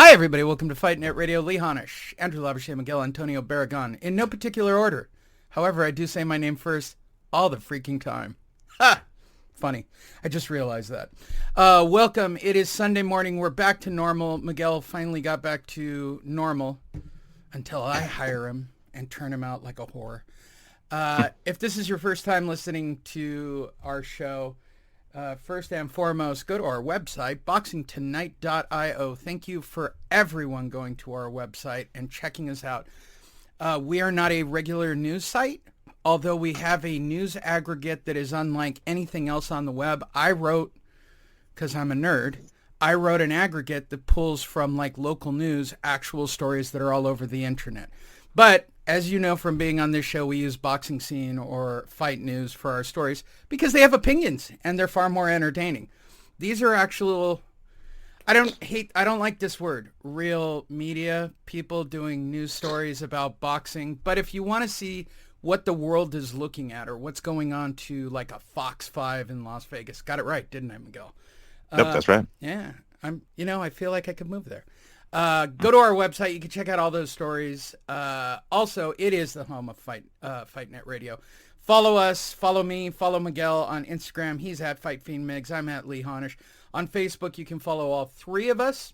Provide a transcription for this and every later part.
Hi, everybody. Welcome to Fight Net Radio. Lee Honish, Andrew Labouche, Miguel Antonio Barragan, in no particular order. However, I do say my name first all the freaking time. Ha! Funny. I just realized that. Welcome. It is Sunday morning. We're back to normal. Miguel finally got back to normal until I hire him and turn him out like a whore. If this is your first time listening to our show, first and foremost, go to our website, boxingtonight.io. Thank you for everyone going to our website and checking us out. We are not a regular news site, although we have a news aggregate that is unlike anything else on the web. I wrote, because I'm a nerd, I wrote an aggregate that pulls from like local news, actual stories that are all over the internet. But as you know from being on this show, we use Boxing Scene or Fight News for our stories because they have opinions and they're far more entertaining. These are actual, I don't like this word, real media people doing news stories about boxing. But if you want to see what the world is looking at or what's going on to like a Fox 5 in Las Vegas, got it right, didn't I, Miguel? Yep, that's right. Yeah, I feel like I could move there. Go to our website. You can check out all those stories. Also, it is the home of Fight Net Radio. Follow us, follow me, follow Miguel on Instagram. He's at Fight Fiend Migs. I'm at Lee Honish. On Facebook, you can follow all three of us.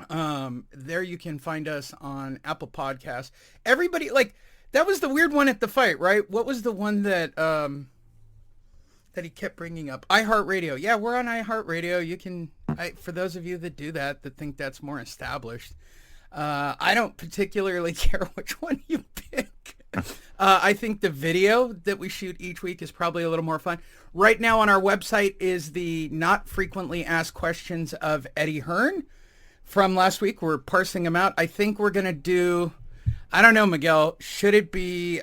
There you can find us on Apple Podcasts. Everybody, like, that was the weird one at the fight, right? What was the one that he kept bringing up? iHeartRadio. Yeah, we're on iHeartRadio. You can, for those of you that do that think that's more established, I don't particularly care which one you pick. I think the video that we shoot each week is probably a little more fun. Right now on our website is the not frequently asked questions of Eddie Hearn from last week. We're parsing them out. I think we're going to do, I don't know, Miguel, should it be,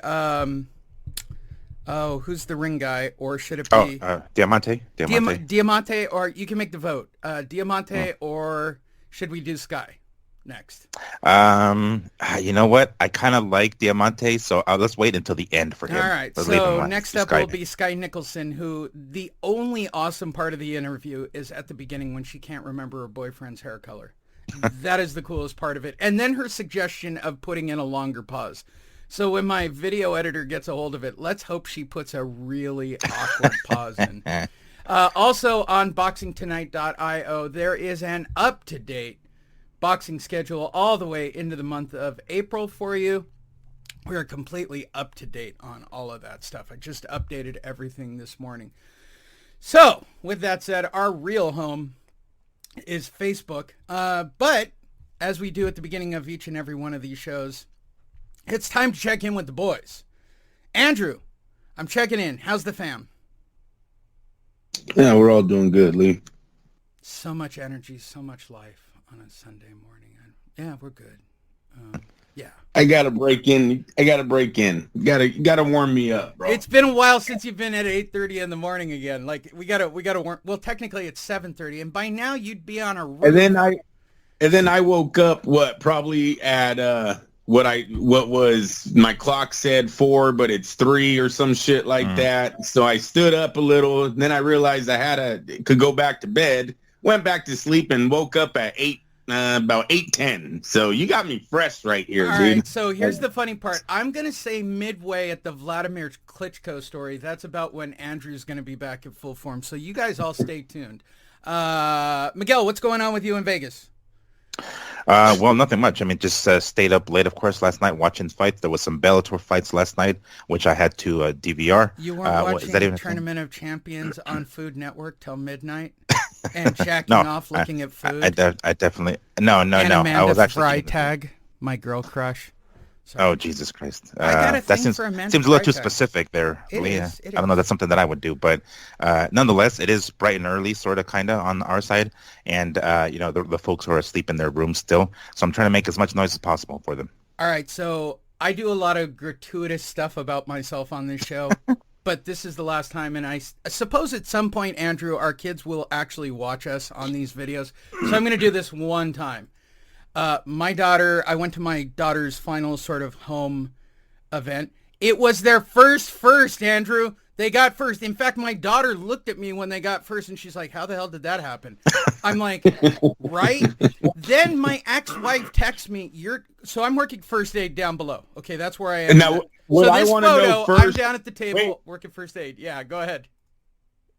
who's the ring guy? Or should it be... Diamante? Diamante, or you can make the vote. Diamante, or should we do Sky next? You know what? I kind of like Diamante, so let's wait until the end for him. All right, so next up will be Sky Nicholson, who the only awesome part of the interview is at the beginning when she can't remember her boyfriend's hair color. That is the coolest part of it. And then her suggestion of putting in a longer pause. So when my video editor gets a hold of it, let's hope she puts a really awkward pause in. Also on boxingtonight.io, there is an up-to-date boxing schedule all the way into the month of April for you. We are completely up-to-date on all of that stuff. I just updated everything this morning. So with that said, our real home is Facebook. But as we do at the beginning of each and every one of these shows, it's time to check in with the boys. Andrew, I'm checking in. How's the fam? Yeah, we're all doing good, Lee. So much energy, so much life on a Sunday morning. Yeah, we're good. Yeah. I gotta break in. Gotta warm me up, bro. It's been a while since you've been at 8:30 in the morning again. Like we gotta warm. Well, technically it's 7:30, and by now you'd be on a roof. And then I woke up probably at what was my clock said 4, but it's 3 or some shit like that. So I stood up a little, and then I realized I could go back to bed, went back to sleep, and woke up at about 8:10. So you got me fresh right here, All dude. right, so here's the funny part. I'm gonna say midway at the Vladimir Klitschko story. That's about when Andrew's gonna be back in full form. So you guys all stay tuned. Miguel, what's going on with you in Vegas? Well, nothing much. I mean, just stayed up late, of course, last night watching fights. There was some Bellator fights last night, which I had to DVR. You weren't watching Tournament of Champions on Food Network till midnight and jacking off looking at food? I definitely... No. Amanda I was actually... Freitag, my girl crush. Sorry. Oh, Jesus Christ. I got a that thing for Amanda seems a little too Freitag. specific there, Lee. It I is. don't know. That's something that I would do. But nonetheless, it is bright and early, sort of, kind of, on our side. And, the folks who are asleep in their rooms still. So I'm trying to make as much noise as possible for them. All right. So I do a lot of gratuitous stuff about myself on this show. But this is the last time. And I suppose at some point, Andrew, our kids will actually watch us on these videos. So I'm going to do this one time. I went to my daughter's final sort of home event. It was their first, Andrew. They got first. In fact, my daughter looked at me when they got first, and she's like, how the hell did that happen? I'm like, right? Then my ex-wife texts me, so I'm working first aid down below. Okay, that's where I am. Now, what so I this want to know photo, first, I'm down at the table wait. working first aid. Yeah, go ahead.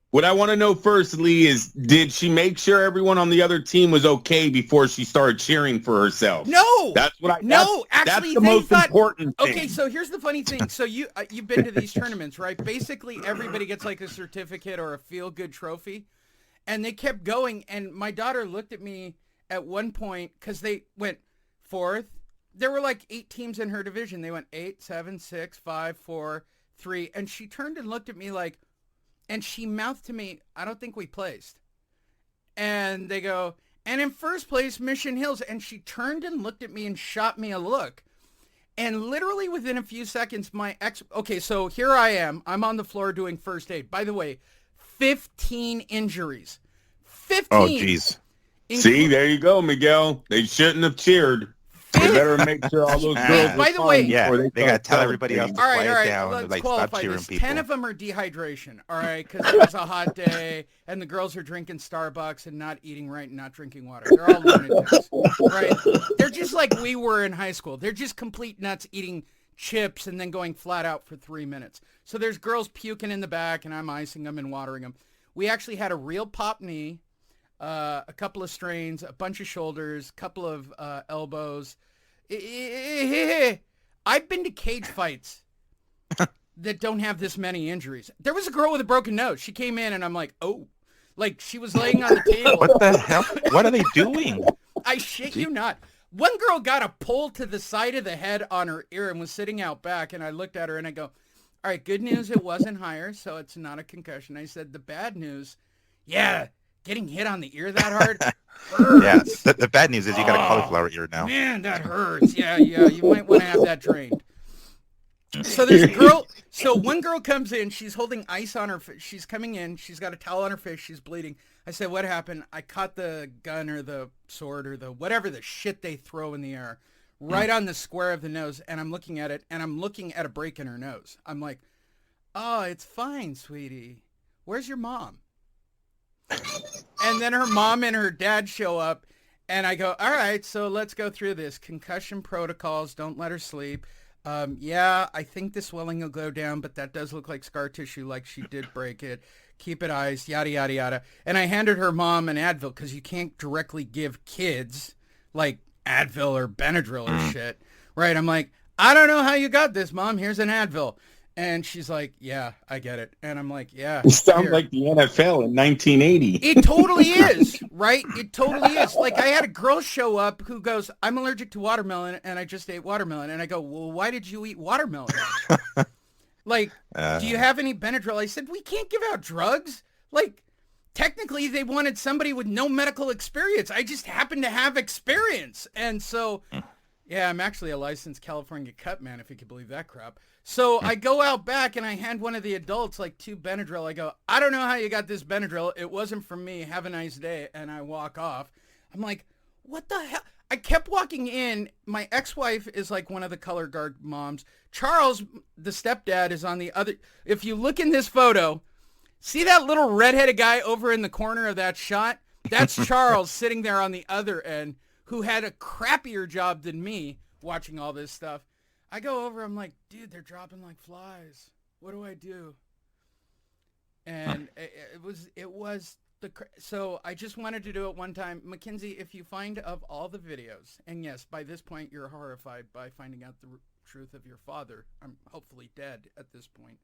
What I want to know first, Lee, is did she make sure everyone on the other team was okay before she started cheering for herself? No. That's what I. No, that's actually, the they most thought, important thing. Okay, so here's the funny thing. So you've been to these tournaments, right? Basically, everybody gets like a certificate or a feel-good trophy, and they kept going. And my daughter looked at me at one point because they went fourth. There were like 8 teams in her division. They went 8, 7, 6, 5, 4, 3, and she turned and looked at me like. And she mouthed to me, I don't think we placed. And they go, and in first place, Mission Hills. And she turned and looked at me and shot me a look. And literally within a few seconds, okay, so here I am. I'm on the floor doing first aid. By the way, 15 injuries. 15. Oh, jeez. See, there you go, Miguel. They shouldn't have cheered. They better make sure all those girls. By the way, yeah, they got to tell everybody else to quiet down. Let's Like, qualify stop cheering this. people. 10 of them are dehydration, all right, because it was a hot day, and the girls are drinking Starbucks and not eating right and not drinking water. They're all lunatics, right? They're just like we were in high school. They're just complete nuts eating chips and then going flat out for 3 minutes. So there's girls puking in the back, and I'm icing them and watering them. We actually had a real pop knee, a couple of strains, a bunch of shoulders, a couple of elbows. I've been to cage fights that don't have this many injuries. There was a girl with a broken nose. She came in and I'm like, oh, like she was laying on the table. What the hell? What are they doing? I shit you not. One girl got a pull to the side of the head on her ear and was sitting out back. And I looked at her and I go, all right, good news. It wasn't higher. So it's not a concussion. I said, the bad news. Yeah. Getting hit on the ear that hard hurts. Yeah, the bad news is you got a cauliflower ear now. Man, that hurts. Yeah, you might want to have that drained. So there's a girl. So one girl comes in. She's holding ice on her face. She's coming in. She's got a towel on her face. She's bleeding. I said, what happened? I caught the gun or the sword or the whatever the shit they throw in the air right on the square of the nose. And I'm looking at it, and I'm looking at a break in her nose. I'm like, oh, it's fine, sweetie. Where's your mom? And then her mom and her dad show up, and I go, all right, so let's go through this. Concussion protocols, don't let her sleep. Yeah, I think the swelling will go down, but that does look like scar tissue, like she did break it. Keep it iced, yada, yada, yada. And I handed her mom an Advil, because you can't directly give kids, like, Advil or Benadryl or shit, right? I'm like, I don't know how you got this, Mom. Here's an Advil. And she's like, yeah, I get it. And I'm like, yeah. You sound like the NFL in 1980. It totally is, right? It totally is. Like, I had a girl show up who goes, I'm allergic to watermelon, and I just ate watermelon. And I go, well, why did you eat watermelon? Like, do you have any Benadryl? I said, we can't give out drugs. Like, technically, they wanted somebody with no medical experience. I just happen to have experience. And so, yeah, I'm actually a licensed California cut man, if you could believe that crap. So I go out back and I hand one of the adults like 2 Benadryl. I go, I don't know how you got this Benadryl. It wasn't from me. Have a nice day. And I walk off. I'm like, what the hell? I kept walking in. My ex-wife is like one of the color guard moms. Charles, the stepdad, is on the other. If you look in this photo, see that little redheaded guy over in the corner of that shot? That's Charles sitting there on the other end, who had a crappier job than me watching all this stuff. I go over, I'm like, dude, they're dropping like flies. What do I do? And it was so I just wanted to do it one time. Mackenzie, if you find of all the videos, and yes, by this point you're horrified by finding out the truth of your father. I'm hopefully dead at this point.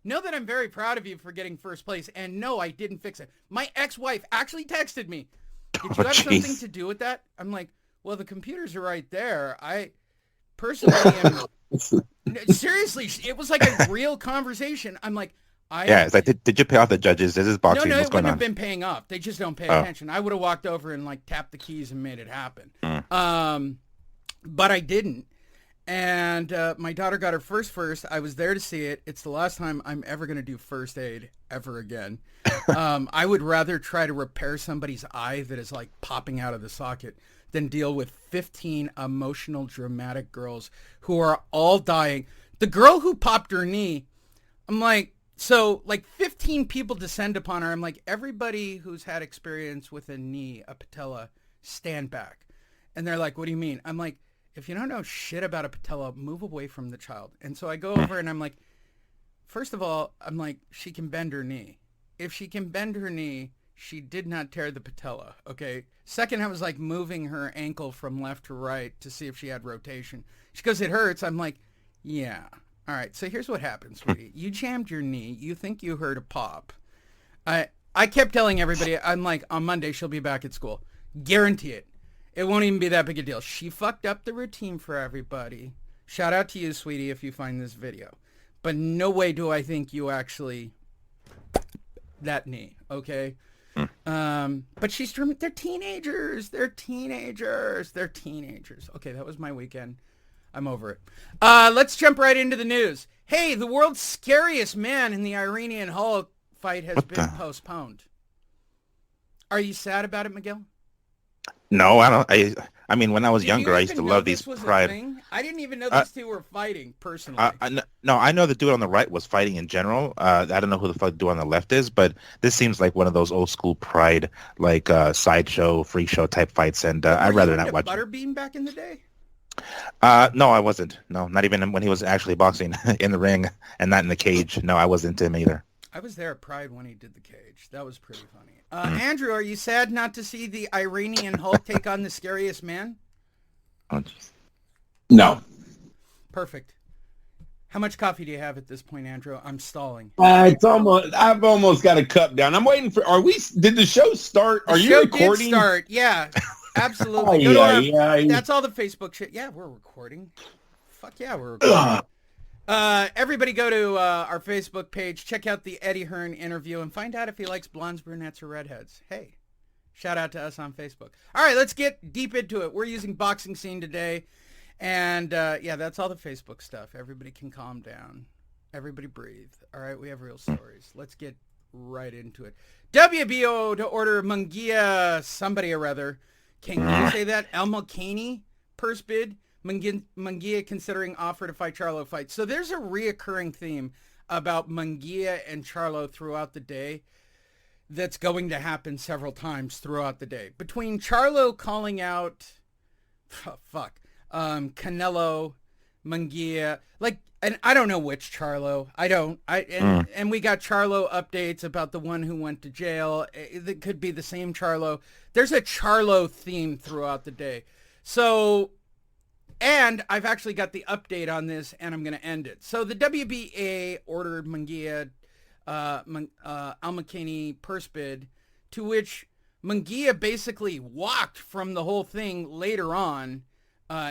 Know that I'm very proud of you for getting first place. And no, I didn't fix it. My ex-wife actually texted me. Did you have something to do with that? I'm like, well, the computers are right there. I personally am... Seriously, it was like a real conversation. I'm like, it's like, did you pay off the judges? This is boxing. No, What's it going wouldn't on? have been paying off. They just don't pay attention. I would have walked over and like tapped the keys and made it happen. But I didn't. And my daughter got her first. I was there to see it. It's the last time I'm ever going to do first aid ever again. I would rather try to repair somebody's eye that is like popping out of the socket than deal with 15 emotional, dramatic girls who are all dying. The girl who popped her knee, I'm like, So like 15 people descend upon her. I'm like, everybody who's had experience with a knee, a patella, stand back. And they're like, what do you mean? I'm like, if you don't know shit about a patella, move away from the child. And so I go over and I'm like, first of all, I'm like, she can bend her knee. If she can bend her knee, she did not tear the patella, okay? Second, I was like moving her ankle from left to right to see if she had rotation. She goes, it hurts. I'm like, yeah. All right, so here's what happens, sweetie. You jammed your knee. You think you heard a pop. I kept telling everybody, I'm like, on Monday, she'll be back at school. Guarantee it. It won't even be that big a deal. She fucked up the routine for everybody. Shout out to you, sweetie, if you find this video. But no way do I think you actually... that knee, okay? But she's... They're teenagers. They're teenagers. They're teenagers. Okay, that was my weekend. I'm over it. Let's jump right into the news. Hey, the world's scariest man in the Iranian Hulk fight has been postponed. Are you sad about it, Miguel? No, I don't. I mean, when I was younger, I used to love these pride. I didn't even know these two were fighting personally. No, I know the dude on the right was fighting in general. I don't know who the fuck the dude on the left is, but this seems like one of those old school pride, like sideshow, freak show type fights, and I'd rather not watch. Butterbean back in the day? No, I wasn't. No, not even when he was actually boxing in the ring and not in the cage. No, I wasn't into him either. I was there at Pride when he did the cage. That was pretty funny. Andrew, are you sad not to see the Iranian Hulk take on the scariest man? Oh, jeez. No. Perfect. How much coffee do you have at this point, Andrew? I'm stalling. It's almost. I've almost got a cup down. I'm waiting for. Are we? Did the show start? Are you recording? Did start. Yeah, absolutely. That's all the Facebook shit. Yeah, we're recording. Fuck yeah, we're recording. Everybody go to our Facebook page, check out the Eddie Hearn interview, and find out if he likes blondes, brunettes, or redheads. Hey, shout out to us on Facebook. All right, let's get deep into it. We're using Boxing Scene today, and yeah, that's all the Facebook stuff. Everybody can calm down. Everybody breathe. All right, we have real stories. Let's get right into it. WBO to order Munguia somebody or other. Can you say that? El Mulcahy purse bid. Munguia considering offer to fight Charlo fight. So there's a reoccurring theme about Munguia and Charlo throughout the day that's going to happen several times throughout the day. Between Charlo calling out, Canelo, Munguia, like, and I don't know which Charlo. And we got Charlo updates about the one who went to jail. It could be the same Charlo. There's a Charlo theme throughout the day. So... And I've actually got the update on this, and I'm going to end it. So the WBA ordered Munguia, El Mulcahy purse bid, to which Munguia basically walked from the whole thing later on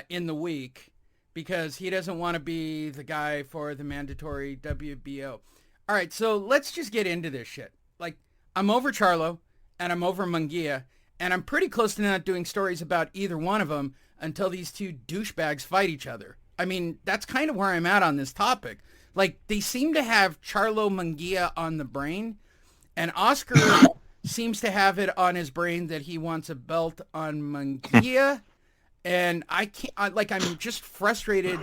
in the week because he doesn't want to be the guy for the mandatory WBO. All right, so let's just get into this shit. Like, I'm over Charlo, and I'm over Munguia, and I'm pretty close to not doing stories about either one of them until these two douchebags fight each other. I mean, that's kind of where I'm at on this topic. Like, they seem to have Charlo Munguia on the brain, and Oscar seems to have it on his brain that he wants a belt on Munguia, and I can't, I'm just frustrated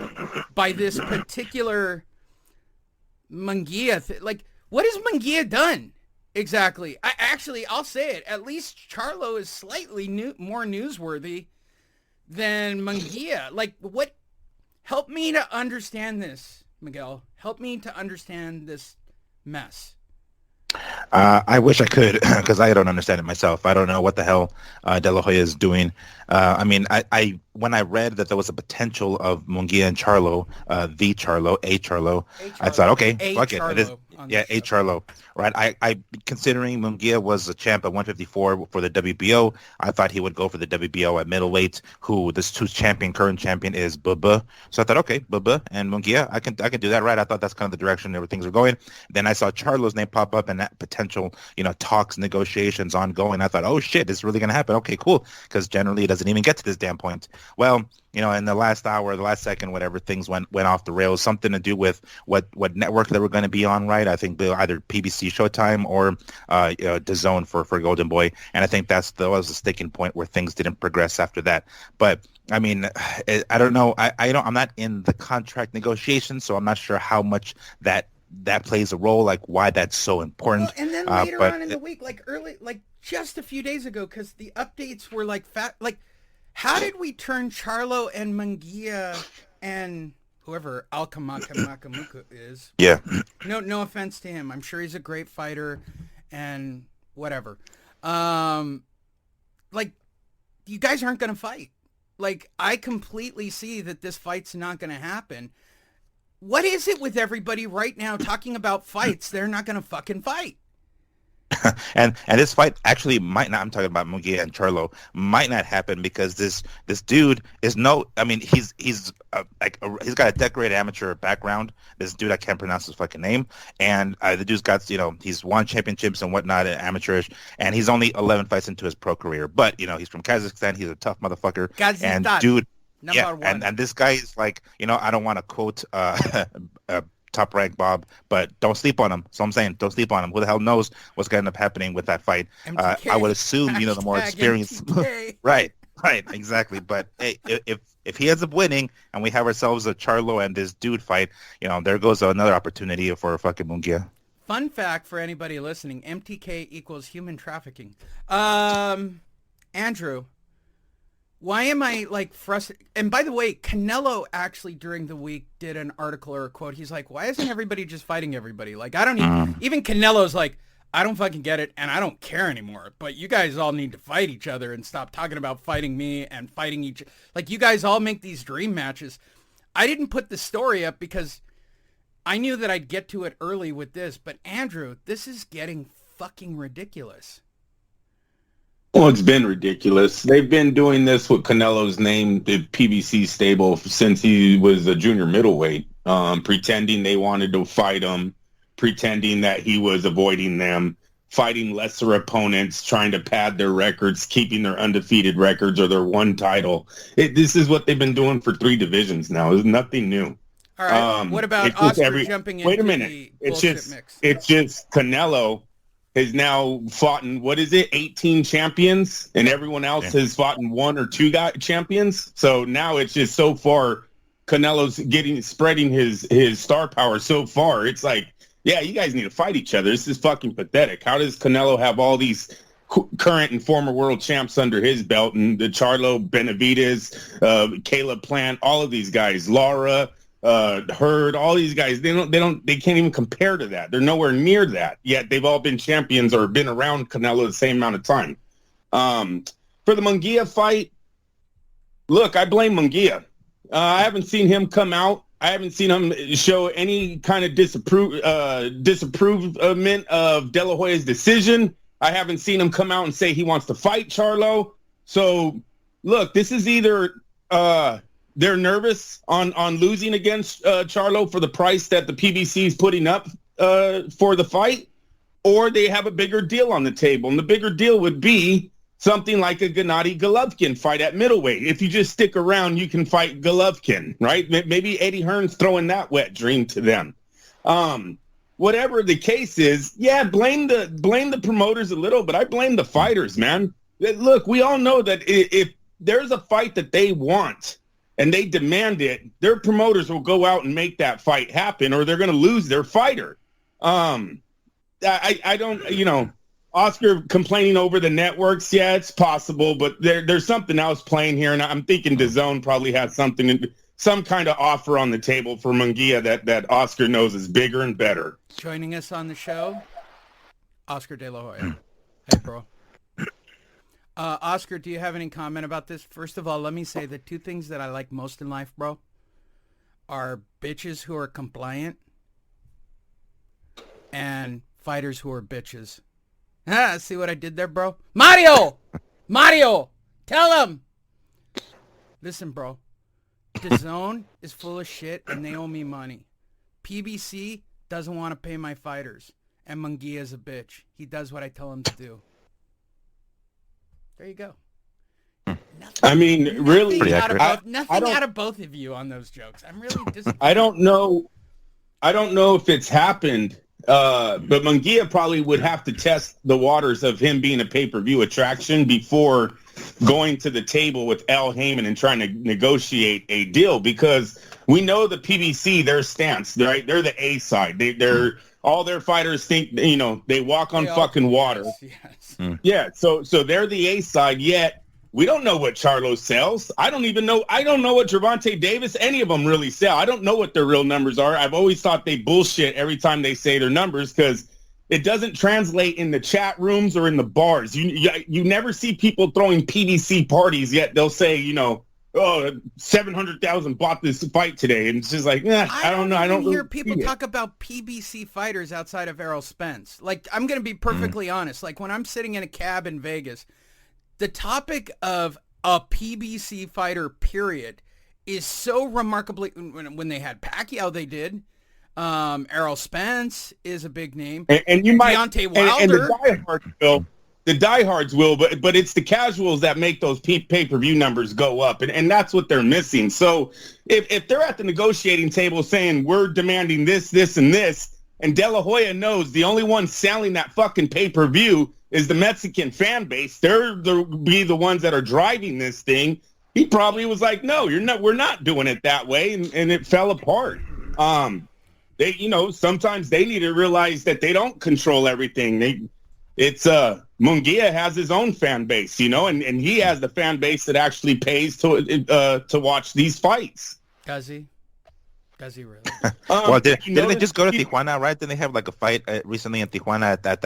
by this particular Munguia. Like, what has Munguia done? Exactly. I'll say it. At least Charlo is slightly more newsworthy than Munguia. Like, what? Help me to understand this, Miguel. Help me to understand this mess. I wish I could, because I don't understand it myself. I don't know what the hell De La Hoya is doing. I mean, I when I read that there was a potential of Munguia and Charlo, the Charlo, a Charlo, I thought, okay, fuck it. It is, yeah, a Charlo, right? I considering Munguia was a champ at 154 for the WBO, I thought he would go for the WBO at middleweight, who this whose current champion is Bubba. So I thought, okay, Bubba and Munguia, I can do that, right? I thought that's kind of the direction things are going. Then I saw Charlo's name pop up and that potential, talks, negotiations ongoing. I thought, oh shit, this is really gonna happen. Okay, cool, because generally it doesn't even get to this damn point. Well, in the last hour, the last second, whatever, things went off the rails. Something to do with what network they were going to be on, right? I think either PBC Showtime or DAZN for Golden Boy, and I think that was the sticking point where things didn't progress after that. But I mean, I don't know. I'm not in the contract negotiations, so I'm not sure how much that that plays a role, like why that's so important. Well, and then later on in the week, like just a few days ago, because the updates were like how did we turn Charlo and Munguia and whoever Alkamakamuka is? Yeah. No offense to him. I'm sure he's a great fighter and whatever. Like, you guys aren't going to fight. Like, I completely see that this fight's not going to happen. What is it with everybody right now talking about fights? They're not going to fucking fight. and this fight actually might not. I'm talking about Munguia and Charlo, might not happen because this dude is he's got a decorated amateur background. This dude, I can't pronounce his fucking name, and the dude's got, he's won championships and whatnot, amateurish, and he's only 11 fights into his pro career. But he's from Kazakhstan. He's a tough motherfucker. Kazakhstan. And dude, Number one. And this guy is like, I don't want to quote Top Rank Bob, but don't sleep on him. So I'm saying, don't sleep on him. Who the hell knows what's going to end up happening with that fight? MTK, I would assume, the more experienced. Right, exactly. But hey, if he ends up winning and we have ourselves a Charlo and this dude fight, there goes another opportunity for a fucking Munguia. Fun fact for anybody listening, MTK equals human trafficking. Andrew, why am I like frustrated? And by the way, Canelo actually during the week did an article or a quote. He's like, why isn't everybody just fighting everybody? Like, I don't even Canelo's like, I don't fucking get it and I don't care anymore. But you guys all need to fight each other and stop talking about fighting me and fighting each. Like, you guys all make these dream matches. I didn't put the story up because I knew that I'd get to it early with this. But Andrew, this is getting fucking ridiculous. Well, it's been ridiculous. They've been doing this with Canelo's name, the PBC stable, since he was a junior middleweight, pretending they wanted to fight him, pretending that he was avoiding them, fighting lesser opponents, trying to pad their records, keeping their undefeated records or their one title. This is what they've been doing for 3 divisions now. It's nothing new. All right. What about Oscar jumping into the bullshit mix? It's just Canelo has now fought in, 18 champions, and everyone else has fought in 1 or 2 champions. So now it's just so far, Canelo's spreading his star power so far. It's like, yeah, you guys need to fight each other. This is fucking pathetic. How does Canelo have all these current and former world champs under his belt, and the Charlo, Benavidez, Caleb Plant, all of these guys, Lara, Hurd, all these guys, they can't even compare to that. They're nowhere near that, yet they've all been champions or been around Canelo the same amount of time. For the Munguia fight, look, I blame Munguia. I haven't seen him come out. I haven't seen him show any kind of disapproval of De La Hoya's decision. I haven't seen him come out and say he wants to fight Charlo. So look, this is either they're nervous on losing against Charlo for the price that the PBC is putting up for the fight, or they have a bigger deal on the table. And the bigger deal would be something like a Gennady Golovkin fight at middleweight. If you just stick around, you can fight Golovkin, right? Maybe Eddie Hearn's throwing that wet dream to them. Whatever the case is, yeah, blame the promoters a little, but I blame the fighters, man. Look, we all know that if there's a fight that they want and they demand it, their promoters will go out and make that fight happen, or they're going to lose their fighter. I don't, Oscar complaining over the networks. Yeah, it's possible, but there's something else playing here, and I'm thinking DAZN probably has some kind of offer on the table for Munguia that Oscar knows is bigger and better. Joining us on the show, Oscar De La Hoya. Hey, bro. Oscar, do you have any comment about this? First of all, let me say the 2 things that I like most in life, bro, are bitches who are compliant and fighters who are bitches. See what I did there, bro? Mario, tell him. Listen, bro. DAZN is full of shit and they owe me money. PBC doesn't want to pay my fighters, and Munguia is a bitch. He does what I tell him to do. There you go. I mean, really, nothing out of both of you on those jokes. I'm really disappointed. I don't know if it's happened, but Munguia probably would have to test the waters of him being a pay-per-view attraction before going to the table with Al Heyman and trying to negotiate a deal, because we know the PBC, their stance, right? They're the A side. They're all their fighters think, you know, they walk on fucking water. Yes. Yeah, so they're the A side, yet we don't know what Charlo sells. I don't know what Gervonta Davis, any of them really sell. I don't know what their real numbers are. I've always thought they bullshit every time they say their numbers because it doesn't translate in the chat rooms or in the bars. You never see people throwing PBC parties, yet they'll say, you know, oh, 700,000 bought this fight today. And it's just like, I don't know. I don't hear people talk about PBC fighters outside of Errol Spence. Like, I'm going to be perfectly honest. Like, when I'm sitting in a cab in Vegas, the topic of a PBC fighter, period, is so remarkably, when they had Pacquiao, they did. Errol Spence is a big name. And you might, Deontay Wilder. And the diehards will, but it's the casuals that make those pay-per-view numbers go up, and that's what they're missing. So if they're at the negotiating table saying we're demanding this, and this, and De La Hoya knows the only one selling that fucking pay-per-view is the Mexican fan base, they'll be the ones that are driving this thing. He probably was like, no, we're not doing it that way, and it fell apart. They, you know, sometimes they need to realize that they don't control everything. Munguia has his own fan base, you know, and he has the fan base that actually pays to watch these fights. Does he really? Well, didn't they just go to Tijuana, right? Didn't they have like a fight recently in Tijuana at that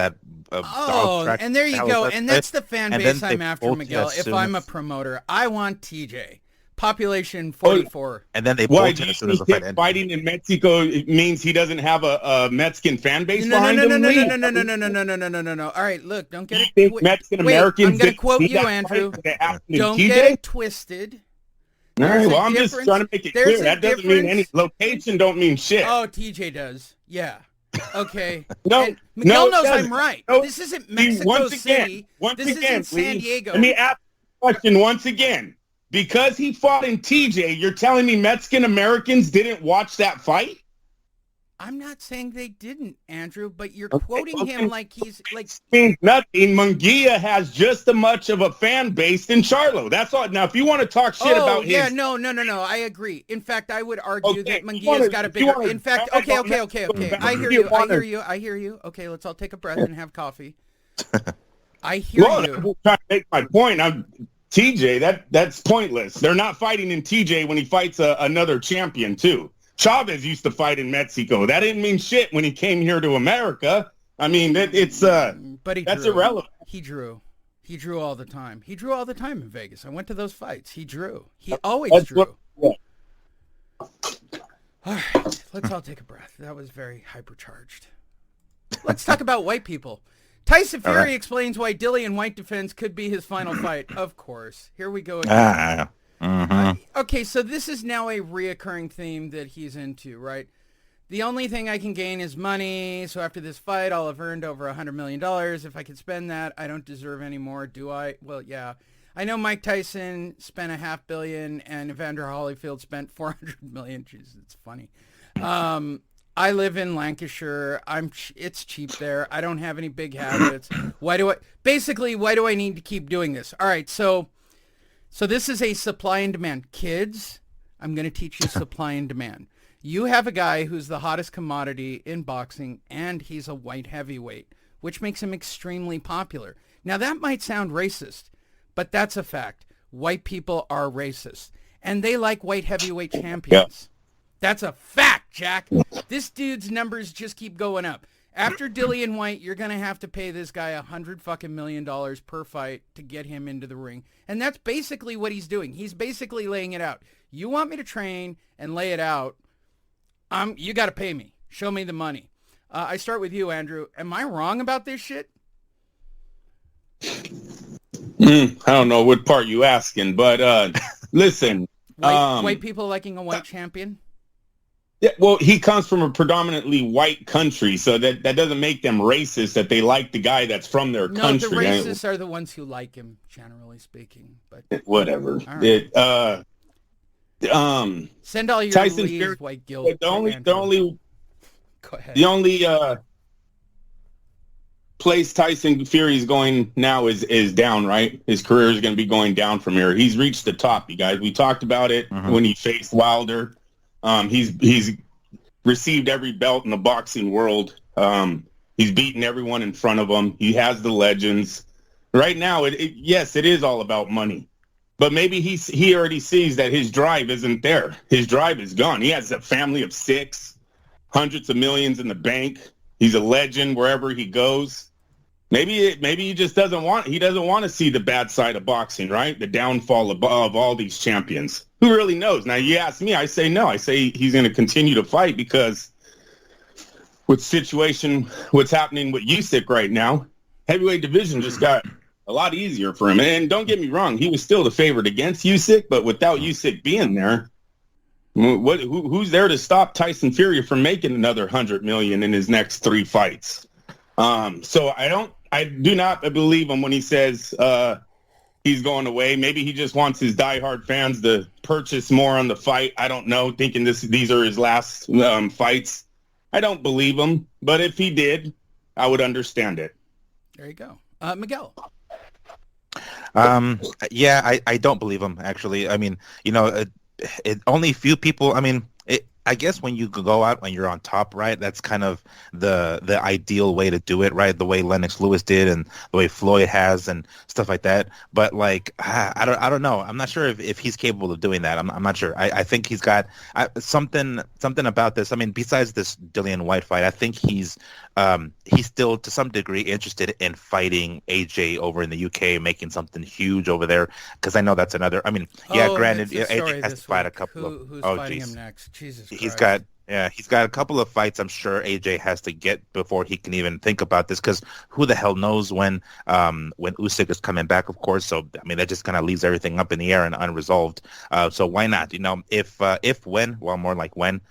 dog track? And there you go. And that's the fan base I'm after, Miguel. If I'm a promoter, I want TJ. Population 44. And then they Why bolted do as soon as you the fight think ended. fighting in Mexico means he doesn't have a Mexican fan base No. behind him? All right, look, don't get You it. think Mexican Americans? I'm going to quote see you, that Andrew. fight that happened in Don't TJ? get it twisted. All right, There's a well, I'm just difference. trying to make it There's clear. a That doesn't mean any difference. location. Don't mean shit. Oh, TJ does. Yeah. Okay. No, And Miguel it knows doesn't. I'm right. No, This isn't see, Mexico City. once This again, isn't San Lee, Diego. Let me ask the question once again. Because he fought in TJ, you're telling me Mexican Americans didn't watch that fight? I'm not saying they didn't, Andrew, but you're quoting him like he's like. Means nothing. Munguia has just as much of a fan base than Charlo. That's all. Now, if you want to talk shit about his, no. I agree. In fact, I would argue Okay, that Munguia's got a bigger. In fact, okay. I hear you. Okay, let's all take a breath and have coffee. I hear well, you. I'm just trying to make my point. TJ, that's pointless. They're not fighting in TJ when he fights another champion too. Chavez used to fight in Mexico. That didn't mean shit when he came here to America. I mean, but that's irrelevant. He drew all the time. He drew all the time in Vegas. I went to those fights. He drew. He always drew. All right, let's all take a breath. That was very hypercharged. Let's talk about white people. Tyson Fury explains why Dillian White defense could be his final fight. Of course. Here we go again. Okay, so this is now a reoccurring theme that he's into, right? The only thing I can gain is money, so after this fight, I'll have earned over $100 million. If I could spend that, I don't deserve any more, do I? Well, yeah. I know Mike Tyson spent $500 million, and Evander Holyfield spent $400 million. Jeez, it's funny. I live in Lancashire. It's cheap there. I don't have any big habits. Why do I need to keep doing this? All right, so this is a supply and demand. Kids, I'm going to teach you supply and demand. You have a guy who's the hottest commodity in boxing, and he's a white heavyweight, which makes him extremely popular. Now, that might sound racist, but that's a fact. White people are racist, and they like white heavyweight champions. That's a fact, Jack. This dude's numbers just keep going up. After Dillian White, you're going to have to pay this guy $100 million per fight to get him into the ring. And that's basically what he's doing. He's basically laying it out. You want me to train and lay it out, you got to pay me. Show me the money. I start with you, Andrew. Am I wrong about this shit? I don't know what part you asking, but listen. White people liking a white champion? Yeah, well, he comes from a predominantly white country, so that doesn't make them racist that they like the guy that's from their country. No, the racists are the ones who like him, generally speaking. But whatever. Right. Send all your Tyson Lee's Fury, white guilt. the only Go ahead. the only place Tyson Fury is going now is down, right? His career is going to be going down from here. He's reached the top, you guys. We talked about it when he faced Wilder. He's received every belt in the boxing world. He's beaten everyone in front of him. He has the legends. Right now, yes, it is all about money. But maybe he already sees that his drive isn't there. His drive is gone. He has a family of 6, hundreds of millions in the bank. He's a legend wherever he goes. Maybe he just doesn't want to see the bad side of boxing, right? The downfall of all these champions. Who really knows? Now, you ask me, I say no. I say he's going to continue to fight because what's happening with Usyk right now, heavyweight division just got a lot easier for him. And don't get me wrong, he was still the favorite against Usyk, but without Usyk being there, who's there to stop Tyson Fury from making another $100 million in his next 3 fights? So I do not believe him when he says he's going away. Maybe he just wants his diehard fans to purchase more on the fight. I don't know, thinking these are his last fights. I don't believe him, but if he did, I would understand it. There you go. Miguel. Yeah, I don't believe him, actually. I mean, only few people, I guess when you go out when you're on top, right, that's kind of the ideal way to do it, right? The way Lennox Lewis did and the way Floyd has and stuff like that. But like, I don't know. I'm not sure if he's capable of doing that. I'm not sure. I think he's got something about this. I mean, besides this Dillian White fight, I think he's still to some degree interested in fighting AJ over in the UK, making something huge over there. Because I know that's another. I mean, granted, AJ has to fight a couple Who's of. fighting him next? Jesus Christ. He's got a couple of fights I'm sure AJ has to get before he can even think about this, because who the hell knows when Usyk is coming back, of course. So I mean, that just kind of leaves everything up in the air and unresolved. So why not? When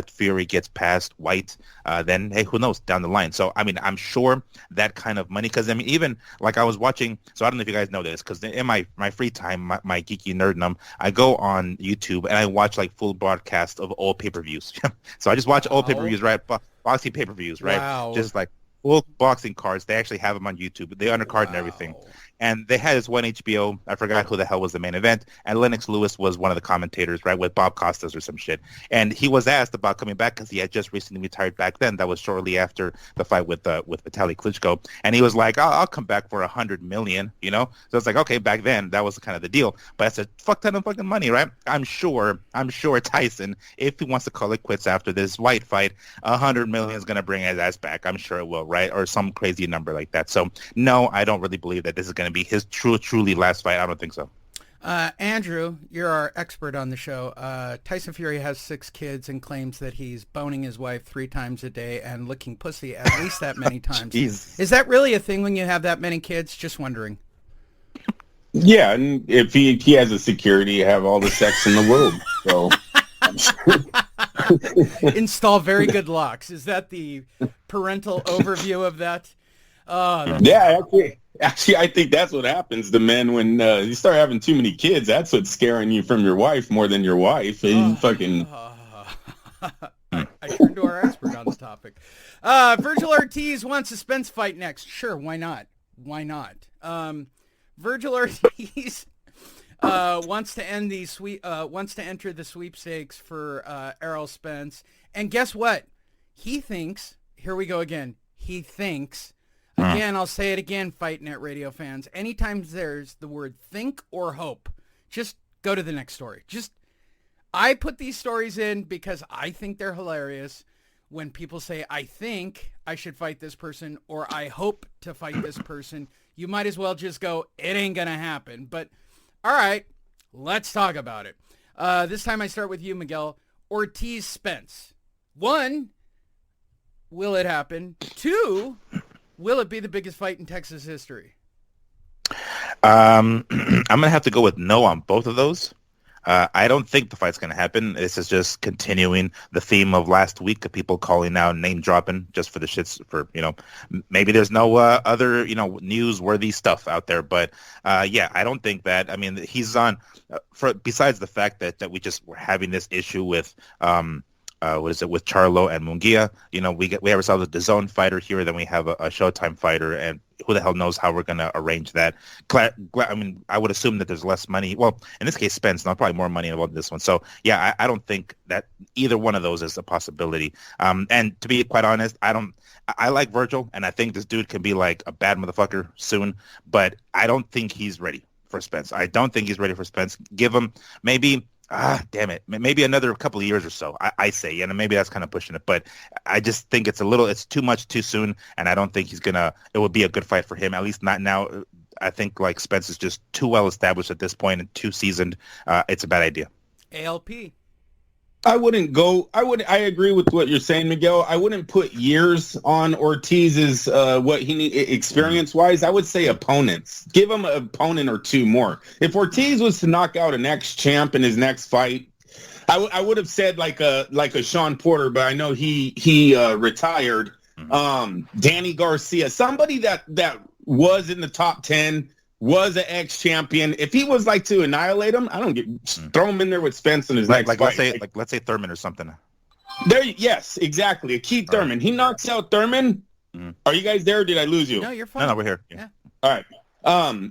Fury gets past White, then hey, who knows down the line. So I mean, I'm sure that kind of money, because I mean, even like I was watching, so I don't know if you guys know this, because in my free time, my geeky nerddom, I go on YouTube and I watch like full broadcast of all pay-per-views. So I just watch old pay-per-views, right? Boxing pay-per-views, right? Wow. Just like full boxing cards. They actually have them on YouTube. They undercard and everything. And they had this one HBO. I forgot who the hell was the main event. And Lennox Lewis was one of the commentators, right, with Bob Costas or some shit. And he was asked about coming back because he had just recently retired back then. That was shortly after the fight with Vitaly Klitschko. And he was like, I'll come back for $100 million, So it's like, okay, back then that was kind of the deal. But that's a fuck ton of fucking money, right? I'm sure Tyson, if he wants to call it quits after this White fight, $100 million is going to bring his ass back. I'm sure it will, right? Or some crazy number like that. So no, I don't really believe that this is going to be his truly last fight. I don't think so. Andrew, you're our expert on the show. Tyson Fury has 6 kids and claims that he's boning his wife 3 times a day and licking pussy at least that many times. Jeez. Is that really a thing when you have that many kids? Just wondering. Yeah, and if he has a security, have all the sex in the world. So I'm sure. Install very good locks. Is that the parental overview of that? Yeah, actually, I think that's what happens to men when you start having too many kids. That's what's scaring you from your wife more than your wife. I turned to our expert on the topic. Virgil Ortiz wants a Spence fight next. Sure, why not? Virgil Ortiz wants to enter the sweepstakes for Errol Spence, and guess what? He thinks. Here we go again. He thinks. Again, I'll say it again, Fight Net Radio fans. Anytime there's the word think or hope, just go to the next story. I put these stories in because I think they're hilarious. When people say, I think I should fight this person, or I hope to fight this person, you might as well just go, it ain't going to happen. But, all right, let's talk about it. This time I start with you, Miguel. Ortiz Spence. 1, will it happen? 2, will it be the biggest fight in Texas history? I'm going to have to go with no on both of those. I don't think the fight's going to happen. This is just continuing the theme of last week of people calling out, name dropping just for the shits for, maybe there's no other, newsworthy stuff out there. But yeah, I don't think that. I mean, he's on besides the fact that we just were having this issue with with Charlo and Munguia. We have ourselves a DAZN fighter here, then we have a Showtime fighter, and who the hell knows how we're going to arrange that. I mean, I would assume that there's less money. Well, in this case, Spence, not probably more money involved in this one. So, yeah, I don't think that either one of those is a possibility. And to be quite honest, I like Virgil, and I think this dude can be like a bad motherfucker soon, but I don't think he's ready for Spence. I don't think he's ready for Spence. Give him maybe... maybe another couple of years or so, I say, and maybe that's kind of pushing it, but I just think it's too much too soon, and I don't think it would be a good fight for him, at least not now. I think like Spence is just too well established at this point and too seasoned. It's a bad idea. ALP. I agree with what you're saying, Miguel. I wouldn't put years on Ortiz's what he need experience-wise. I would say opponents. Give him an opponent or two more. If Ortiz was to knock out an ex-champ in his next fight, I would have said like a Sean Porter, but I know he retired. Danny Garcia, somebody that was in the top 10, was an ex-champion. If he was like to annihilate him, I don't throw him in there with Spence in his next fight. Let's say Thurman or something. Yes, exactly. A Keith Thurman. He knocks out Thurman. Are you guys there? Or did I lose you? No, you're fine. No, we're here. Yeah. All right.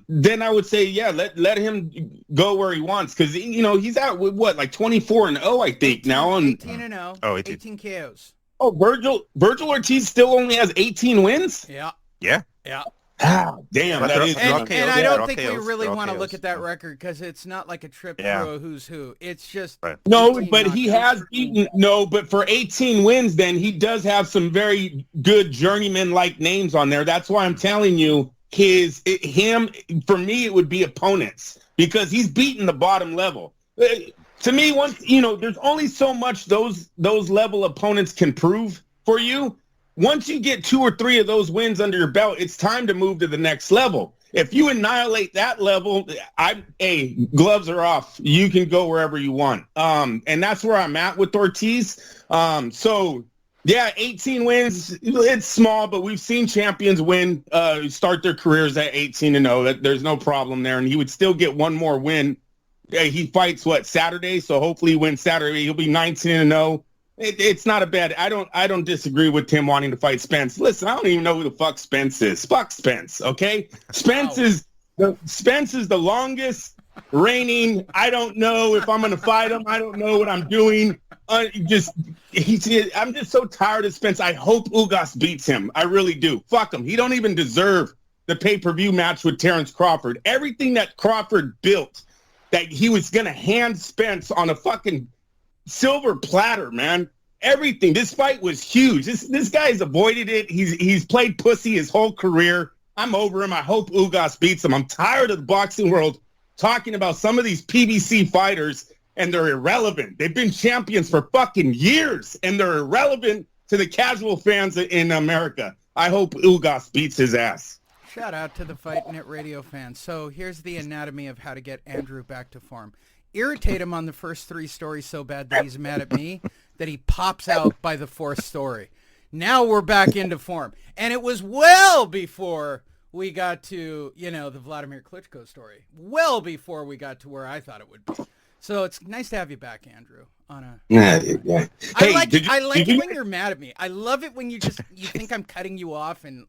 Then I would say, let him go where he wants, because he's out with what, like 24-0, I think now. 18-0. Oh, 18 KOs. Oh, Virgil Ortiz still only has 18 wins. Yeah. Yeah. Ah, damn. But That is And I don't think we KOs. really They're want to KOs. look at that record, because it's not like a trip through a who's who. It's just No, 18 but he has beaten. No, but for 18 wins, then he does have some very good journeyman-like names on there. That's why I'm telling you, for me, it would be opponents, because he's beaten the bottom level. To me, there's only so much those level opponents can prove for you. Once you get 2 or 3 of those wins under your belt, it's time to move to the next level. If you annihilate that level, gloves are off. You can go wherever you want. And that's where I'm at with Ortiz. 18 wins, it's small, but we've seen champions start their careers at 18-0. There's no problem there. And he would still get one more win. He fights Saturday? So hopefully he wins Saturday. He'll be 19-0. It's not a bad. I don't disagree with him wanting to fight Spence. Listen, I don't even know who the fuck Spence is. Fuck Spence, okay? Spence is the longest reigning. I don't know if I'm gonna fight him. I don't know what I'm doing. I'm just so tired of Spence. I hope Ugas beats him. I really do. Fuck him. He don't even deserve the pay-per-view match with Terrence Crawford. Everything that Crawford built, that he was gonna hand Spence on a fucking silver platter, man. Everything. This fight was huge. This guy's avoided it. He's played pussy his whole career. I'm over him. I hope Ugas beats him. I'm tired of the boxing world talking about some of these PBC fighters, and they're irrelevant. They've been champions for fucking years, and they're irrelevant to the casual fans in America. I hope Ugas beats his ass. Shout out to the Fight Net Radio fans. So here's the anatomy of how to get Andrew back to form. Irritate him on the first 3 stories so bad that he's mad at me that he pops out by the 4th story. Now we're back into form. And it was well before we got to, the Vladimir Klitschko story. Well before we got to where I thought it would be. So it's nice to have you back, Andrew. Yeah. I like it when you're mad at me. I love it when you think I'm cutting you off, and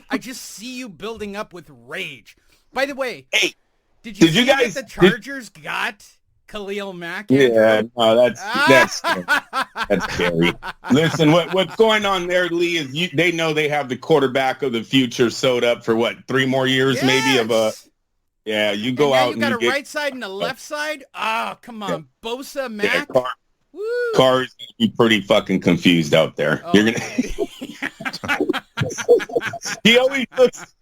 I just see you building up with rage. By the way, did you guys that the Chargers got Khalil Mack? Yeah, no, that's scary. Listen, what's going on there, Lee, is they know they have the quarterback of the future sewed up for 3 more years, maybe you go out and you got a right side and a left side. Oh, come on, Bosa, Mack. Carr's gonna be pretty fucking confused out there. Oh, You're gonna. He always looks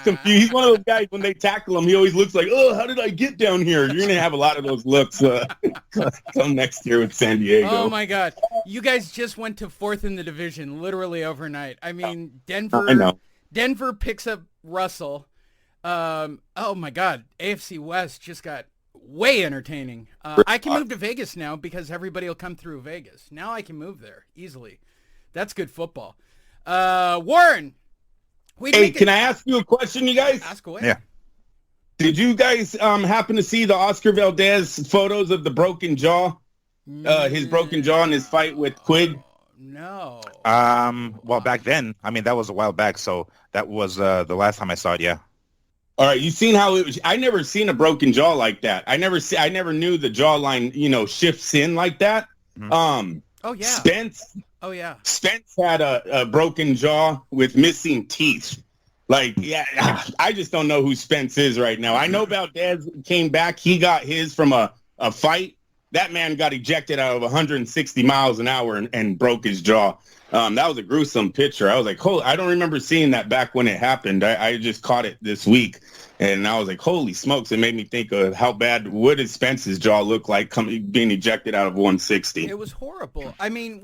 confused. He's one of those guys, when they tackle him, he always looks like, oh, how did I get down here? You're going to have a lot of those looks come next year with San Diego. Oh, my God. You guys just went to 4th in the division literally overnight. I mean, Denver. I know. Denver picks up Russell. Oh, my God. AFC West just got way entertaining. I can move to Vegas now because everybody will come through Vegas. Now I can move there easily. That's good football. Warren. Can I ask you a question, you guys? Ask away. Yeah. Did you guys happen to see the Oscar Valdez photos of the broken jaw? his broken jaw in his fight with Quigg? No. Well, back then, I mean, that was a while back, so that was the last time I saw it. Yeah. All right, you seen how it was? I never seen a broken jaw like that. I never knew the jawline, shifts in like that. Mhm. Oh yeah. Spence Oh yeah. Spence had a broken jaw with missing teeth. Like, yeah, I just don't know who Spence is right now. I know Valdez came back. He got his from a fight. That man got ejected out of 160 miles an hour and broke his jaw. That was a gruesome picture. I was like, I don't remember seeing that back when it happened. I just caught it this week. And I was like, holy smokes. It made me think of how bad would Spence's jaw look like being ejected out of 160. It was horrible. I mean,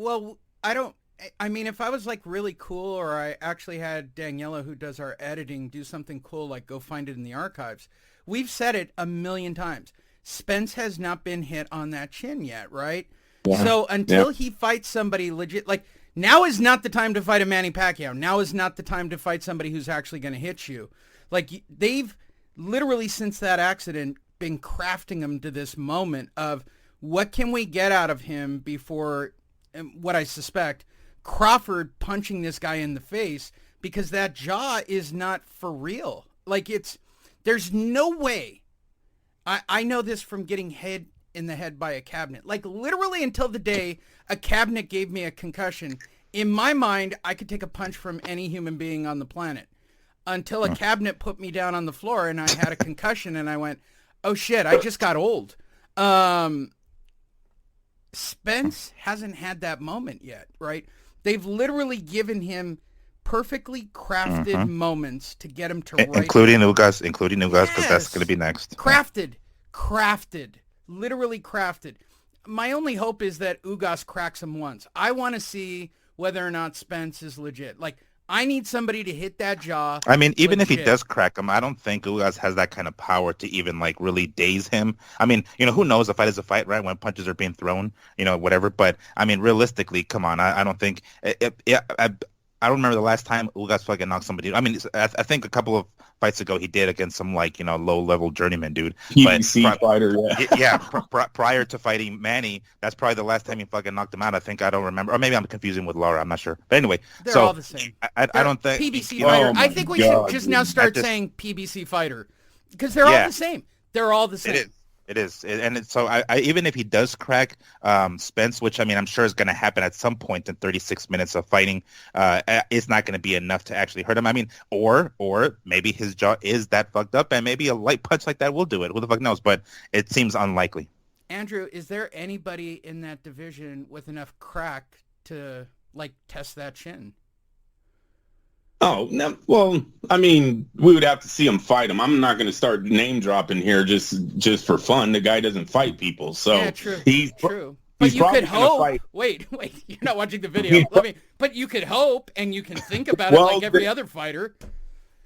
if I was like really cool, or I actually had Daniela, who does our editing, do something cool, like go find it in the archives. We've said it a million times. Spence has not been hit on that chin yet, right? Yeah. So until he fights somebody legit, like now is not the time to fight a Manny Pacquiao. Now is not the time to fight somebody who's actually going to hit you. Like they've literally since that accident been crafting him to this moment of what can we get out of him before what I suspect Crawford punching this guy in the face, because that jaw is not for real. Like there's no way. I know this from getting hit in the head by a cabinet. Like literally until the day a cabinet gave me a concussion, in my mind, I could take a punch from any human being on the planet. Until a cabinet put me down on the floor and I had a concussion and I went, oh shit, I just got old. Spence hasn't had that moment yet, right? They've literally given him perfectly crafted moments to get him to right. Including Ugas, because that's going to be next. Crafted, literally crafted. My only hope is that Ugas cracks him once. I want to see whether or not Spence is legit. Like, I need somebody to hit that jaw. I mean, even if he does crack him, I don't think Ugas has that kind of power to even like really daze him. I mean, who knows? A fight is a fight, right? When punches are being thrown, whatever. But I mean, realistically, come on. I don't think. I don't remember the last time Ugas fucking knocked somebody. I mean, I think a couple of fights ago he did against some low-level journeyman dude. PBC fighter, yeah. Prior to fighting Manny, that's probably the last time he fucking knocked him out. I don't remember, or maybe I'm confusing with Laura. I'm not sure. But anyway, they're all the same. I don't think PBC fighter. I think we should just now start saying PBC fighter because they're all the same. They're all the same. It is. So I even if he does crack Spence, which I mean I'm sure is going to happen at some point in 36 minutes of fighting, it's not going to be enough to actually hurt him. I mean, or maybe his jaw is that fucked up, and maybe a light punch like that will do it. Who the fuck knows? But it seems unlikely. Andrew, is there anybody in that division with enough crack to test that chin? Oh, no, well, I mean, we would have to see him fight him. I'm not going to start name dropping here just for fun. The guy doesn't fight people, so yeah, true. True. But you could hope. Wait, you're not watching the video. But you could hope, and you can think about it like every other fighter.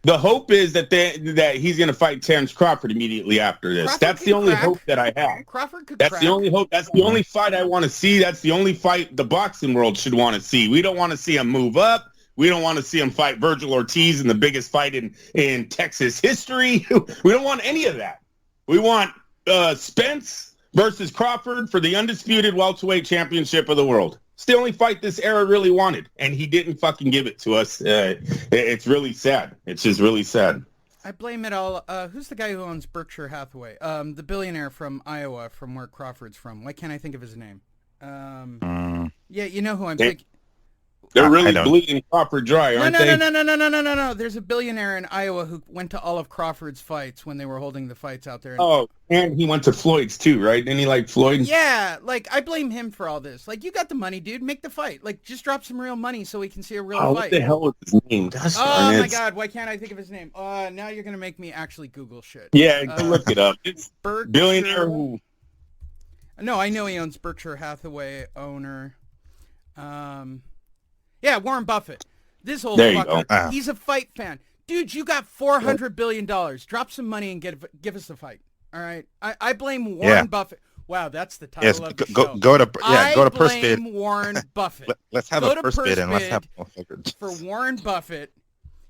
The hope is that he's going to fight Terrence Crawford immediately after this. That's the only hope that I have. Crawford could. That's the only hope. That's the only fight I want to see. That's the only fight the boxing world should want to see. We don't want to see him move up. We don't want to see him fight Virgil Ortiz in the biggest fight in Texas history. We don't want any of that. We want Spence versus Crawford for the undisputed welterweight championship of the world. It's the only fight this era really wanted, and he didn't fucking give it to us. It's really sad. It's just really sad. I blame it all. Who's the guy who owns Berkshire Hathaway? The billionaire from Iowa, from where Crawford's from. Why can't I think of his name? Yeah, you know who I'm thinking. They're really bleeding Crawford dry, aren't they? No. There's a billionaire in Iowa who went to all of Crawford's fights when they were holding the fights out there. And he went to Floyd's too, right? Didn't he like Floyd? Yeah, I blame him for all this. You got the money, dude. Make the fight. Just drop some real money so we can see a real fight. What the hell was his name? Oh my God, why can't I think of his name? Now you're gonna make me actually Google shit. Yeah, go look it up. It's Berkshire. Billionaire who? No, I know he owns Berkshire Hathaway owner. Yeah, Warren Buffett. This old fucker. He's a fight fan. Dude, you got $400 billion. Drop some money and give us a fight. All right? I blame Warren Buffett. Wow, that's the title of the show. Go to first bid. I blame Warren Buffett. Let's have a first bid and let's have for Warren Buffett.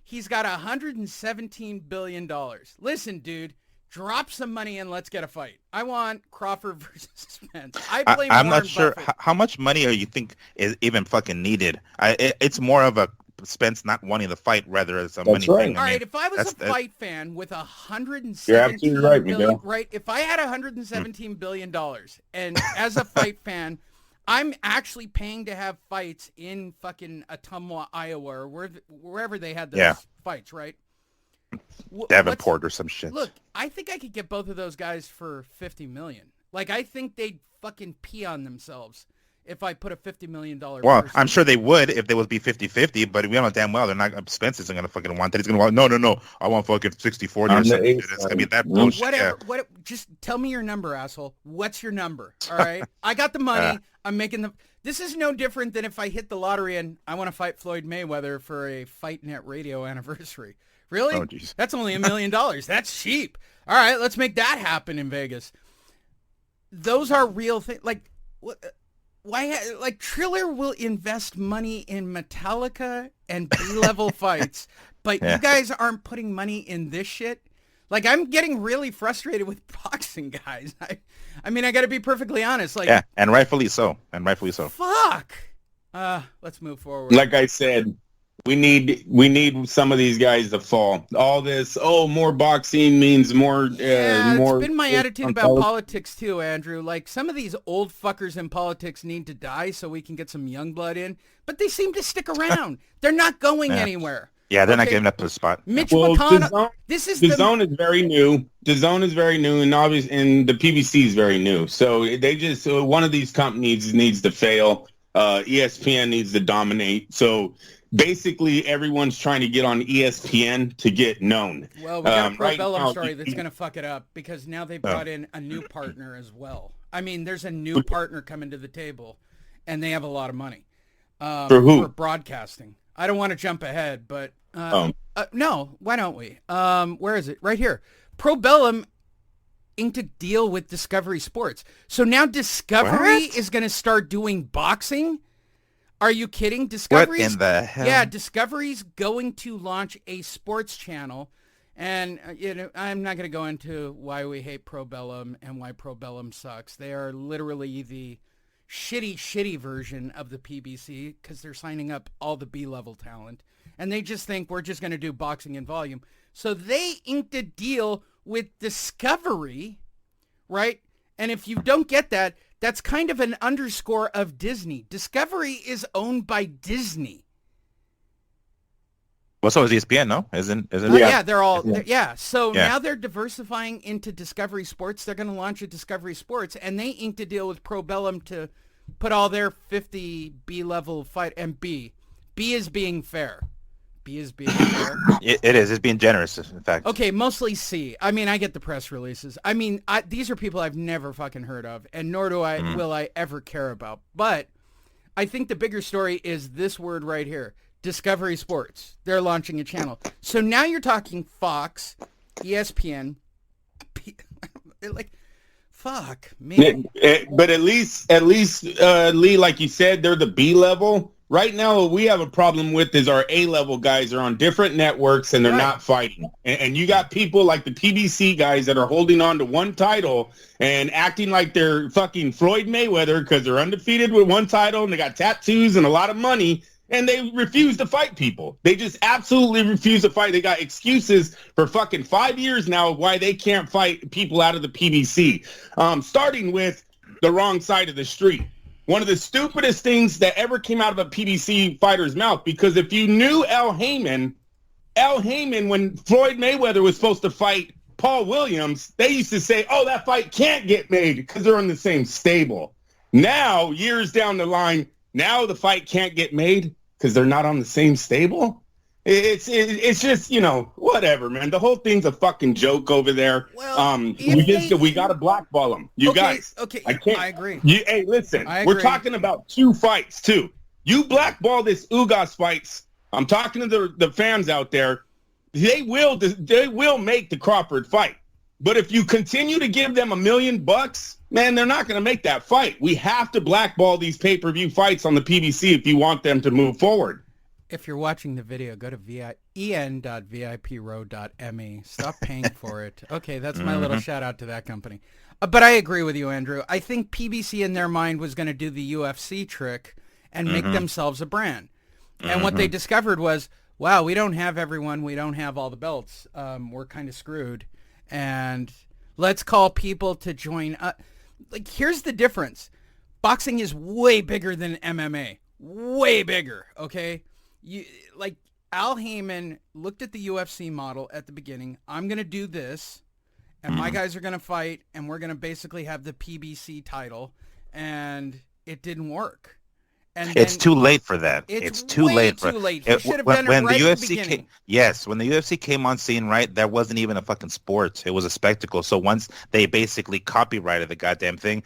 He's got $117 billion. Listen, dude, Drop some money and let's get a fight. I want Crawford versus Spence. I blame I'm Warren not sure Buffett. how much money you think is even fucking needed. It's more of a Spence not wanting the fight rather as a money right. thing. All right, if I was a fight fan with You're 117 absolutely right, billion, Miguel. right? If I had 117 billion dollars, and as a fight fan, I'm actually paying to have fights in fucking Ottumwa, Iowa, or wherever they had those fights, right? Davenport or some shit. Look, I think I could get both of those guys for 50 million. Like, I think they'd fucking pee on themselves if I put a $50 million Well, person. I'm sure they would if they would be 50-50, but we know damn well they're not. Spence isn't gonna fucking want that. He's gonna want no. I want fucking 60-40 or something. It's gonna be that bullshit. Whatever. Just tell me your number, asshole. What's your number? All right. I got the money. I'm making the. This is no different than if I hit the lottery and I want to fight Floyd Mayweather for a Fight Net Radio anniversary. Really? Oh, geez. That's only $1 million. That's cheap. All right, let's make that happen in Vegas. Those are real things. Like, what? Why? Like, Triller will invest money in Metallica and B-level fights, but you guys aren't putting money in this shit. Like, I'm getting really frustrated with boxing guys. I mean, I got to be perfectly honest. Like, yeah, and rightfully so. Fuck. Let's move forward. Like I said, we need some of these guys to fall. All this, more boxing means more. It's been my attitude about politics too, Andrew. Like, some of these old fuckers in politics need to die so we can get some young blood in, but they seem to stick around. They're not going anywhere. Yeah, they're not giving up the spot. Mitch McConnell. The zone is very new. The zone is very new, and obviously, and the PBC is very new. So they just one of these companies needs to fail. ESPN needs to dominate. So basically, everyone's trying to get on ESPN to get known. Well, we got a Probellum story that's going to fuck it up because now they brought in a new partner as well. I mean, there's a new partner coming to the table, and they have a lot of money. For who? For broadcasting. I don't want to jump ahead, but no, why don't we? Where is it? Right here. Probellum inked a deal with Discovery Sports. So now Discovery is going to start doing boxing? Are you kidding? What in the hell? Yeah, Discovery's going to launch a sports channel. And I'm not going to go into why we hate Probellum and why Probellum sucks. They are literally the shitty version of the PBC because they're signing up all the B-level talent. And they just think we're just going to do boxing in volume. So they inked a deal with Discovery, right? And if you don't get that, that's kind of an underscore of Disney. Discovery is owned by Disney. Well, so is ESPN, no? Isn't yeah, they're all So now they're diversifying into Discovery Sports. They're going to launch a Discovery Sports, and they inked a deal with Probellum to put all their 50 B-level fight and B is being fair. B is being fair. It is. It's being generous, in fact. Okay, mostly C. I mean, I get the press releases. I mean, these are people I've never fucking heard of, and nor do I will I ever care about. But I think the bigger story is this word right here. Discovery Sports. They're launching a channel. So now you're talking Fox, ESPN, like, fuck me. But at least, Lee, like you said, they're the B level. Right now, what we have a problem with is our A-level guys are on different networks and they're not fighting. And you got people like the PBC guys that are holding on to one title and acting like they're fucking Floyd Mayweather because they're undefeated with one title and they got tattoos and a lot of money. And they refuse to fight people. They just absolutely refuse to fight. They got excuses for fucking 5 years now of why they can't fight people out of the PBC. Starting with the wrong side of the street. One of the stupidest things that ever came out of a PBC fighter's mouth, because if you knew Al Heyman, when Floyd Mayweather was supposed to fight Paul Williams, they used to say, oh, that fight can't get made because they're in the same stable. Now, years down the line, now the fight can't get made because they're not on the same stable. It's just, whatever, man. The whole thing's a fucking joke over there. Well, we got to blackball them. You guys. Okay, I agree. Hey, listen, we're talking about 2 fights, too. You blackball this Ugas fights. I'm talking to the fans out there. They will make the Crawford fight. But if you continue to give them $1 million, man, they're not going to make that fight. We have to blackball these pay-per-view fights on the PBC if you want them to move forward. If you're watching the video, go to en.vipro.me. Stop paying for it. Okay, that's my little shout out to that company. But I agree with you, Andrew. I think PBC in their mind was going to do the UFC trick and make themselves a brand. And what they discovered was, wow, we don't have everyone. We don't have all the belts. We're kind of screwed. And let's call people to join us. Like, here's the difference. Boxing is way bigger than MMA. Way bigger, okay? Like, Al Heyman looked at the UFC model at the beginning. I'm going to do this, and my guys are going to fight, and we're going to basically have the PBC title, and it didn't work. And it's too late for that. It's too late. Too late. He should have done it right at the beginning. When the UFC came on scene, right, that wasn't even a fucking sport. It was a spectacle. So once they basically copyrighted the goddamn thing,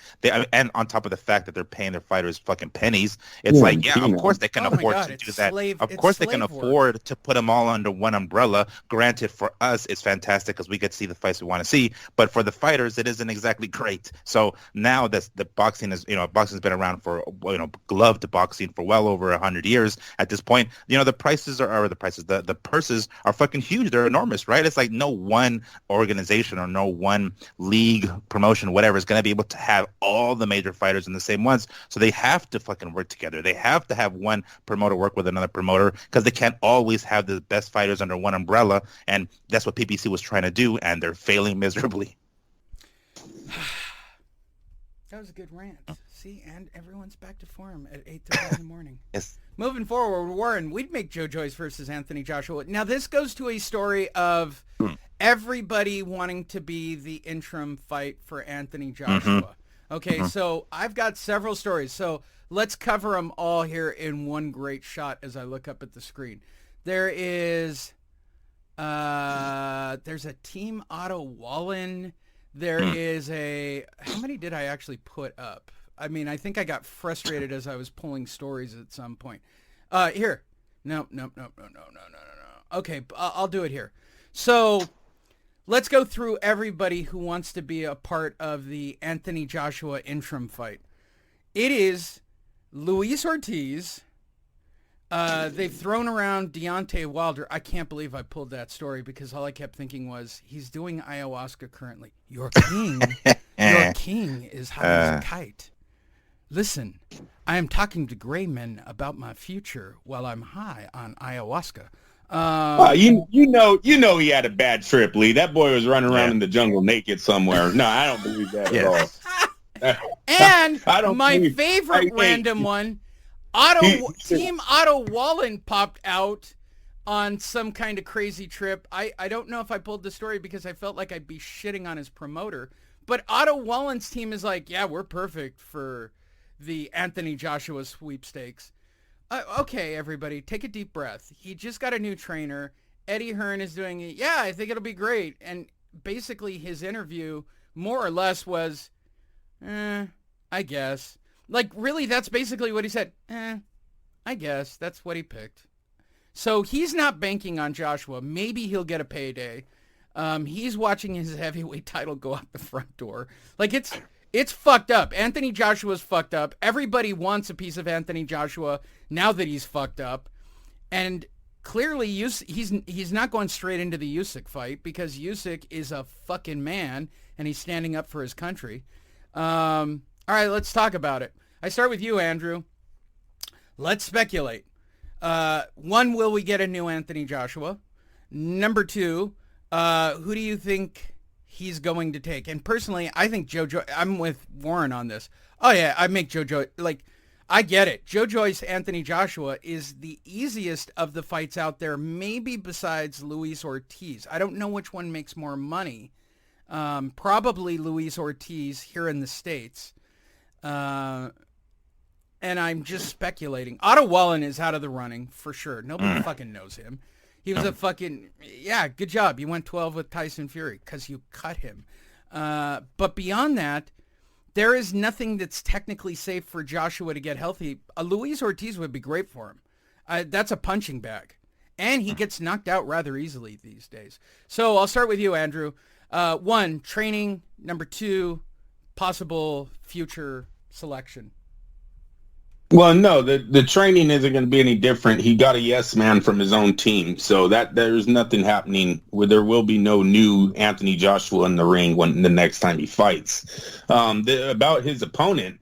and on top of the fact that they're paying their fighters fucking pennies, it's of course they can afford to do that. Of course they can afford to put them all under one umbrella. Granted, for us, it's fantastic because we get to see the fights we want to see. But for the fighters, it isn't exactly great. So now that the boxing is, boxing's been around for, gloved boxing for well over 100 years at this point. The purses are fucking huge. They're enormous, right? It's like no one organization or no one league, promotion, whatever, is going to be able to have all the major fighters in the same ones. So they have to fucking work together. They have to have one promoter work with another promoter because they can't always have the best fighters under one umbrella. And that's what PBC was trying to do, and they're failing miserably. That was a good rant. See, and everyone's back to form at 8:30 in the morning. Yes. Moving forward, Warren, we'd make Joe Joyce versus Anthony Joshua. Now, this goes to a story of everybody wanting to be the interim fight for Anthony Joshua. Okay, so I've got several stories. So let's cover them all here in one great shot as I look up at the screen. There's a Team Otto Wallen. There is how many did I actually put up? I mean, I think I got frustrated as I was pulling stories at some point. Here. No. Okay, I'll do it here. So let's go through everybody who wants to be a part of the Anthony Joshua interim fight. It is Luis Ortiz. They've thrown around Deontay Wilder. I can't believe I pulled that story because all I kept thinking was he's doing ayahuasca currently. Your king is high as a kite. Listen, I am talking to gray men about my future while I'm high on ayahuasca. You know he had a bad trip, Lee. That boy was running around in the jungle naked somewhere. No, I don't believe that at all. And my favorite random one, Team Otto Wallen popped out on some kind of crazy trip. I don't know if I pulled the story because I felt like I'd be shitting on his promoter. But Otto Wallen's team is like, yeah, we're perfect for the Anthony Joshua sweepstakes. Okay, everybody, take a deep breath. He just got a new trainer. Eddie Hearn is doing it. Yeah, I think it'll be great. And basically his interview more or less was, I guess. Like, really, that's basically what he said. I guess. That's what he picked. So he's not banking on Joshua. Maybe he'll get a payday. He's watching his heavyweight title go out the front door. Like, it's fucked up. Anthony Joshua's fucked up. Everybody wants a piece of Anthony Joshua now that he's fucked up. And clearly he's not going straight into the Usyk fight because Usyk is a fucking man and he's standing up for his country. All right, let's talk about it. I start with you, Andrew. Let's speculate. One, will we get a new Anthony Joshua? Number two, who do you think he's going to take? And personally, I think I'm with Warren on this. Oh yeah, I make Joe, like, I get it. Joe Joyce, Anthony Joshua is the easiest of the fights out there, maybe besides Luis Ortiz. I don't know which one makes more money. Probably Luis Ortiz here in the States. And I'm just speculating. Otto Wallen is out of the running for sure. Nobody fucking knows him. He was a fucking, yeah, good job. You went 12 with Tyson Fury because you cut him. But beyond that, there is nothing that's technically safe for Joshua to get healthy. Luis Ortiz would be great for him. That's a punching bag. And he gets knocked out rather easily these days. So I'll start with you, Andrew. One, training. Number two, possible future selection. Well, no, the training isn't going to be any different. He got a yes man from his own team, so that there's nothing happening. Where there will be no new Anthony Joshua in the ring when the next time he fights. About his opponent,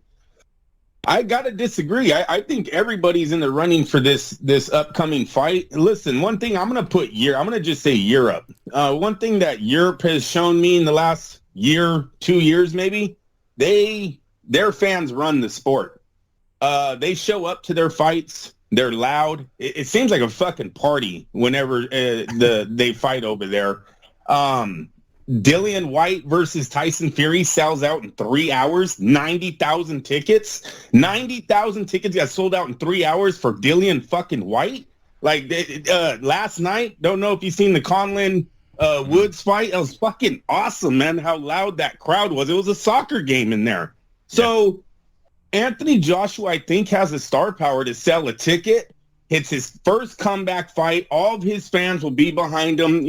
I gotta disagree. I think everybody's in the running for this upcoming fight. Listen, one thing I'm gonna just say Europe. One thing that Europe has shown me in the last year, 2 years maybe, their fans run the sport. They show up to their fights. They're loud. It seems like a fucking party whenever they fight over there. Dillian White versus Tyson Fury sells out in 3 hours. 90,000 tickets. 90,000 tickets got sold out in 3 hours for Dillian fucking White. Like last night, don't know if you've seen the Conlon Woods fight. It was fucking awesome, man, how loud that crowd was. It was a soccer game in there. So Anthony Joshua, I think, has the star power to sell a ticket. It's his first comeback fight. All of his fans will be behind him,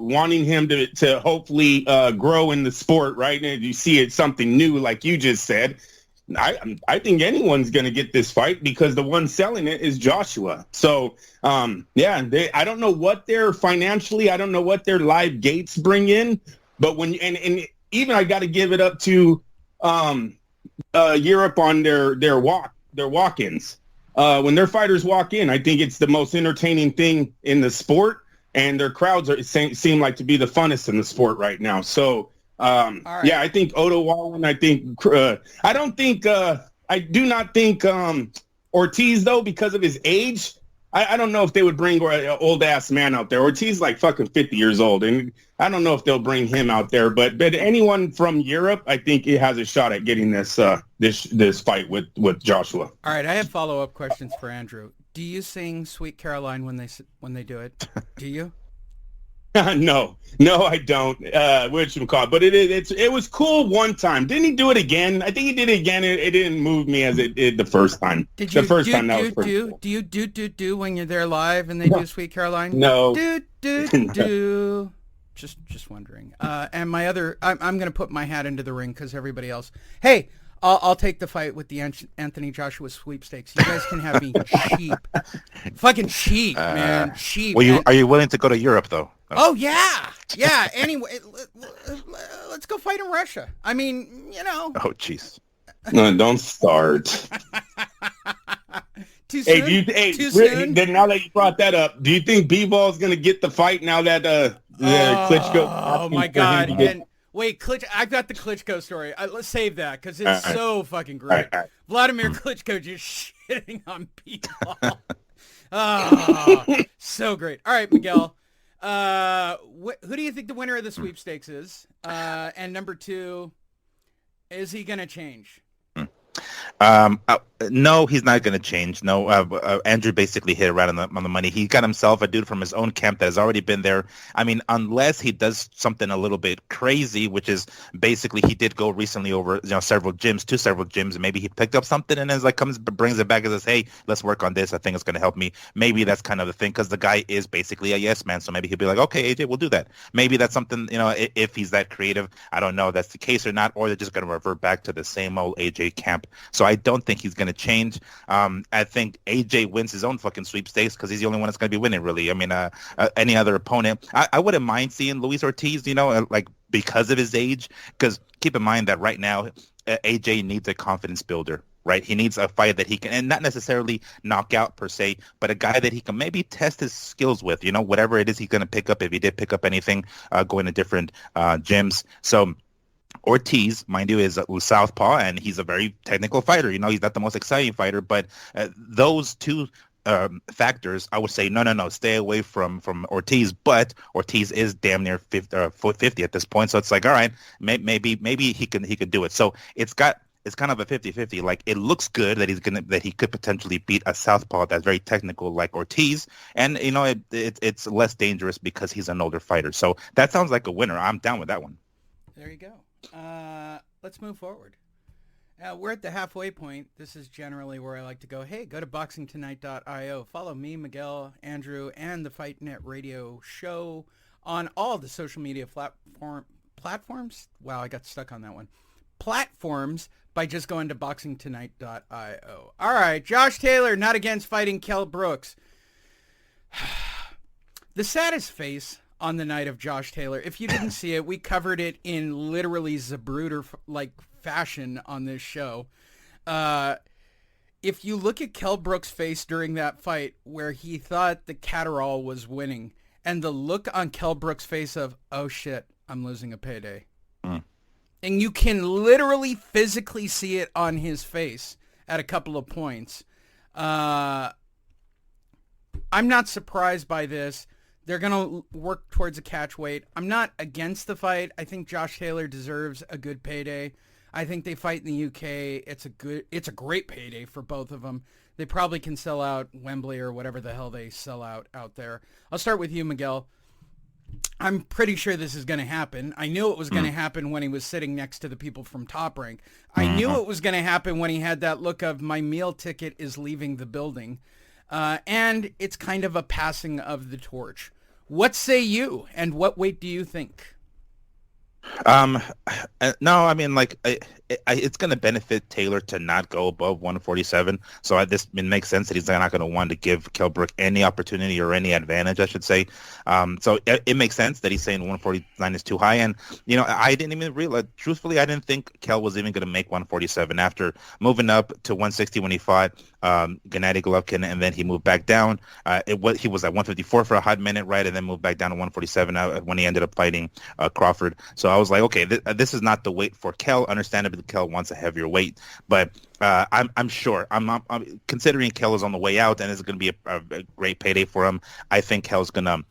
wanting him to hopefully grow in the sport, right? And you see it's something new, like you just said. I think anyone's going to get this fight because the one selling it is Joshua. So, I don't know what their financially, I don't know what their live gates bring in, but and even I got to give it up to Europe on their walk-ins. When their fighters walk in, I think it's the most entertaining thing in the sport, and their crowds seem like to be the funnest in the sport right now. So, right. I think Otto Wallin. I do not think Ortiz, though, because of his age. I don't know if they would bring an old ass man out there. Ortiz like fucking 50 years old, and I don't know if they'll bring him out there. But anyone from Europe, I think it has a shot at getting this fight with Joshua. All right, I have follow-up questions for Andrew. Do you sing "Sweet Caroline" when they do it? Do you? No, I don't. But it was cool one time. Didn't he do it again? I think he did it again. It didn't move me as it did the first time. Do you do when you're there live and they do "Sweet Caroline"? No. Do. Just wondering. And my other, I'm gonna put my hat into the ring because everybody else. Hey, I'll take the fight with the Anthony Joshua sweepstakes. You guys can have me cheap, fucking cheap, man, cheap. Well, are you willing to go to Europe though? Oh yeah. Anyway, let's go fight in Russia. I mean, Oh jeez. No, don't start. Too soon? Too soon? Then now that you brought that up, do you think Beval is going to get the fight now that Klitschko? Oh my God! And wait, I've got the Klitschko story. Let's save that because it's so fucking great. All right. Vladimir Klitschko just shitting on Beval. Oh, so great. All right, Miguel. Who do you think the winner of the sweepstakes is? And number two, is he going to change? No, he's not going to change. No, Andrew basically hit it right on the money. He got himself a dude from his own camp that has already been there. I mean, unless he does something a little bit crazy, which is basically he did go recently over several gyms. Maybe he picked up something and then brings it back and says, "Hey, let's work on this. I think it's going to help me." Maybe that's kind of the thing because the guy is basically a yes man. So maybe he'll be like, "Okay, AJ, we'll do that." Maybe that's something if he's that creative. I don't know if that's the case or not, or they're just going to revert back to the same old AJ camp. So I don't think he's going to change. I think AJ wins his own fucking sweepstakes because he's the only one that's going to be winning, really. I mean, any other opponent, I wouldn't mind seeing Luis Ortiz, because of his age. Because keep in mind that right now, AJ needs a confidence builder, right? He needs a fight that he can, and not necessarily knock out per se, but a guy that he can maybe test his skills with, whatever it is he's going to pick up, if he did pick up anything, going to different gyms. So Ortiz, mind you, is a southpaw, and he's a very technical fighter. He's not the most exciting fighter, but those two factors, I would say, no, stay away from Ortiz. But Ortiz is damn near 50 at this point, so it's like, all right, maybe he can do it. So it's kind of a 50-50. Like, it looks good that he could potentially beat a southpaw that's very technical like Ortiz, and it's less dangerous because he's an older fighter. So that sounds like a winner. I'm down with that one. There you go. Let's move forward. We're at the halfway point. This is generally where I like to go. Hey, go to boxingtonight.io. Follow me, Miguel, Andrew, and the Fight Net Radio show on all the social media platforms. Wow, I got stuck on that one. platforms by just going to boxingtonight.io. All right, Josh Taylor not against fighting Kell Brooks. The saddest face on the night of Josh Taylor, if you didn't see it, we covered it in literally Zapruder-like fashion on this show. If you look at Kell Brooks' face during that fight where he thought the Catterall was winning, and the look on Kell Brooks' face of, oh shit, I'm losing a payday. And you can literally physically see it on his face at a couple of points. I'm not surprised by this. They're going to work towards a catch weight. I'm not against the fight. I think Josh Taylor deserves a good payday. I think they fight in the UK. It's a great payday for both of them. They probably can sell out Wembley or whatever the hell they sell out there. I'll start with you, Miguel. I'm pretty sure this is going to happen. I knew it was going to happen when he was sitting next to the people from Top Rank. I knew it was going to happen when he had that look of my meal ticket is leaving the building. And it's kind of a passing of the torch. What say you, and what weight do you think? No, I mean, like, it's going to benefit Taylor to not go above 147. So it makes sense that he's not going to want to give Kell Brook any opportunity or any advantage, I should say. So it makes sense that he's saying 149 is too high. And, I didn't even realize, truthfully, I didn't think Kell was even going to make 147 after moving up to 160 when he fought Gennady Golovkin, and then he moved back down. He was at 154 for a hot minute, right, and then moved back down to 147 when he ended up fighting Crawford. So I was like, okay, this is not the weight for Kell. Understandably, Kell wants a heavier weight, but I'm sure. I'm considering Kell is on the way out, and it's going to be a great payday for him. I think Kell's gonna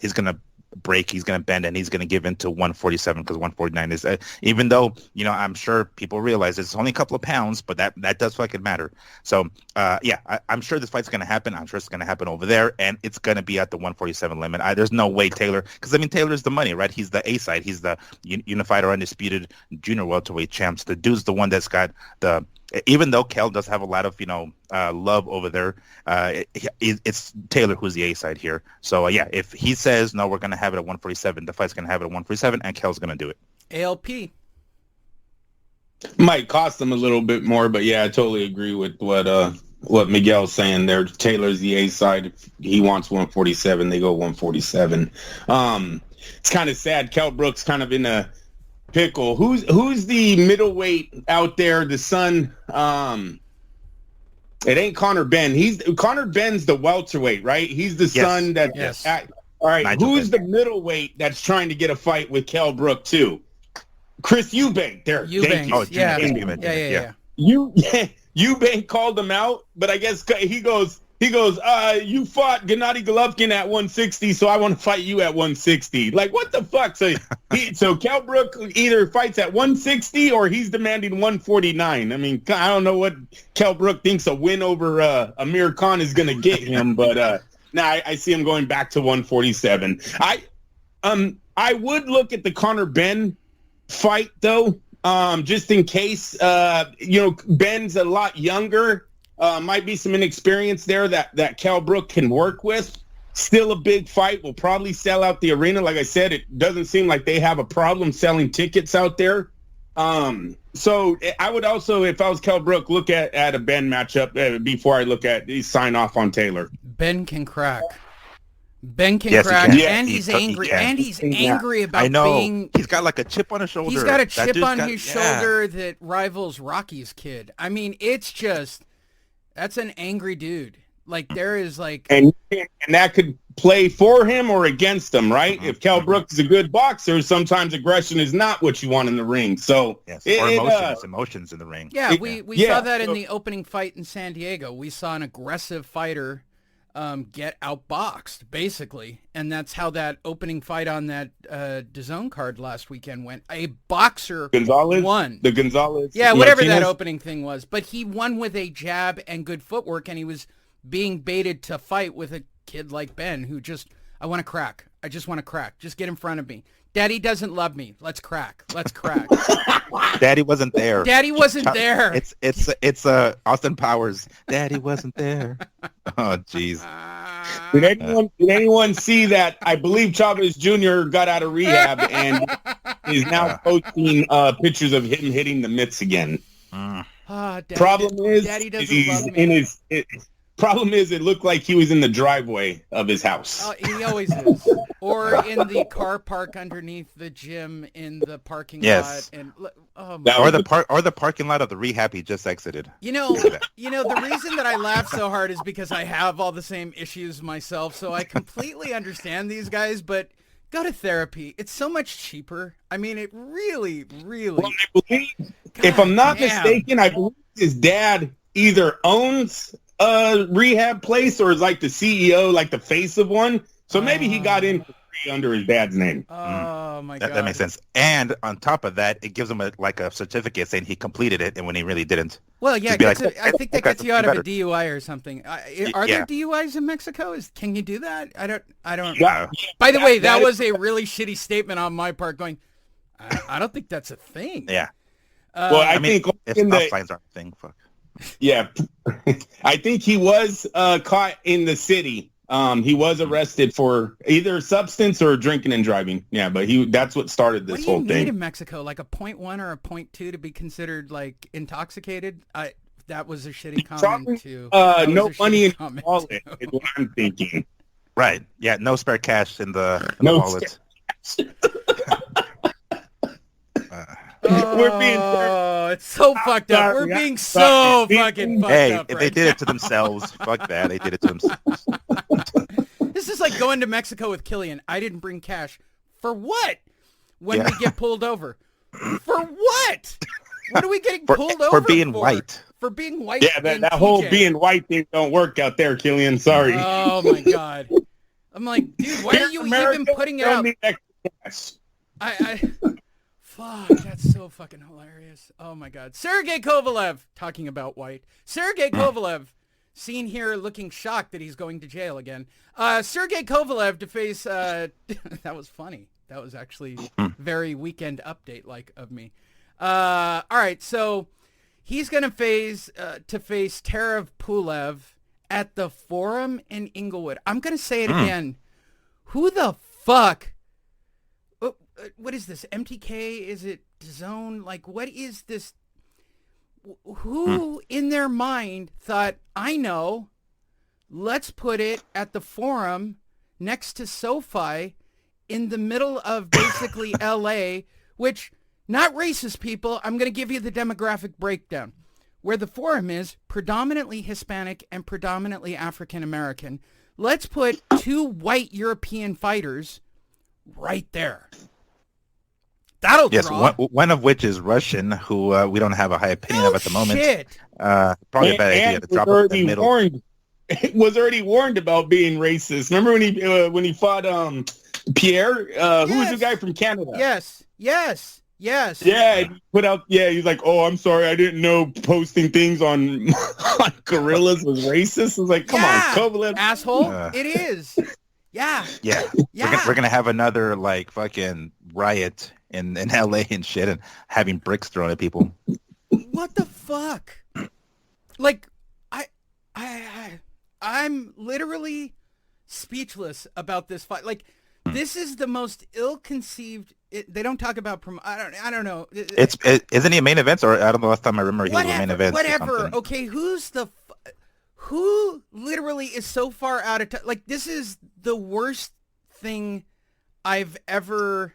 he's gonna break, he's going to bend, and he's going to give in to 147 because 149 is, even though, I'm sure people realize it's only a couple of pounds, but that does fucking matter. So, I'm sure this fight's going to happen. I'm sure it's going to happen over there, and it's going to be at the 147 limit. There's no way Taylor, because, Taylor's the money, right? He's the A-side. He's the unified or undisputed junior welterweight champs. The dude's the one that's got the, even though Kell does have a lot of, love over there, it's Taylor who's the A-side here. So, if he says, no, we're going to have it at 147, the fight's going to have it at 147, and Kell's going to do it. ALP. Might cost them a little bit more, but, I totally agree with what Miguel's saying there. Taylor's the A-side. If he wants 147, they go 147. It's kind of sad. Kell Brooks kind of in a pickle. Who's the middleweight out there? The son. It ain't Conor Benn. Conor Benn's the welterweight, right? He's the son that. Yes. All right. Nigel Who's Benn. the middleweight that's trying to get a fight with Kell Brook too? Chris Eubank. There. Eubank. Oh, Yeah. yeah. Eubank called him out, but I guess he goes, you fought Gennady Golovkin at 160, so I want to fight you at 160. Like, what the fuck? So Kell Brook either fights at 160 or he's demanding 149. I mean, I don't know what Kell Brook thinks a win over Amir Khan is going to get him, but I see him going back to 147. I would look at the Conor Benn fight, though, just in case. Ben's a lot younger. Might be some inexperience there that Kell Brook can work with. Still a big fight. Will probably sell out the arena. Like I said, it doesn't seem like they have a problem selling tickets out there. So I would also, if I was Kell Brook, look at a Ben matchup before I look at sign off on Taylor. Ben can crack. Ben can Yes, he crack, can. and He he's can. angry. He can. And he's angry about I know. being. He's got like a chip on his shoulder. He's got a That chip dude's on got- his yeah. shoulder that rivals Rocky's kid. I mean, it's just, that's an angry dude. Like, there is like, And that could play for him or against him, right? If Kell Brook is a good boxer, sometimes aggression is not what you want in the ring. So Yes, or emotions in the ring. yeah, we Yeah, saw that in so- the opening fight in San Diego. We saw an aggressive fighter get outboxed, basically. And that's how that opening fight on that DAZN card last weekend went. A boxer Gonzalez won. The Gonzalez. Yeah, whatever that Martinez? opening thing was. But he won with a jab and good footwork, and he was being baited to fight with a kid like Ben who just, I want to crack. I just want to crack. Just get in front of me. Daddy doesn't love me. Let's crack. Let's crack. Daddy wasn't there. Daddy wasn't there. It's Austin Powers. Daddy wasn't there. Oh, jeez. Did anyone see that? I believe Chavez Jr. got out of rehab and is now posting pictures of him hitting the mitts again. Daddy doesn't love me. Problem is, it looked like he was in the driveway of his house. He always is. Or in the car park underneath the gym in the parking lot. And or the parking lot of the rehab he just exited. You know, the reason that I laugh so hard is because I have all the same issues myself, so I completely understand these guys, but go to therapy. It's so much cheaper. I mean, it really, really... Well, I believe, if I'm not mistaken, I believe his dad either owns a rehab place or is like the CEO, like the face of one. So maybe he got in for free under his dad's name. Oh, my God. That makes sense. And on top of that, it gives him a certificate saying he completed it, and when he really didn't. Well, yeah, I think that gets you out of a DUI or something. Are there DUIs in Mexico? Can you do that? I don't. Yeah. By the way, that was a really shitty statement on my part. Going, I don't think that's a thing. Yeah. Well, I mean, think if stop signs aren't a thing, fuck. Yeah, I think he was caught in the city. He was arrested for either substance or drinking and driving. Yeah, but that's what started this whole thing. What do you need in Mexico? Like a 0.1 or a 0.2 to be considered like intoxicated? That was a shitty comment too. No money in the wallet is what I'm thinking. Right. Yeah, no spare cash in the wallet. It's so fucked up. We're being so fucking fucked up. Hey, if they did it to themselves, fuck that. They did it to themselves. This is like going to Mexico with Killian. I didn't bring cash. For what? When we get pulled over. For what? What are we getting pulled over for? Being white. For being white. Yeah, that whole being white thing don't work out there, Killian. Sorry. Oh, my God. I'm like, dude, why are you even putting it out? Fuck, that's so fucking hilarious. Oh, my God. Sergey Kovalev, talking about white. Sergey Kovalev, seen here looking shocked that he's going to jail again. Sergey Kovalev to face... that was funny. That was actually very Weekend Update-like of me. All right, so he's going to face Tarav Pulev at the Forum in Inglewood. I'm going to say it again. Who the fuck... what is this? MTK? Is it DAZN? Like, what is this? Who in their mind thought, I know, let's put it at the Forum next to SoFi in the middle of basically LA, which, not racist people, I'm going to give you the demographic breakdown. Where the Forum is predominantly Hispanic and predominantly African American. Let's put two white European fighters right there. That'll draw. One of which is Russian, who we don't have a high opinion of at the moment. Probably a bad idea to drop it in the middle. Was already warned about being racist. Remember when he fought Pierre, who was the guy from Canada? Yes. Yeah, he put out. Yeah, he's like, "Oh, I'm sorry, I didn't know posting things on gorillas was racist." I was like, "Come on, Kovalev, asshole!" It is. Yeah. We're gonna have another like fucking riot in LA and shit, and having bricks thrown at people. What the fuck? Like, I'm literally speechless about this fight. Like, this is the most ill-conceived. They don't talk about I don't know. Isn't he a main event? Or I don't know. Last time I remember he was a main event. Whatever. Okay, who literally is so far out of touch? Like, this is the worst thing I've ever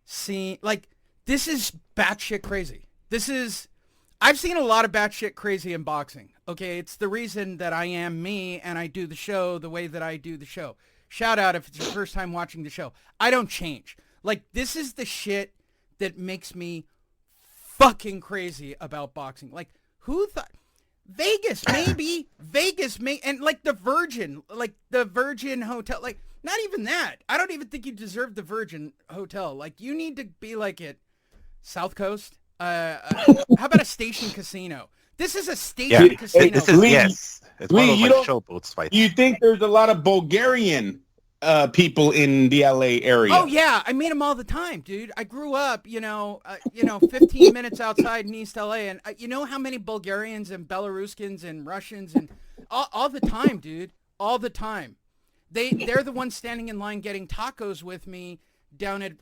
seen. Like, this is batshit crazy. I've seen a lot of batshit crazy in boxing. Okay, it's the reason that I am me and I do the show the way that I do the show. Shout out if it's your first time watching the show. I don't change. Like, this is the shit that makes me fucking crazy about boxing. Like, who thought... Vegas, maybe. And, like, the Virgin Hotel. Like, not even that. I don't even think you deserve the Virgin Hotel. Like, you need to be, like, at South Coast. How about a station casino? This is a station casino. This is, yes. It's one of those, like, showboats fights. You think there's a lot of Bulgarian people in the LA area? Oh yeah, I meet them all the time, dude. I grew up, 15 minutes outside in East LA, and you know how many Bulgarians and Belarusians and Russians and all the time, dude, all the time. They're the ones standing in line getting tacos with me down at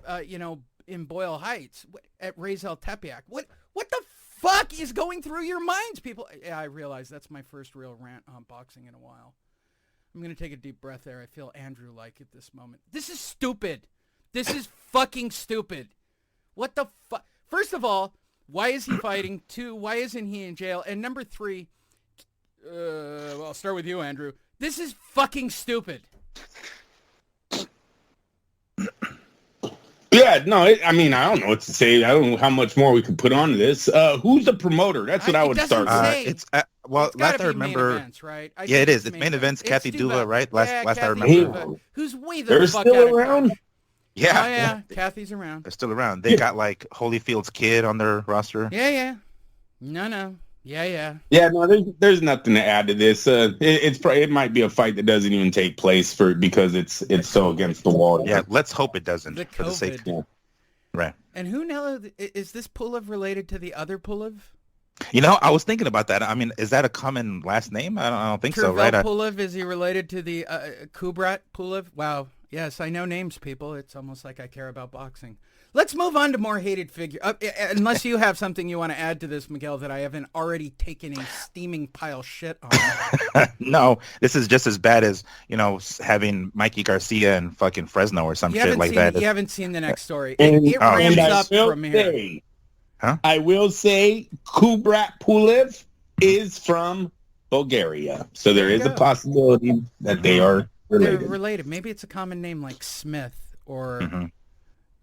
in Boyle Heights at Razel Tepiak. What the fuck is going through your minds, people? Yeah, I realize that's my first real rant on boxing in a while. I'm going to take a deep breath there. I feel Andrew-like at this moment. This is stupid. This is fucking stupid. What the fuck? First of all, why is he fighting? 2, why isn't he in jail? And number 3, well, I'll start with you, Andrew. This is fucking stupid. Yeah, no, I mean, I don't know what to say. I don't know how much more we could put on this. Who's the promoter? That's what I would start with. It's last I remember, main events, right? Yeah, it is. It's main events. Kathy Duva, right? Last I Kathy remember. Duva, who's way the They're fuck still out of around? college. Yeah. Oh, yeah, Kathy's around. They're still around. They got like Holyfield's kid on their roster. Yeah. No. Yeah. Yeah, no, there's nothing to add to this. It might be a fight that doesn't even take place because it's so against the wall. Yeah, let's hope it doesn't. The for the sake. COVID. Right. And who knows? Is this Pulev related to the other Pulev? I was thinking about that. I mean, is that a common last name? I don't think so, right? Pulev, is he related to the Kubrat Pulev? Wow. Yes, I know names, people. It's almost like I care about boxing. Let's move on to more hated figure. Unless you have something you want to add to this, Miguel, that I haven't already taken a steaming pile shit on. No, this is just as bad as, having Mikey Garcia and fucking Fresno or some shit like that. You haven't seen the next story. And, it ramps up from here. I will say Kubrat Pulev is from Bulgaria. So there is a possibility that they are related. They're related. Maybe it's a common name like Smith or...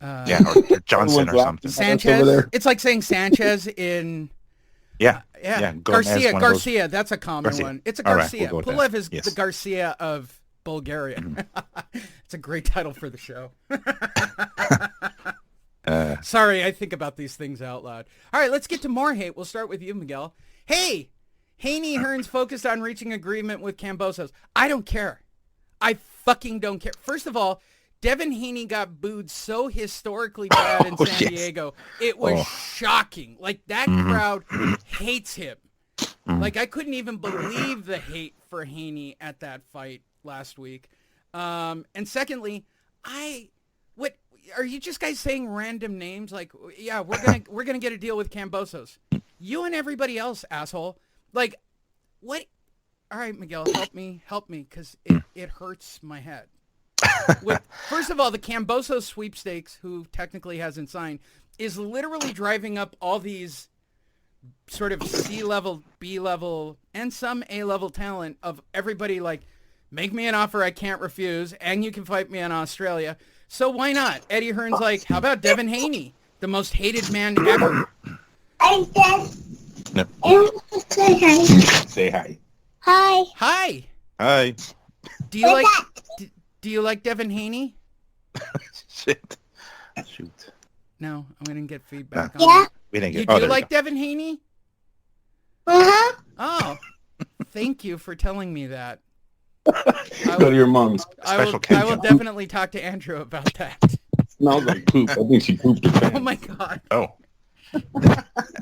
or Johnson or something. Sanchez. It's like saying Sanchez in... Yeah. Garcia. That's a common one. It's a Garcia. We'll Pulev is the Garcia of Bulgaria. It's a great title for the show. Sorry, I think about these things out loud. All right, let's get to more hate. We'll start with you, Miguel. Hey, Haney Hearns focused on reaching agreement with Kambosos. I don't care. I fucking don't care. First of all, Devin Haney got booed so historically bad in San Diego. It was shocking. Like, that crowd hates him. Like, I couldn't even believe the hate for Haney at that fight last week. And secondly, what are you just guys saying random names? Like, yeah, we're gonna get a deal with Kambosos. You and everybody else, asshole. Like, what? All right, Miguel, help me, because it hurts my head. First of all, the Kambosos sweepstakes, who technically hasn't signed, is literally driving up all these sort of C-level, B-level, and some A-level talent of everybody like, make me an offer I can't refuse, and you can fight me in Australia. So why not? Eddie Hearn's like, how about Devin Haney, the most hated man ever? Say hi. Hi. Hi. Do you like Devin Haney? Shit. Shoot. No, we didn't get feedback on Yeah. that. We didn't You get. do like Devin Haney? Uh-huh. Oh, thank you for telling me that. Go to your mom's. I will definitely talk to Andrew about that. Smells like poop. I think she pooped her pants. Oh my god. Oh.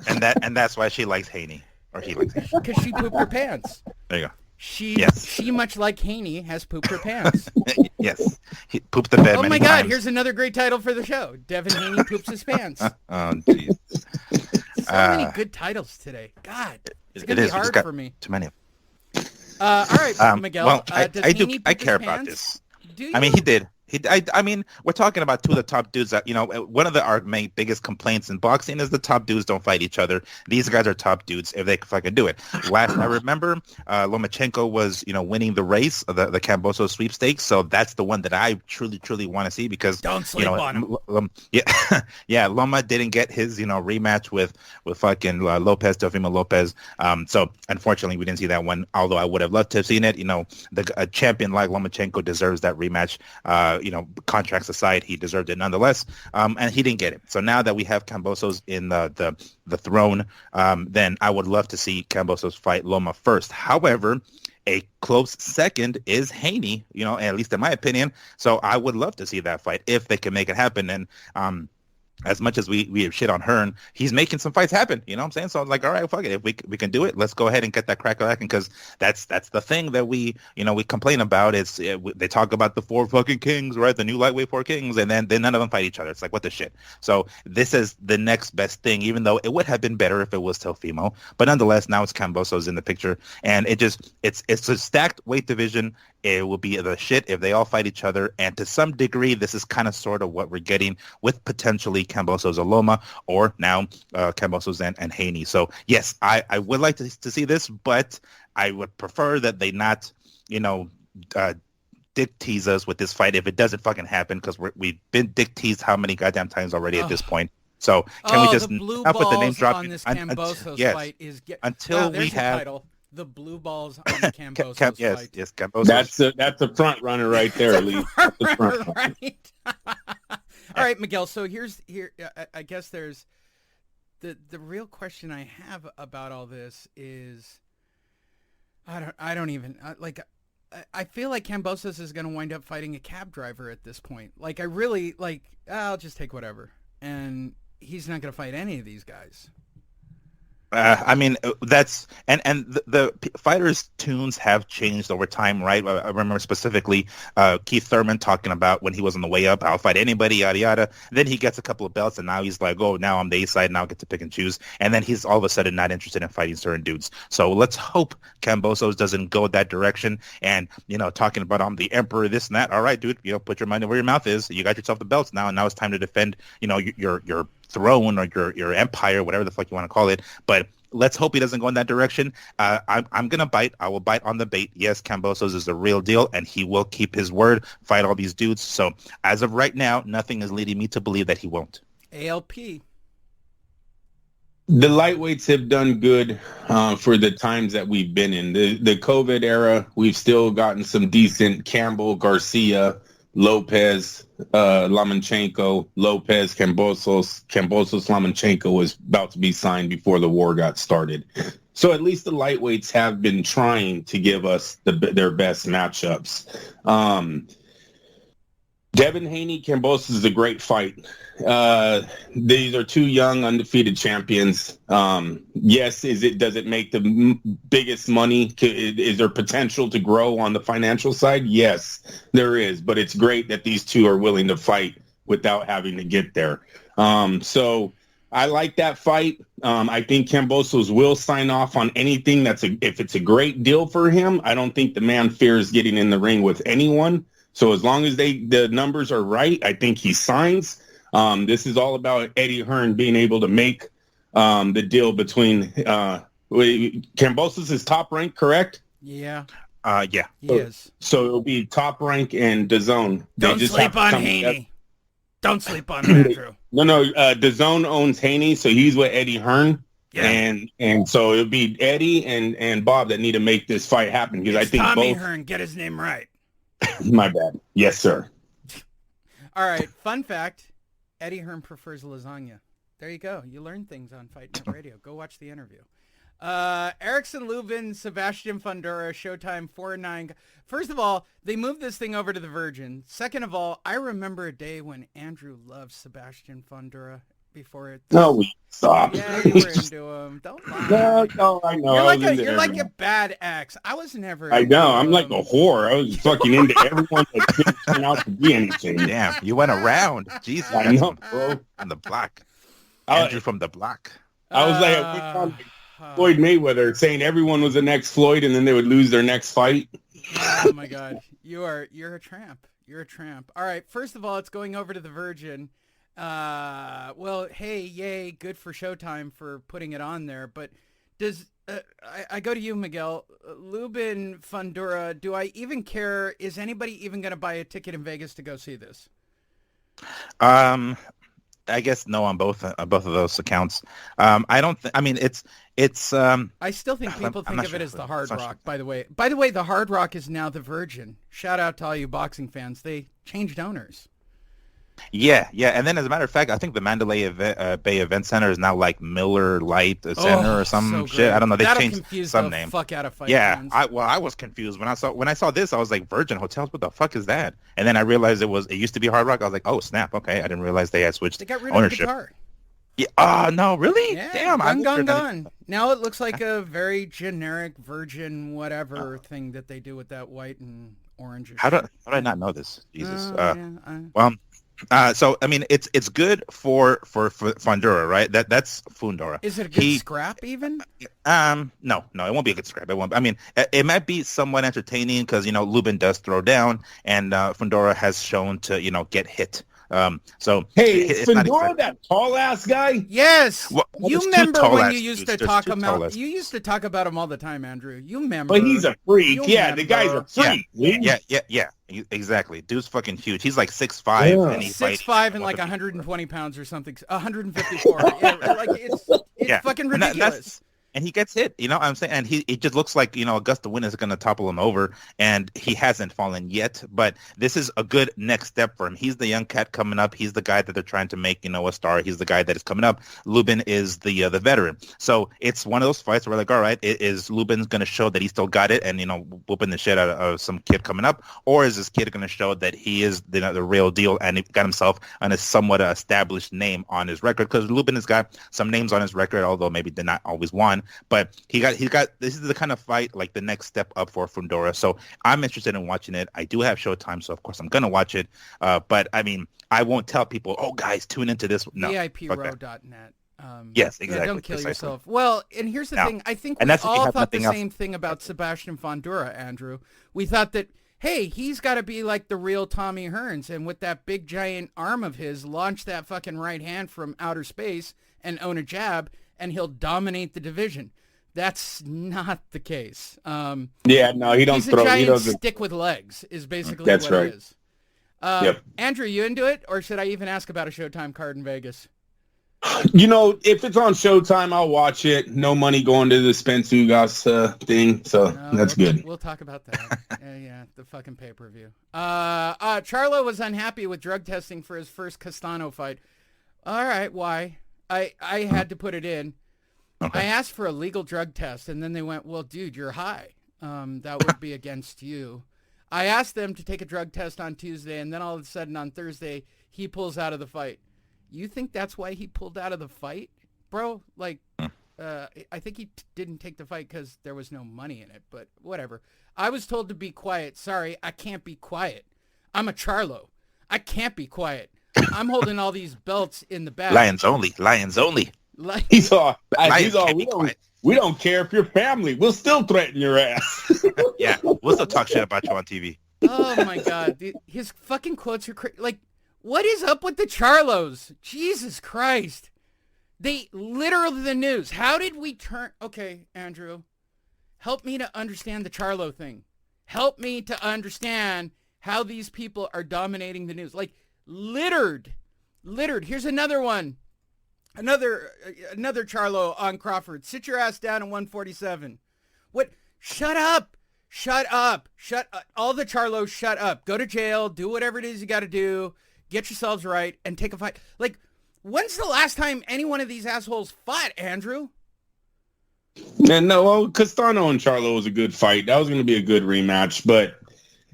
and that's why she likes Haney, or he likes Haney. Because she pooped her pants. There you go. She much like Haney has pooped her pants. Yes. He pooped the bed. Oh many my god, times. here's another great title for the show. Devin Haney poops his pants. Oh jeez. So many good titles today. God, it's gonna be hard for me. Too many. All right, Miguel. Well, does I Haney I poop care his about pants? this. Do you? I mean, he did. I mean, we're talking about two of the top dudes that, one of our main biggest complaints in boxing is the top dudes don't fight each other. These guys are top dudes if they can fucking do it. Last I remember, Lomachenko was, winning the race, the Kambosos sweepstakes. So that's the one that I truly, truly want to see because Don't sleep on him. Yeah, Loma didn't get his, rematch with fucking Teofimo Lopez. So unfortunately, we didn't see that one. Although I would have loved to have seen it. A champion like Lomachenko deserves that rematch. Contracts aside, he deserved it nonetheless, and he didn't get it. So now that we have Kambosos in the throne, then I would love to see Kambosos fight Loma first. However, a close second is Haney, at least in my opinion. So I would love to see that fight if they can make it happen. And as much as we have shit on Hearn, he's making some fights happen. You know what I'm saying? So I'm like, all right, fuck it. If we can do it, let's go ahead and get that crack lacking, because that's the thing that we complain about. Is they talk about the 4 fucking kings, right? The new lightweight 4 kings, and then none of them fight each other. It's like, what the shit? So this is the next best thing, even though it would have been better if it was Teofimo. But nonetheless, now it's Kambosos in the picture, and it's a stacked weight division. It will be the shit if they all fight each other. And to some degree, this is kind of sort of what we're getting with potentially Kambosos Aloma, or now Kambosos and Haney. So yes, I would like to see this, but I would prefer that they not, dick tease us with this fight if it doesn't fucking happen, because we've been dick teased how many goddamn times already at this point. So can we just the blue stop with the name balls dropping on this Kambosos yes, fight is until we there's the have title. The blue balls on the Kambosos fight. Yes, Kambosos. That's a front runner right there, Lee. That's a front runner. Right. All right, Miguel. So I guess there's the real question I have about all this is I don't even like. I feel like Kambosos is going to wind up fighting a cab driver at this point. Like, I really I'll just take whatever, and he's not going to fight any of these guys. I mean, that's and the fighters' tunes have changed over time, right? I remember specifically Keith Thurman talking about when he was on the way up, I'll fight anybody, yada yada. Then he gets a couple of belts, and now he's like, oh, now I'm the A side, now I get to pick and choose. And then he's all of a sudden not interested in fighting certain dudes. So let's hope Kambosos doesn't go that direction. And talking about I'm the emperor, this and that. All right, dude, put your money where your mouth is. You got yourself the belts now, and now it's time to defend, your throne or your empire, whatever the fuck you want to call it. But let's hope he doesn't go in that direction. I'm going to bite. I will bite on the bait. Yes, Kambosos is the real deal, and he will keep his word, fight all these dudes. So as of right now, nothing is leading me to believe that he won't. ALP. The lightweights have done good for the times that we've been in. The COVID era, we've still gotten some decent Campbell, Garcia, Lopez, Lomachenko, Lopez, Kambosos. Lomachenko was about to be signed before the war got started. So at least the lightweights have been trying to give us their best matchups. Devin Haney, Kambosos is a great fight. These are 2 young, undefeated champions. Yes, does it make the biggest money? Is there potential to grow on the financial side? Yes, there is. But it's great that these 2 are willing to fight without having to get there. So I like that fight. I think Kambosos will sign off on anything if it's a great deal for him. I don't think the man fears getting in the ring with anyone. So as long as the numbers are right, I think he signs. This is all about Eddie Hearn being able to make the deal between Kambosos is Top Rank, correct? Yeah. Yeah. He is. So it'll be Top Rank and DAZN. Don't sleep on Haney. Don't sleep on him, Andrew. No. DAZN owns Haney, so he's with Eddie Hearn. Yeah. And so it'll be Eddie and Bob that need to make this fight happen, because I think Tommy both. Hearn, get his name right. My bad. Yes, sir. All right. Fun fact: Eddie Hearn prefers lasagna. There you go. You learn things on Fight Net Radio. Go watch the interview. Erickson Lubin, Sebastian Fundora, Showtime 4-9. First of all, they moved this thing over to the Virgin. Second of all, I remember a day when Andrew loved Sebastian Fundora before it. No, we stop. Yeah, you were into him. Don't lie. No, I know. You're like a bad ex. I was never. I know. I'm like a whore. I was fucking into everyone that didn't turn out to be anything. Damn, you went around. Jesus, I know, bro. On the block. Andrew from the block. I was like, Floyd Mayweather saying everyone was the next Floyd, and then they would lose their next fight. Oh my God, you're a tramp. You're a tramp. All right. First of all, it's going over to the Virgin. Well, hey, yay, good for Showtime for putting it on there. But does I go to you, Miguel? Lubin Fundora. Do I even care? Is anybody even going to buy a ticket in Vegas to go see this? I guess no on both of those accounts. I don't. I mean, it's. I still think people think of it as the Hard Rock. By the way, the Hard Rock is now the Virgin. Shout out to all you boxing fans. They changed owners. Yeah, yeah. And then as a matter of fact, I think the Bay Event Center is now like Miller Light Center or some so shit. I great. don't know. They That'll changed confuse some the name. fuck out of fight Yeah, fans. I was confused when I saw this. I was like, Virgin Hotels, what the fuck is that? And then I realized it used to be Hard Rock. I was like, oh snap, okay. I didn't realize they had switched They got rid ownership. of the guitar. Yeah. No, really? Yeah, Damn. I gone. Now it looks like a very generic Virgin whatever thing that they do with that white and orange. How did I not know this? Jesus. Yeah, Well, so I mean, it's good for Fundora, right? That's Fundora. is it a good scrap even? No, it won't be a good scrap. It won't. I mean, it might be somewhat entertaining because Lubin does throw down, and Fundora has shown to get hit. So Hey, it's not Fedora, exactly- that tall ass guy. Yes. Well, You there's two remember tall when ass you used dudes. to There's talk two about tall ass- you used to talk about him all the time, Andrew. You remember? But he's a freak. You Yeah, the guy's a remember. freak. Yeah, exactly. Dude's fucking huge. He's like 6'5", Yeah. and he's 6'5" and like 120 pounds or something. 154. Yeah, like it's fucking And ridiculous. and he gets hit, what I'm saying? And it just looks like, Augusta Win is going to topple him over, and he hasn't fallen yet, but this is a good next step for him. He's the young cat coming up. He's the guy that they're trying to make, a star. He's the guy that is coming up. Lubin is the veteran. So it's one of those fights where like, all right, is Lubin's going to show that he still got it and, whooping the shit out of some kid coming up, or is this kid going to show that he is the real deal and he got himself on a somewhat established name on his record? Because Lubin has got some names on his record, although maybe they're not always won. But he got this is the kind of fight like the next step up for Fundora. So I'm interested in watching it. I do have Showtime, so of course I'm gonna watch it. But I mean, I won't tell people, oh guys, tune into this. No, VIProw.net. Yes, exactly. Yeah, don't kill precisely. yourself. Well, and here's the thing. I think And we that's if you all have thought the nothing else. same thing about Sebastian Fundora, Andrew. We thought that, hey, he's got to be like the real Tommy Hearns, and with that big giant arm of his, launch that fucking right hand from outer space and own a jab, and he'll dominate the division. That's not the case. Yeah, no, he don't He's throw. a giant He doesn't. stick with legs is basically That's what right. it is. Yep. Andrew, you into it? Or should I even ask about a Showtime card in Vegas? If it's on Showtime, I'll watch it. No money going to the Spence Ugas thing, so that's good. We'll talk about that. Yeah, the fucking pay-per-view. Charlo was unhappy with drug testing for his first Castano fight. All right, why? I had to put it in. Okay. I asked for a legal drug test, and then they went, well, dude, you're high. That would be against you. I asked them to take a drug test on Tuesday, and then all of a sudden on Thursday, he pulls out of the fight. You think that's why he pulled out of the fight, bro? Like, I think he didn't take the fight because there was no money in it, but whatever. I was told to be quiet. Sorry, I can't be quiet. I'm a Charlo. I can't be quiet. I'm holding all these belts in the back. Lions only. Like, He's all. Lions can't be We don't, quiet. we don't care if you're family. We'll still threaten your ass. Yeah, we'll still talk shit about you on TV. oh my God. His fucking quotes are crazy. Like, what is up with the Charlos? Jesus Christ. They literally the news. How did we turn? Okay, Andrew, help me to understand the Charlo thing. Help me to understand how these people are dominating the news. Like, littered. Here's another one. Another Charlo on Crawford. Sit your ass down at 147. What? Shut up. All the Charlos, shut up. Go to jail. Do whatever it is you got to do. Get yourselves right and take a fight. Like, when's the last time any one of these assholes fought, Andrew? And no, well, Castano and Charlo was a good fight. That was going to be a good rematch, but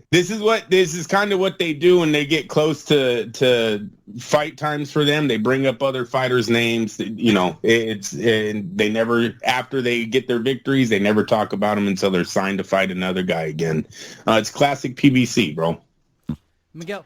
this is kind of what they do when they get close to fight times for them. They bring up other fighters' names. And they never, after they get their victories, they never talk about them until they're signed to fight another guy again. It's classic PBC, bro. Miguel.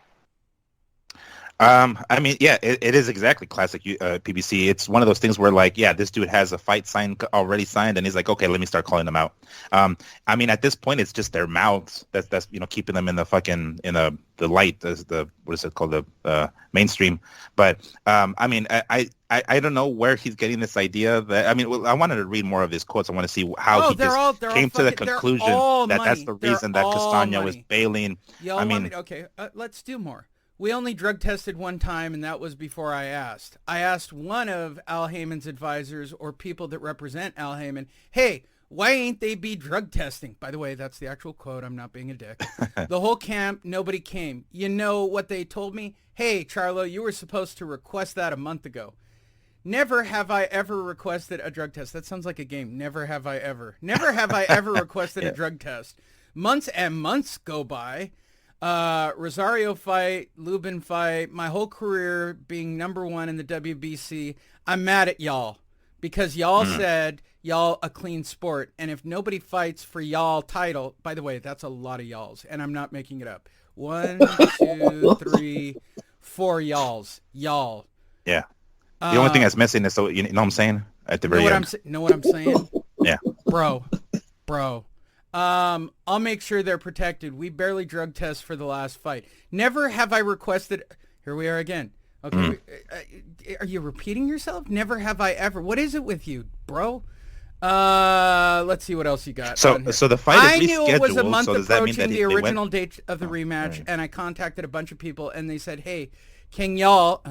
I mean, yeah, it is exactly classic PBC. It's one of those things where, like, yeah, this dude has a fight already signed, and he's like, okay, let me start calling them out. I mean, at this point, it's just their mouths that's keeping them in the fucking the light, the what is it called, the mainstream. But I mean, I don't know where he's getting this idea. That I mean, I wanted to read more of his quotes. I want to see how he came to the conclusion that that's the reason that Castano is bailing. Y'all okay, let's do more. We only drug tested one time, and that was before I asked. I asked one of Al Heyman's advisors or people that represent Al Heyman, hey, Why ain't they be drug testing? By the way, that's the actual quote. I'm not being a dick. The whole camp, nobody came. You know what they told me? Hey, Charlo, you were supposed to request that a month ago. Never have I ever requested a drug test. That sounds like a game. Never have I ever. Never have I ever requested a drug test. Months and months go by. Rosario fight, Lubin fight, my whole career being number one in the WBC. I'm mad at y'all because y'all said y'all a clean sport. And if nobody fights for y'all title, by the way, that's a lot of y'alls. And I'm not making it up. 1, 2, 3, 4 y'alls. Y'all. Yeah. The only thing that's missing is, so you know what I'm saying? At the very end. Know what I'm saying? Yeah. Bro. I'll make sure they're protected. We barely drug test for the last fight. Never have I requested. Here we are again. Okay. Are you repeating yourself? Never have I ever. What is it with you, bro? Let's see what else you got. So the fight is rescheduled. I knew it was a month so does that mean approaching that the original date of the rematch, and I contacted a bunch of people, and they said, "Hey, can y'all,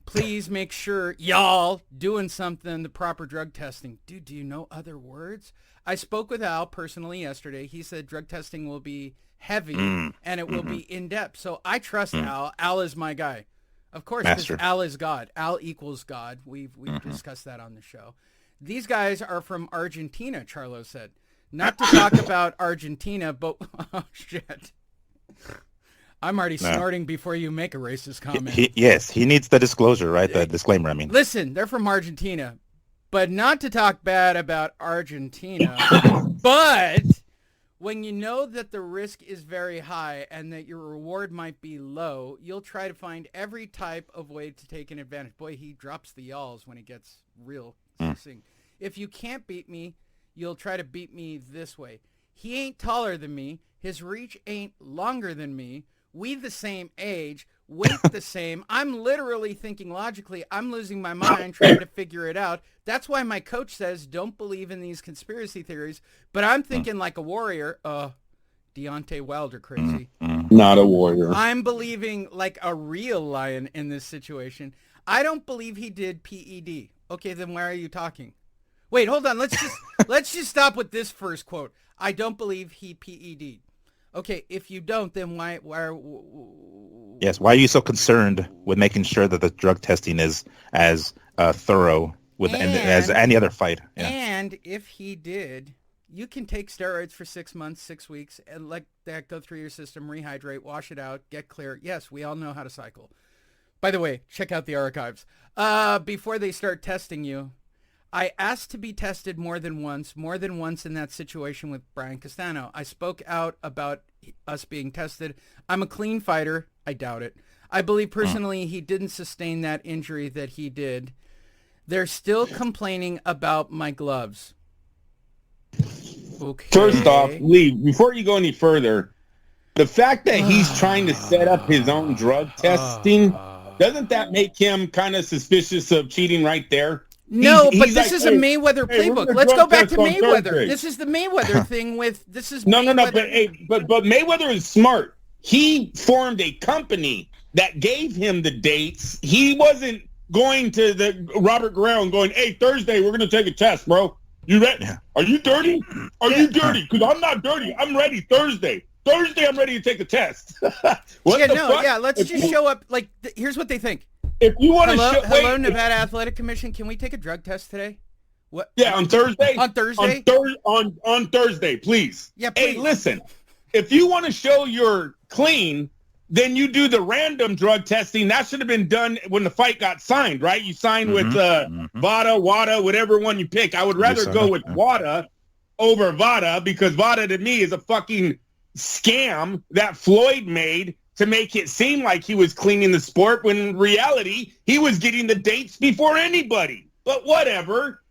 please make sure y'all doing something, the proper drug testing." Dude, do you know other words? I spoke with Al personally yesterday. He said drug testing will be heavy and it will be in depth. So I trust Al. Al is my guy. Of course, because Al is God. Al equals God. We've discussed that on the show. These guys are from Argentina, Charlo said. Not to talk about Argentina, but oh shit. I'm already snorting before you make a racist comment. He needs the disclosure, right? The disclaimer, I mean. Listen, they're from Argentina, but not to talk bad about Argentina, but when you know that the risk is very high and that your reward might be low, you'll try to find every type of way to take an advantage. Boy, he drops the y'alls when he gets real. If you can't beat me, you'll try to beat me this way. He ain't taller than me. His reach ain't longer than me. We the same age, weight the same. I'm literally thinking logically. I'm losing my mind trying to figure it out. That's why my coach says don't believe in these conspiracy theories. But I'm thinking like a warrior. Deontay Wilder crazy. Not a warrior. I'm believing like a real lion in this situation. I don't believe he did PED. Okay, then why are you talking? Wait, hold on. Let's just stop with this first quote. I don't believe he PED'd. Okay, if you don't, then why Yes, why are you so concerned with making sure that the drug testing is as thorough as any other fight? Yeah. And if he did, you can take steroids for 6 months, 6 weeks, and let that go through your system, rehydrate, wash it out, get clear. Yes, we all know how to cycle. By the way, check out the archives. Before they start testing you, I asked to be tested more than once in that situation with Brian Castano. I spoke out about us being tested. I'm a clean fighter. I doubt it. I believe personally he didn't sustain that injury that he did. They're still complaining about my gloves. Okay. First off, Lee, before you go any further, the fact that he's trying to set up his own drug testing, doesn't that make him kind of suspicious of cheating right there? No, but this is a Mayweather playbook. Let's go back to Mayweather. This is the Mayweather thing with No, but Mayweather is smart. He formed a company that gave him the dates. He wasn't going to the Robert Guerrero and going, "Hey, Thursday we're going to take a test, bro. You ready? Yeah. Are you dirty? Are you dirty? Because I'm not dirty. I'm ready Thursday. I'm ready to take a test." Let's just show up. Like, here's what they think. If you want to hello, Nevada Athletic Commission, can we take a drug test today? What? Yeah, on Thursday. On Thursday. On Thursday, please. Yeah, please. Hey, listen. If you want to show you're clean, then you do the random drug testing. That should have been done when the fight got signed, right? You signed with WADA, whatever one you pick. I would rather go with WADA over VADA because VADA to me is a fucking scam that Floyd made to make it seem like he was cleaning the sport when in reality he was getting the dates before anybody. But whatever.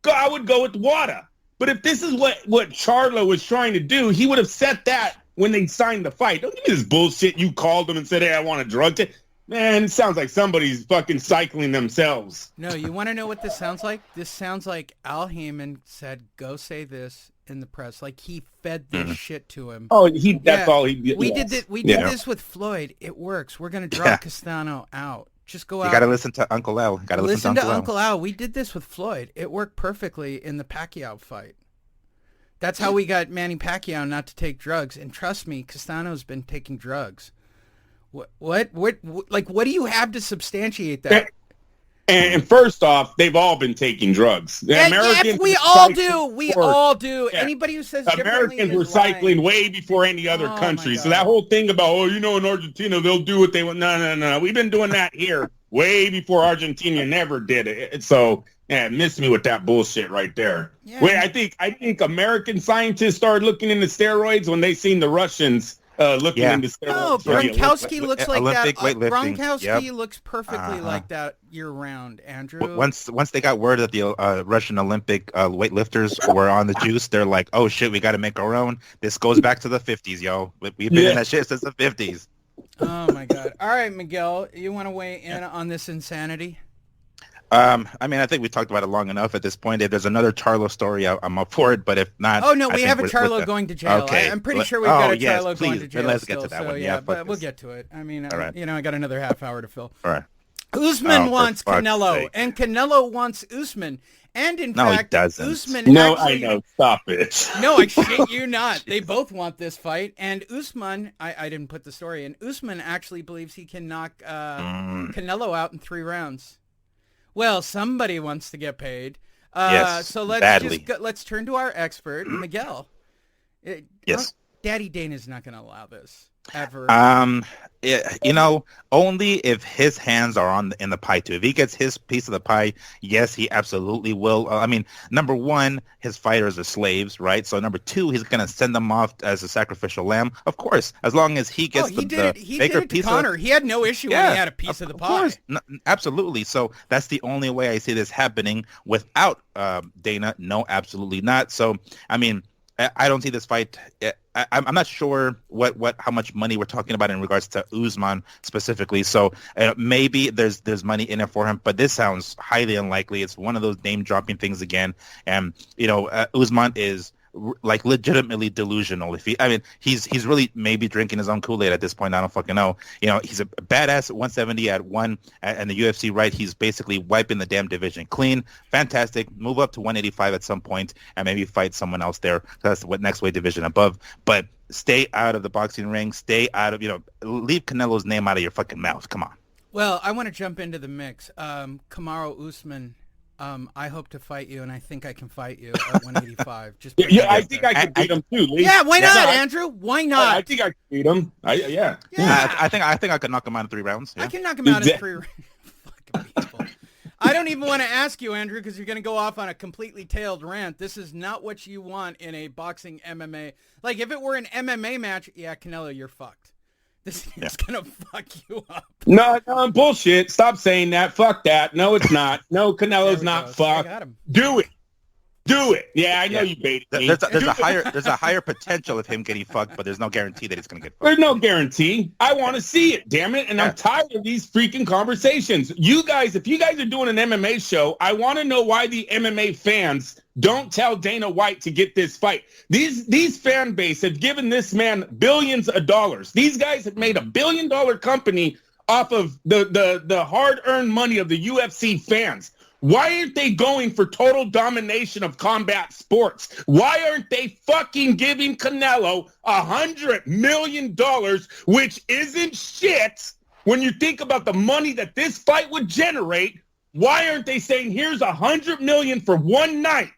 I would go with WADA. But if this is what Charlo was trying to do, he would have set that when they signed the fight. Don't give me this bullshit. You called them and said, "Hey, I want a drug test." Man, it sounds like somebody's fucking cycling themselves. No, you want to know what this sounds like? This sounds like Al Heyman said, "Go say this in the press." Like he fed this shit to him. Oh, that's all he did. We did this with Floyd. It works. We're going to draw Castano out. Just go You out. got to listen to Uncle Al. Got to Listen to Uncle Al. We did this with Floyd. It worked perfectly in the Pacquiao fight. That's how we got Manny Pacquiao not to take drugs. And trust me, Castano's been taking drugs. What do you have to substantiate that? And first off, they've all been taking drugs. We all do. Anybody who says Americans were cycling way before any other country. So that whole thing about, in Argentina, they'll do what they want. No. We've been doing that here way before Argentina never did it. So, miss me with that bullshit right there. Yeah. Wait, I think American scientists started looking into steroids when they seen the Russians looking into steroids. No, Gronkowski looks like Olympic that. Weightlifting. Gronkowski looks perfectly like that year-round, Andrew. Once they got word that the Russian Olympic weightlifters were on the juice, they're like, oh, shit, we got to make our own. This goes back to the 50s, yo. We've been in that shit since the 50s. Oh, my God. All right, Miguel, you want to weigh in on this insanity? I think we talked about it long enough at this point. If there's another Charlo story, I'm up for it. But if not, we have a Charlo going to jail. Okay. I'm pretty sure we've got a Charlo going to jail. Let's still, get to that so, one. Yeah, but we'll get to it. I mean, right. I got another half hour to fill. All right. Usman wants Canelo, and Canelo wants Usman. And in fact, he doesn't. Usman I know. Stop it. No, I shit you not. They both want this fight. And Usman, I didn't put the story in. Usman actually believes he can knock Canelo out in 3 rounds. Well, somebody wants to get paid. Yes, so let's turn to our expert, Miguel. Yes. Daddy Dana's not going to allow this ever. Only if his hands are in the pie too. If he gets his piece of the pie, yes, he absolutely will. Number one, his fighters are slaves, right? So number two, he's going to send them off as a sacrificial lamb. Of course, as long as he gets he did it to Connor. He had no issue when he had a piece of the pie. Course. No, absolutely. So that's the only way I see this happening without Dana. No, absolutely not. So, I don't see this fight. I'm not sure how much money we're talking about in regards to Usman specifically. So maybe there's money in it for him, but this sounds highly unlikely. It's one of those name dropping things again. And Usman is like legitimately delusional. He's really maybe drinking his own Kool-Aid at this point. I don't fucking know. He's a badass at 170 at one and the UFC, right? He's basically wiping the damn division clean. Fantastic. Move up to 185 at some point and maybe fight someone else there. That's what next weight division above. But stay out of the boxing ring. Stay out of, leave Canelo's name out of your fucking mouth. Come on. Well, I want to jump into the mix. Kamaru Usman. I hope to fight you, and I think I can fight you at 185. I think I can beat him too. Lee. Yeah, why not, Andrew? Why not? I think I can beat him. Yeah. I think I could knock him out in 3 rounds. Yeah. I can knock him out in 3 rounds. Fucking people. I don't even want to ask you, Andrew, because you're going to go off on a completely tailed rant. This is not what you want in a boxing MMA. Like, if it were an MMA match, Canelo, you're fucked. This is going to fuck you up. No, bullshit. Stop saying that. Fuck that. No, it's not. No, Canelo's not fucked. Do it. Yeah, I know you baited me. There's a higher potential of him getting fucked, but there's no guarantee that he's going to get fucked. There's no guarantee. I want to see it, damn it. And I'm tired of these freaking conversations. You guys, if you guys are doing an MMA show, I want to know why the MMA fans don't tell Dana White to get this fight. These fan base have given this man billions of dollars. These guys have made $1 billion company off of the hard-earned money of the UFC fans. Why aren't they going for total domination of combat sports? Why aren't they fucking giving Canelo $100 million, which isn't shit when you think about the money that this fight would generate? Why aren't they saying, here's $100 million for one night?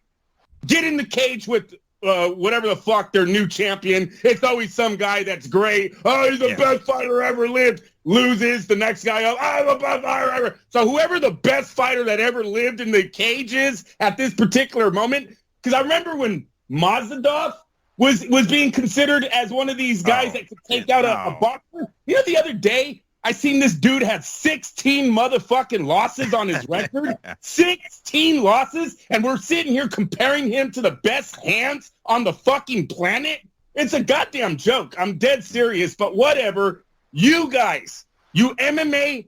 Get in the cage with whatever the fuck their new champion. It's always some guy that's great. Oh, he's the best fighter ever lived. Loses the next guy up. I'm the best fighter ever. So whoever the best fighter that ever lived in the cage is at this particular moment, because I remember when Mazadov was being considered as one of these guys that could take out a boxer. The other day, I seen this dude had 16 motherfucking losses on his record. 16 losses, and we're sitting here comparing him to the best hands on the fucking planet. It's a goddamn joke. I'm dead serious, but whatever. You guys, you MMA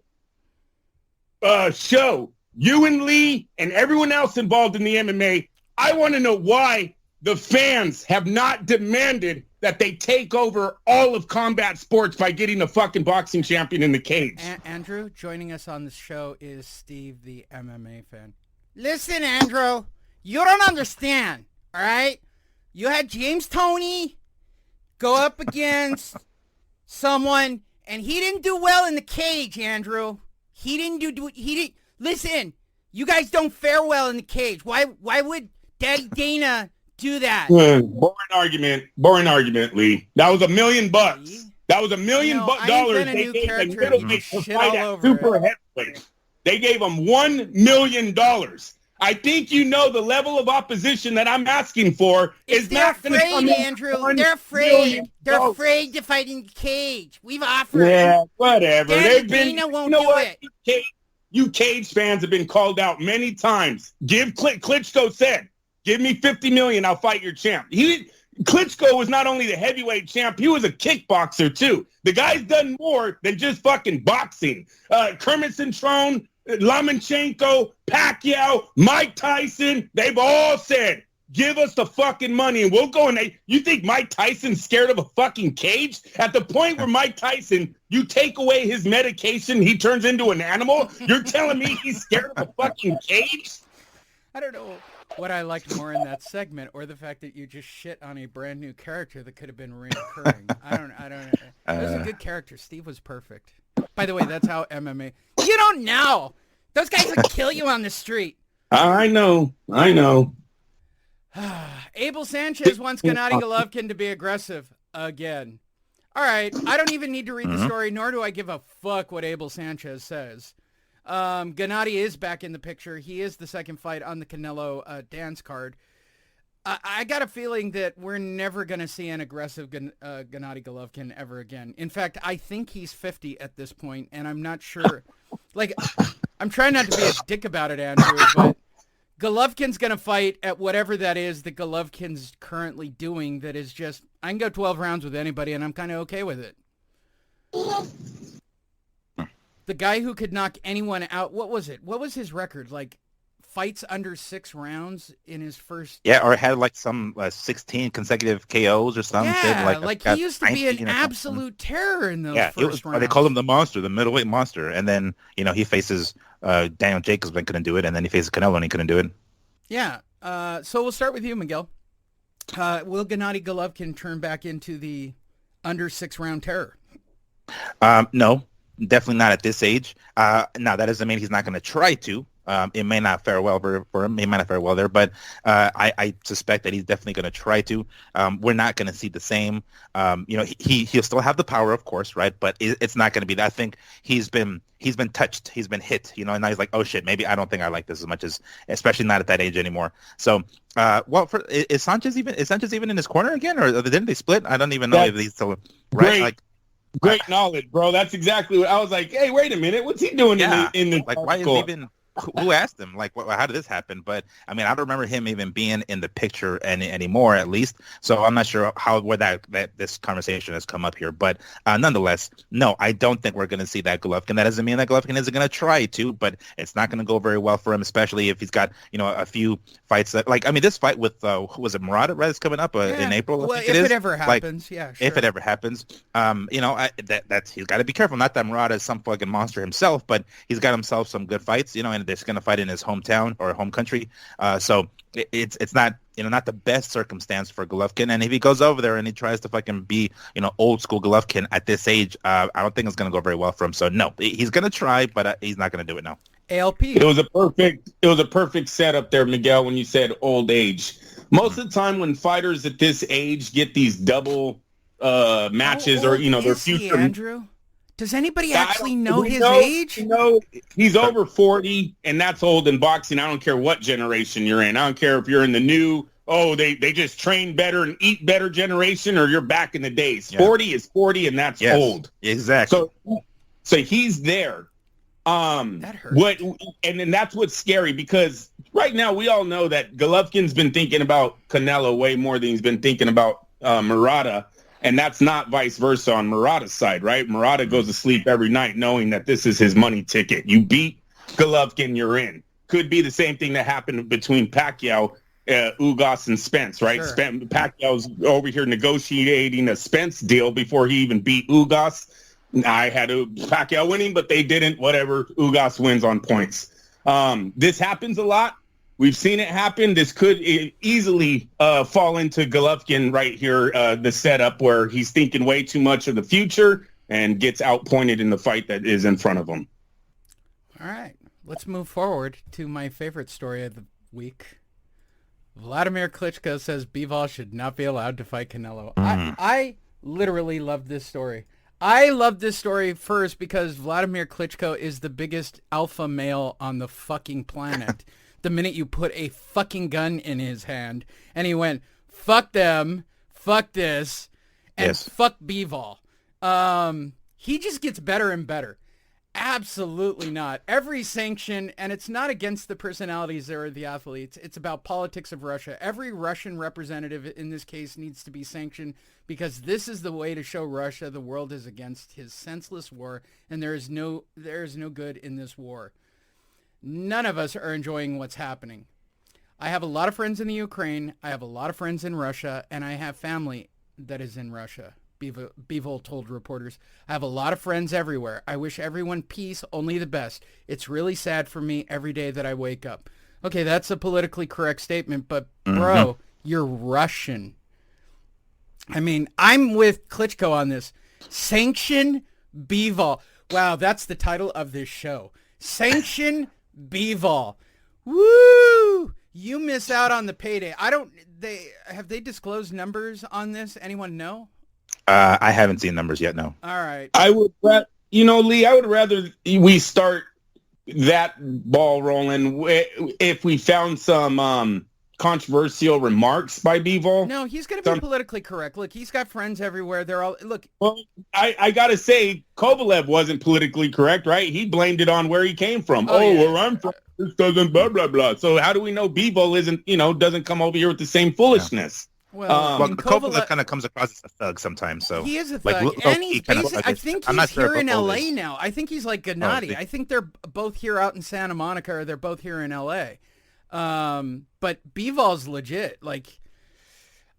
show, you and Lee and everyone else involved in the MMA, I want to know why the fans have not demanded that they take over all of combat sports by getting the fucking boxing champion in the cage. Andrew, joining us on the show is Steve, the MMA fan. Listen, Andrew, you don't understand, all right? You had James Toney go up against someone, and he didn't do well in the cage, Andrew. He didn't. Listen, you guys don't fare well in the cage. Why would Daddy Dana do that? Boring argument, Lee. That was $1 million. That was $1 million dollars. They gave the shit all over super heavyweight. They gave him $1 million. I think you know the level of opposition that I'm asking for is not going to come in. Andrew. They're afraid. They're afraid to fight in the cage. We've offered. Yeah, whatever. Daddy Dana won't do it. You cage fans have been called out many times. Klitschko said, "Give me $50 million, I'll fight your champ." Klitschko was not only the heavyweight champ, he was a kickboxer too. The guy's done more than just fucking boxing. Kermit Cintrone, Lomachenko, Pacquiao, Mike Tyson, they've all said, give us the fucking money and we'll go in. You think Mike Tyson's scared of a fucking cage? At the point where Mike Tyson, you take away his medication, he turns into an animal? You're telling me he's scared of a fucking cage? I don't know what I liked more in that segment, or the fact that you just shit on a brand new character that could have been reoccurring. I don't know. It was a good character. Steve was perfect. By the way, that's how MMA. You don't know. Those guys would kill you on the street. I know. Abel Sanchez wants Gennady Golovkin to be aggressive again. All right. I don't even need to read the story, nor do I give a fuck what Abel Sanchez says. Gennady is back in the picture. He is the second fight on the Canelo dance card. I got a feeling that we're never going to see an aggressive Gennady Golovkin ever again. In fact, I think he's 50 at this point, and I'm not sure. Like, I'm trying not to be a dick about it, Andrew, but Golovkin's going to fight at whatever that is that Golovkin's currently doing that is just, I can go 12 rounds with anybody, and I'm kind of okay with it. The guy who could knock anyone out, what was it? What was his record? Like, fights under 6 rounds in his first... Yeah, or had like some 16 consecutive KOs or something. Yeah, like he used to be an absolute terror in those first rounds. They called him the monster, the middleweight monster. And then, he faces Daniel Jacobs and couldn't do it. And then he faces Canelo and he couldn't do it. Yeah. So we'll start with you, Miguel. Will Gennady Golovkin turn back into the under 6 round terror? No. Definitely not at this age. Now, that doesn't mean he's not going to try to. It may not fare well for him. He might not fare well there, but I suspect that he's definitely going to try to. We're not going to see the same. He'll still have the power, of course, right? But it's not going to be that. I think he's been touched. He's been hit. And now he's like, oh shit, maybe I don't think I like this as much as, especially not at that age anymore. So, is Sanchez even in his corner again, or didn't they split? I don't even know if he's still right. Great knowledge, bro. That's exactly what I was like. Hey, wait a minute. What's he doing in the like? Why is he even? Who asked him? Like, how did this happen? But I mean, I don't remember him even being in the picture anymore, at least. So I'm not sure where that this conversation has come up here. But nonetheless, no, I don't think we're going to see that Golovkin. That doesn't mean that Golovkin isn't going to try to, but it's not going to go very well for him, especially if he's got a few fights that, like, I mean, this fight with who was it, Murata, right? That's coming up in April. Well, if it ever happens, yeah, sure. If it ever happens, that's he's got to be careful. Not that Murata is some fucking monster himself, but he's got himself some good fights, and they're going to fight in his hometown or home country. So it's not not the best circumstance for Golovkin. And if he goes over there and he tries to fucking be old school Golovkin at this age, I don't think it's going to go very well for him. So no, he's going to try, but he's not going to do it now. ALP. It was a perfect setup there, Miguel, when you said old age. Most of the time when fighters at this age get these double matches or their future. Andrew? Does anybody actually know his age? He's over 40, and that's old in boxing. I don't care what generation you're in. I don't care if you're in the new, they just train better and eat better generation, or you're back in the days. Yeah. 40 is 40, and that's old. Exactly. So he's there. That hurts. And then that's what's scary, because right now we all know that Golovkin's been thinking about Canelo way more than he's been thinking about Murata. And that's not vice versa on Murata's side, right? Murata goes to sleep every night knowing that this is his money ticket. You beat Golovkin, you're in. Could be the same thing that happened between Pacquiao Ugas and Spence, right? Sure. Pacquiao's over here negotiating a Spence deal before he even beat Ugas. I had Pacquiao winning, but they didn't. Whatever. Ugas wins on points. This happens a lot. We've seen it happen. This could easily fall into Golovkin right here, the setup where he's thinking way too much of the future and gets outpointed in the fight that is in front of him. All right. Let's move forward to my favorite story of the week. Vladimir Klitschko says Beval should not be allowed to fight Canelo. I literally love this story. I love this story first because Vladimir Klitschko is the biggest alpha male on the fucking planet. The minute you put a fucking gun in his hand, and he went, fuck them, fuck this, and fuck Beval. He just gets better and better. Absolutely not. Every sanction, and it's not against the personalities or the athletes. It's about politics of Russia. Every Russian representative in this case needs to be sanctioned because this is the way to show Russia the world is against his senseless war, and there is no good in this war. None of us are enjoying what's happening. I have a lot of friends in the Ukraine. I have a lot of friends in Russia, and I have family that is in Russia. Beval told reporters, I have a lot of friends everywhere. I wish everyone peace, only the best. It's really sad for me every day that I wake up. Okay, that's a politically correct statement, but bro, you're Russian. I mean, I'm with Klitschko on this. Sanction Beval. Wow, that's the title of this show. Sanction Beval. Woo! You miss out on the payday. Have they disclosed numbers on this? Anyone know? I haven't seen numbers yet, no. All right. I would, Lee, I would rather we start that ball rolling if we found some controversial remarks by Beval. No, he's going to be politically correct. Look, he's got friends everywhere. They're all, look. Well, I got to say, Kovalev wasn't politically correct, right? He blamed it on where he came from. Where I'm from, this doesn't blah, blah, blah. So how do we know Beval doesn't come over here with the same foolishness? Well, Kovalev kind of comes across as a thug sometimes. So he is a thug, and he's I think he's here in L.A. now. I think he's like Gennady. I think they're both here out in Santa Monica, or they're both here in L.A. But Beval's legit. Like,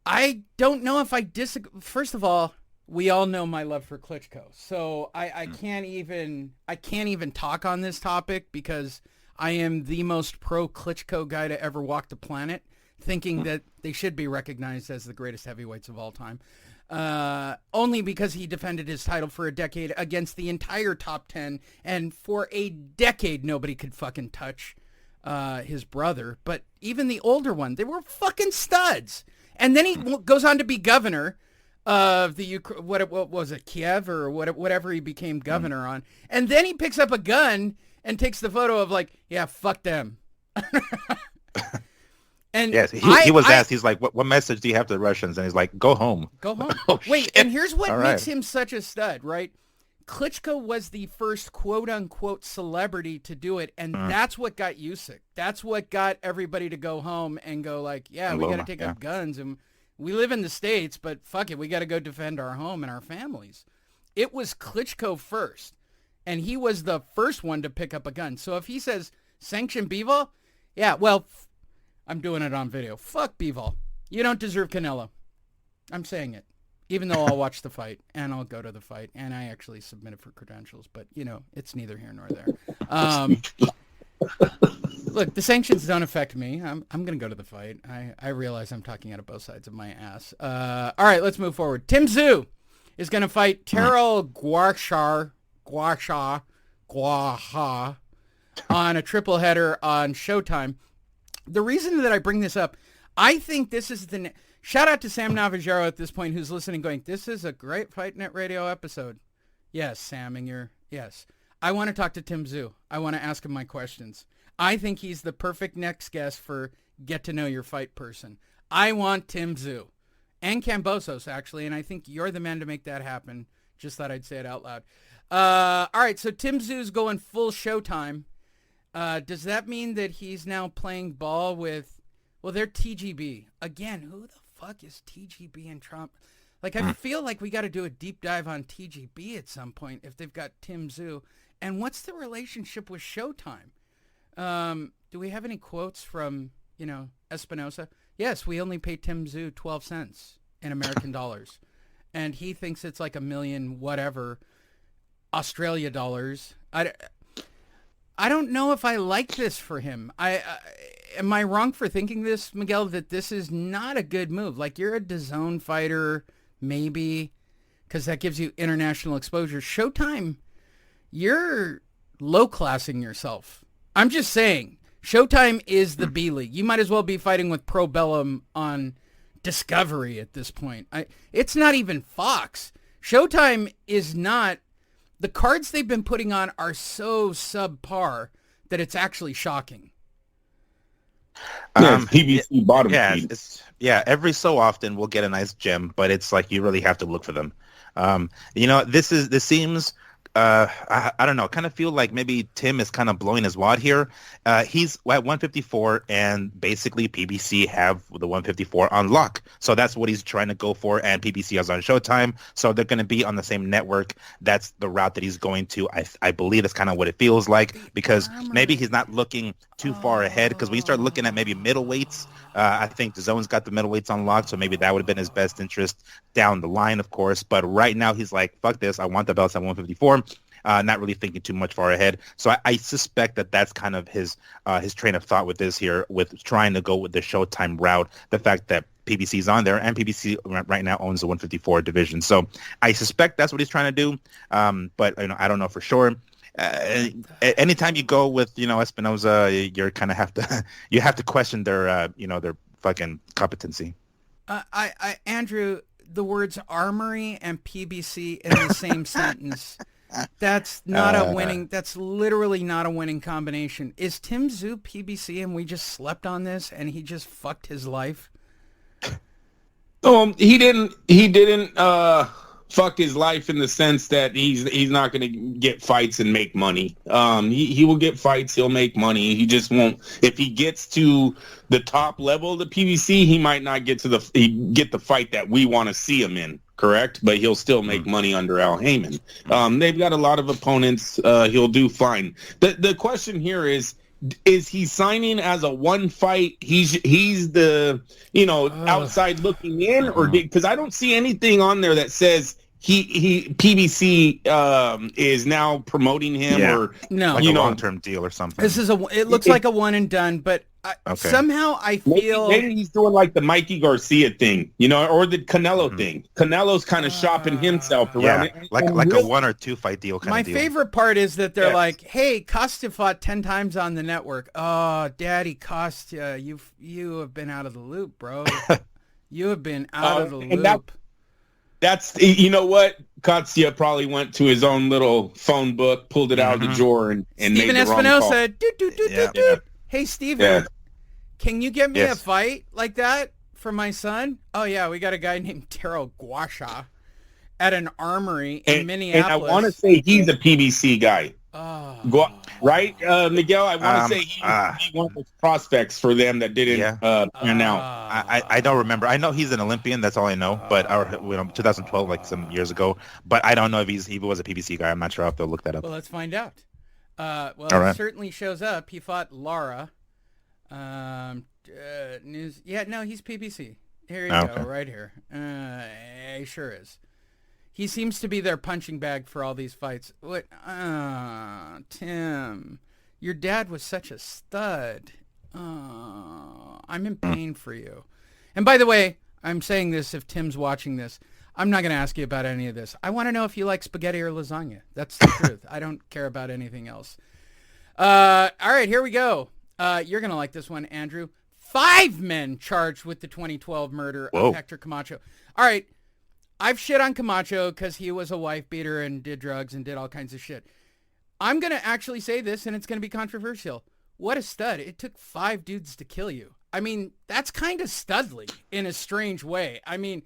I don't know if I disagree. First of all, we all know my love for Klitschko, so I can't even talk on this topic because I am the most pro Klitschko guy to ever walk the planet, thinking that they should be recognized as the greatest heavyweights of all time. Only because he defended his title for a decade against the entire top 10, and for a decade nobody could fucking touch his brother. But even the older one, they were fucking studs. And then he goes on to be governor of the what was it, Kiev or whatever he became governor on. And then he picks up a gun and takes the photo of like, yeah, fuck them. And yes, he was asked, he's like, what message do you have to the Russians? And he's like, go home. Go home. Oh, wait, shit. and here's what All makes right. him such a stud, right? Klitschko was the first quote-unquote celebrity to do it, and that's what got Usyk. That's what got everybody to go home and go like, yeah, we got to take up guns, and we live in the States, but fuck it, we got to go defend our home and our families. It was Klitschko first, and he was the first one to pick up a gun. So if he says, sanction Beval, yeah, well, I'm doing it on video. Fuck Beval. You don't deserve Canelo. I'm saying it. Even though I'll watch the fight, and I'll go to the fight, and I actually submitted for credentials, but, it's neither here nor there. Look, the sanctions don't affect me. I'm going to go to the fight. I realize I'm talking out of both sides of my ass. All right, let's move forward. Tim Tszyu is going to fight Terrell Guaha on a triple header on Showtime. The reason that I bring this up, I think this is shout out to Sam Navajero at this point who's listening going, this is a great Fight Net Radio episode. Yes, Sam, yes. I want to talk to Tim Tszyu. I want to ask him my questions. I think he's the perfect next guest for Get to Know Your Fight person. I want Tim Tszyu. And kambosos, actually, and I think you're the man to make that happen. Just thought I'd say it out loud. All right, so Tim Tszyu's going full Showtime. Does that mean that he's now playing ball with, well, they're TGB. Again, who the fuck is TGB and Trump? Like, I feel like we got to do a deep dive on TGB at some point if they've got Tim Tszyu. And what's the relationship with Showtime? Do we have any quotes from, Espinosa. Yes, we only pay Tim Tszyu 12 cents in American dollars. And he thinks it's like $1 million whatever Australia dollars. I don't know if I like this for him. Am I wrong for thinking this, Miguel, that this is not a good move? Like, you're a DAZN fighter, maybe, because that gives you international exposure. Showtime, you're low-classing yourself. I'm just saying, Showtime is the B-League. You might as well be fighting with Pro Bellum on Discovery at this point. It's not even Fox. Showtime is not... The cards they've been putting on are so subpar that it's actually shocking. PBC bottom feed. Every so often we'll get a nice gem, but it's like you really have to look for them. This seems I don't know, kind of feel like maybe Tim is kind of blowing his wad here. He's at 154, and basically PBC have the 154 on lock. So that's what he's trying to go for, and PBC is on Showtime. So they're going to be on the same network. That's the route that he's going to. I believe that's kind of what it feels like, because maybe he's not looking too far ahead, because when you start looking at maybe middleweights, I think DAZN's got the middleweights on lock, so maybe that would have been his best interest down the line, of course. But right now he's like, fuck this, I want the belts at 154. Not really thinking too much far ahead. So I suspect that that's kind of his train of thought with this here, with trying to go with the Showtime route, the fact that PBC's on there, and PBC right now owns the 154 division. So I suspect that's what he's trying to do, but I don't know for sure. Anytime you go with Espinosa, you kind of have to question their their fucking competency. Andrew, the words armory and PBC in the same sentence. That's not a winning. That's literally not a winning combination. Is Tim Tszyu PBC and we just slept on this and he just fucked his life? He didn't fuck his life in the sense that he's not going to get fights and make money. He will get fights, he'll make money. He just won't. If he gets to the top level of the PBC, he might not get to the fight that we want to see him in. Correct, but he'll still make money under Al Heyman. They've got a lot of opponents. He'll do fine. The question here is he signing as a one fight? He's the outside looking in, or because I don't see anything on there that says he PBC is now promoting him or no, like a long-term deal or something. This is it looks like a one and done, but somehow I feel maybe he's doing like the Mikey Garcia thing, or the Canelo thing. Canelo's kind of shopping himself around it. like a 1 or 2 fight deal kind of deal. My favorite part is that they're like, hey, Costa fought 10 times on the network. Oh, Daddy Costa, you have been out of the loop, bro. You have been out of the loop. That's, what? Katsuya probably went to his own little phone book, pulled it out of the drawer, and made the Espinosa, wrong call. Hey, Steven, can you get me a fight like that for my son? Oh, yeah, we got a guy named Taro Guasha at an armory in Minneapolis. And I want to say he's a PBC guy. Right, Miguel? I want to say he's one of those prospects for them that didn't pan out. I don't remember. I know he's an Olympian. That's all I know. But 2012, like some years ago. But I don't know if he was a PBC guy. I'm not sure. I'll have to look that up. Well, let's find out. It certainly shows up. He fought Lara. News. Yeah, no, he's PBC. Here you go, right here. He sure is. He seems to be their punching bag for all these fights. What? Tim, your dad was such a stud. I'm in pain for you. And by the way, I'm saying this if Tim's watching this. I'm not going to ask you about any of this. I want to know if you like spaghetti or lasagna. That's the truth. I don't care about anything else. All right, here we go. You're going to like this one, Andrew. 5 men charged with the 2012 murder of Hector Camacho. All right. I've shit on Camacho because he was a wife beater and did drugs and did all kinds of shit. I'm going to actually say this, and it's going to be controversial. What a stud. It took 5 dudes to kill you. I mean, that's kind of studly in a strange way. I mean,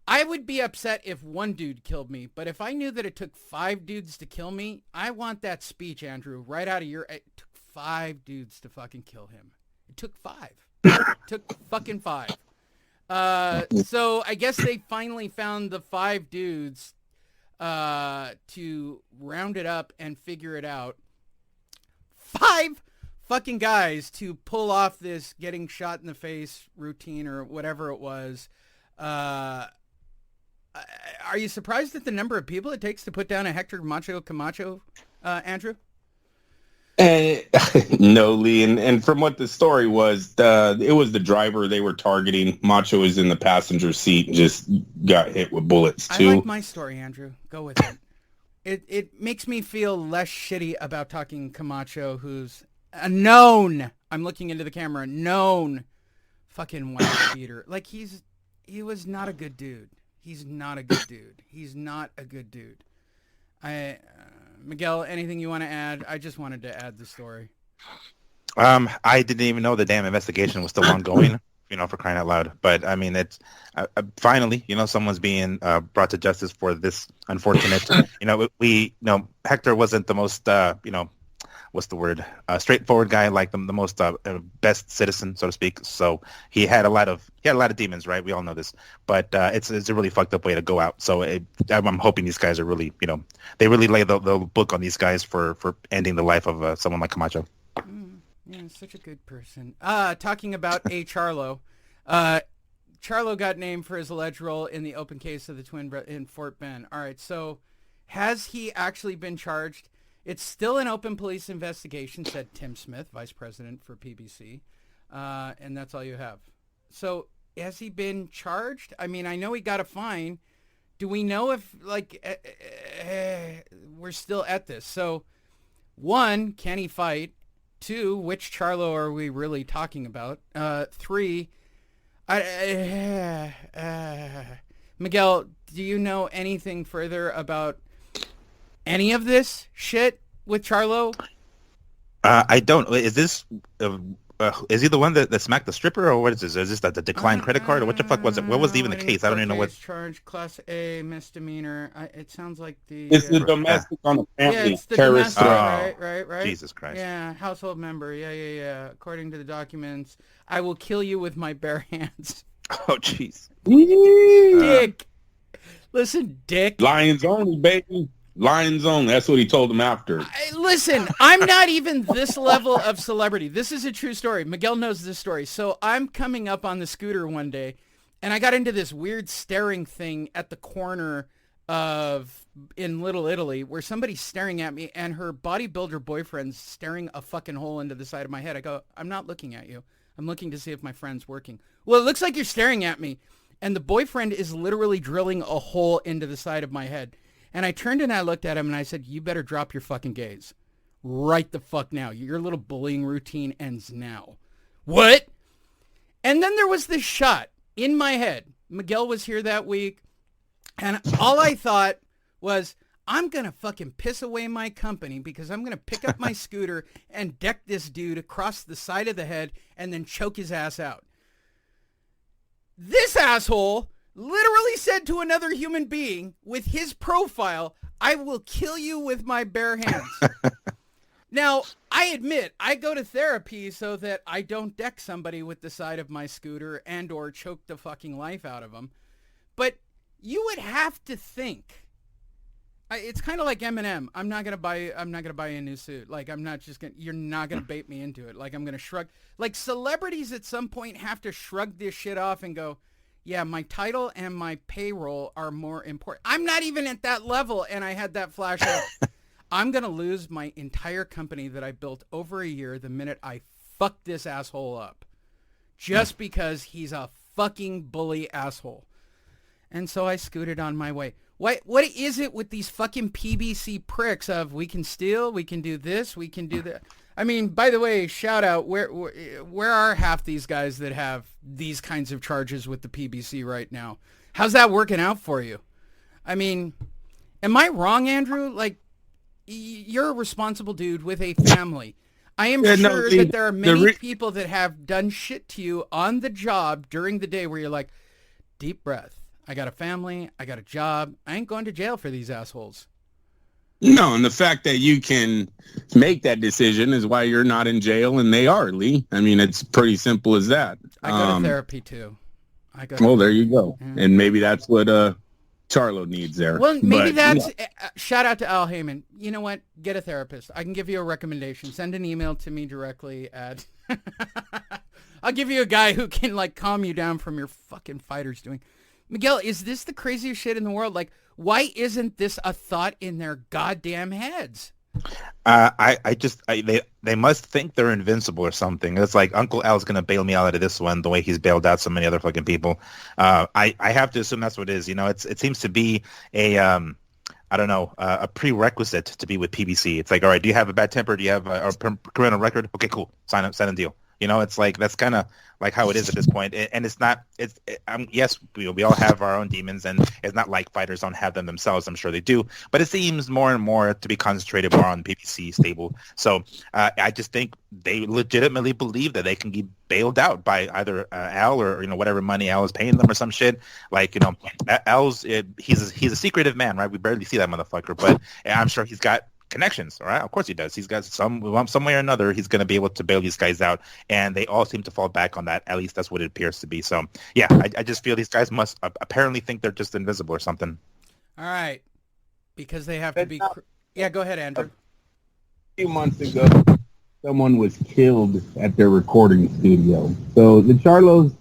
I would be upset if 1 dude killed me, but if I knew that it took 5 dudes to kill me, I want that speech, Andrew, right out of your... It took 5 dudes to fucking kill him. It took 5. It took fucking 5. So I guess they finally found the 5 dudes to round it up and figure it out. 5 fucking guys to pull off this getting shot in the face routine or whatever it was. Are you surprised at the number of people it takes to put down a Hector Macho Camacho, Andrew? No, Lee, and from what the story was, it was the driver they were targeting. Macho was in the passenger seat and just got hit with bullets too. I like my story, Andrew. Go with it. It makes me feel less shitty about talking Camacho, who's a known, I'm looking into the camera, known fucking wife beater. Like, he was not a good dude. He's not a good dude. He's not a good dude. Miguel, anything you want to add? I just wanted to add the story. I didn't even know the damn investigation was still ongoing, for crying out loud. But I mean, it's finally, someone's being brought to justice for this unfortunate. Hector wasn't the most, what's the word? Straightforward guy, like the most best citizen, so to speak. So he had a lot of demons, right? We all know this, but it's a really fucked up way to go out. So I'm hoping these guys are really, they really lay the book on these guys for ending the life of someone like Camacho. Yeah, such a good person. Talking about A. Charlo. Charlo got named for his alleged role in the open case of the twin in Fort Bend. All right, so has he actually been charged? It's still an open police investigation, said Tim Smith, vice president for PBC, and that's all you have. So has he been charged? I mean, I know he got a fine. Do we know if, we're still at this? So, 1, can he fight? 2, which Charlo are we really talking about? 3, Miguel, do you know anything further about any of this shit with Charlo? I don't. Is this? Is he the one that smacked the stripper, or what is this? Is this the declined credit card, or what the fuck was it? What was even the case? I don't even know what. Charge Class A misdemeanor. It sounds like the. It's the domestic on the family. Yeah, it's the terrorist. domestic, right. Jesus Christ. Yeah, household member. Yeah. According to the documents, I will kill you with my bare hands. Oh, jeez. Dick. Listen, Dick. Lions only, baby. Lions only. That's what he told them after. Listen, I'm not even this level of celebrity. This is a true story. Miguel knows this story. So I'm coming up on the scooter one day, and I got into this weird staring thing at the corner in Little Italy where somebody's staring at me, and her bodybuilder boyfriend's staring a fucking hole into the side of my head. I go, I'm not looking at you. I'm looking to see if my friend's working. Well, it looks like you're staring at me. And the boyfriend is literally drilling a hole into the side of my head. And I turned and I looked at him and I said, you better drop your fucking gaze. Right the fuck now. Your little bullying routine ends now. What? And then there was this shot in my head. Miguel was here that week. And all I thought was, I'm going to fucking piss away my company because I'm going to pick up my scooter and deck this dude across the side of the head and then choke his ass out. This asshole literally said to another human being with his profile, I will kill you with my bare hands. Now, I admit, I go to therapy so that I don't deck somebody with the side of my scooter and or choke the fucking life out of them. But you would have to think. It's kind of like Eminem. I'm not gonna buy a new suit. Like, you're not gonna bait me into it. Like, I'm gonna shrug. Like, celebrities at some point have to shrug this shit off and go, yeah, my title and my payroll are more important. I'm not even at that level, and I had that flash out. I'm going to lose my entire company that I built over a year the minute I fuck this asshole up. Just because he's a fucking bully asshole. And so I scooted on my way. What is it with these fucking PBC pricks of we can steal, we can do this, we can do that? I mean, by the way, shout out, where are half these guys that have these kinds of charges with the PBC right now? How's that working out for you? I mean, am I wrong, Andrew? Like, you're a responsible dude with a family. I am sure that there are many people that have done shit to you on the job during the day where you're like, deep breath. I got a family. I got a job. I ain't going to jail for these assholes. No, and the fact that you can make that decision is why you're not in jail and they are, Lee. I mean, it's pretty simple as that. I go to therapy too. Well, there you go. Yeah. And maybe that's what Charlo needs there. Well, maybe But, that's shout out to Al Heyman. You know what? Get a therapist. I can give you a recommendation. Send an email to me directly at. I'll give you a guy who can like calm you down from your fucking fighters doing. Miguel, is this the craziest shit in the world? Like, why isn't this a thought in their goddamn heads? They must think they're invincible or something. It's like Uncle Al's gonna bail me out of this one the way he's bailed out so many other fucking people. I have to assume that's what it is. You know, it seems to be a I don't know, a prerequisite to be with PBC. It's like, all right, do you have a bad temper? Do you have a criminal record? Okay, cool. Sign a deal. You know, it's like that's kind of like how it is at this point. And it's not. Yes, we all have our own demons, and it's not like fighters don't have them themselves. I'm sure they do, but it seems more and more to be concentrated more on PBC stable. So I just think they legitimately believe that they can be bailed out by either Al or whatever money Al is paying them or some shit. Like Al's he's a secretive man, right? We barely see that motherfucker, but I'm sure he's got connections, all right? Of course he does. He's got some way or another. He's going to be able to bail these guys out, and they all seem to fall back on that. At least that's what it appears to be. So, yeah, I just feel these guys must apparently think they're just invisible or something. All right, because they have to be. Yeah, go ahead, Andrew. A few months ago, someone was killed at their recording studio. So the Charlos,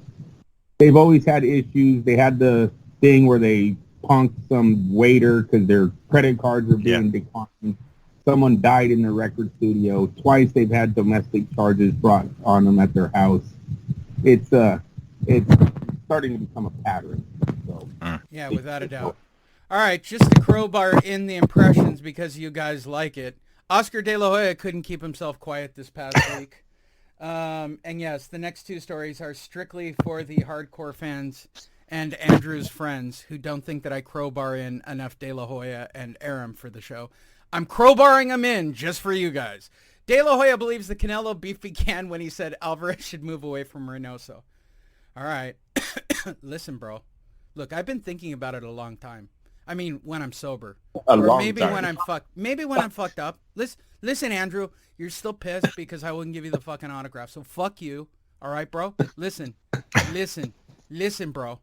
they've always had issues. They had the thing where they punked some waiter because their credit cards are being declined. Someone died in their record studio. Twice they've had domestic charges brought on them at their house. It's starting to become a pattern. So. Yeah, without a doubt. All right, just to crowbar in the impressions because you guys like it. Oscar De La Hoya couldn't keep himself quiet this past week. And yes, the next two stories are strictly for the hardcore fans and Andrew's friends who don't think that I crowbar in enough De La Hoya and Aram for the show. I'm crowbarring them in just for you guys. De La Hoya believes the Canelo beef began when he said Alvarez should move away from Reynoso. All right. Listen, bro. Look, I've been thinking about it a long time. I mean, when I'm sober. Maybe when I'm fucked up. Listen, Andrew, you're still pissed because I wouldn't give you the fucking autograph. So fuck you. All right, bro? Listen, bro.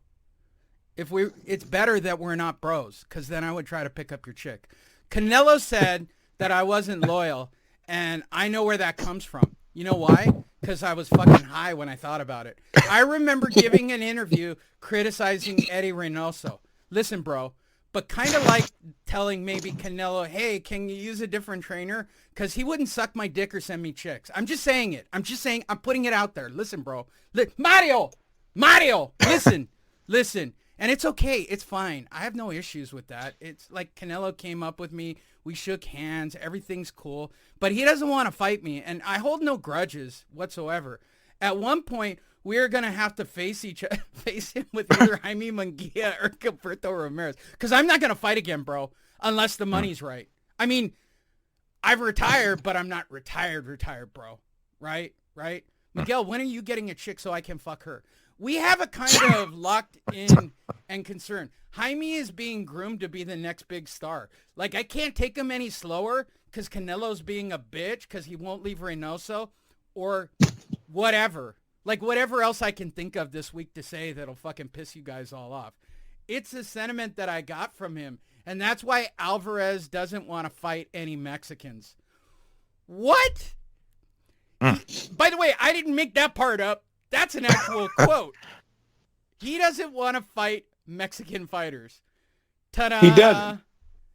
It's better that we're not bros, because then I would try to pick up your chick. Canelo said that I wasn't loyal, and I know where that comes from. You know why? Because I was fucking high when I thought about it. I remember giving an interview criticizing Eddie Reynoso. Listen, bro, but kind of like telling maybe Canelo, hey, can you use a different trainer? Because he wouldn't suck my dick or send me chicks. I'm just saying it. I'm putting it out there. Listen, bro. Mario, listen. And it's okay. It's fine. I have no issues with that. It's like Canelo came up with me. We shook hands. Everything's cool. But he doesn't want to fight me. And I hold no grudges whatsoever. At one point, we're going to have to face him with either Jaime Munguia or Gilberto Ramirez. Because I'm not going to fight again, bro, unless the money's right. I mean, I've retired, but I'm not retired, bro. Right? Miguel, when are you getting a chick so I can fuck her? We have a kind of locked in and concern. Jaime is being groomed to be the next big star. Like, I can't take him any slower because Canelo's being a bitch because he won't leave Reynoso or whatever. Like, whatever else I can think of this week to say that'll fucking piss you guys all off. It's a sentiment that I got from him. And that's why Alvarez doesn't want to fight any Mexicans. What? By the way, I didn't make that part up. That's an actual quote. He doesn't want to fight Mexican fighters. Ta-da! He doesn't.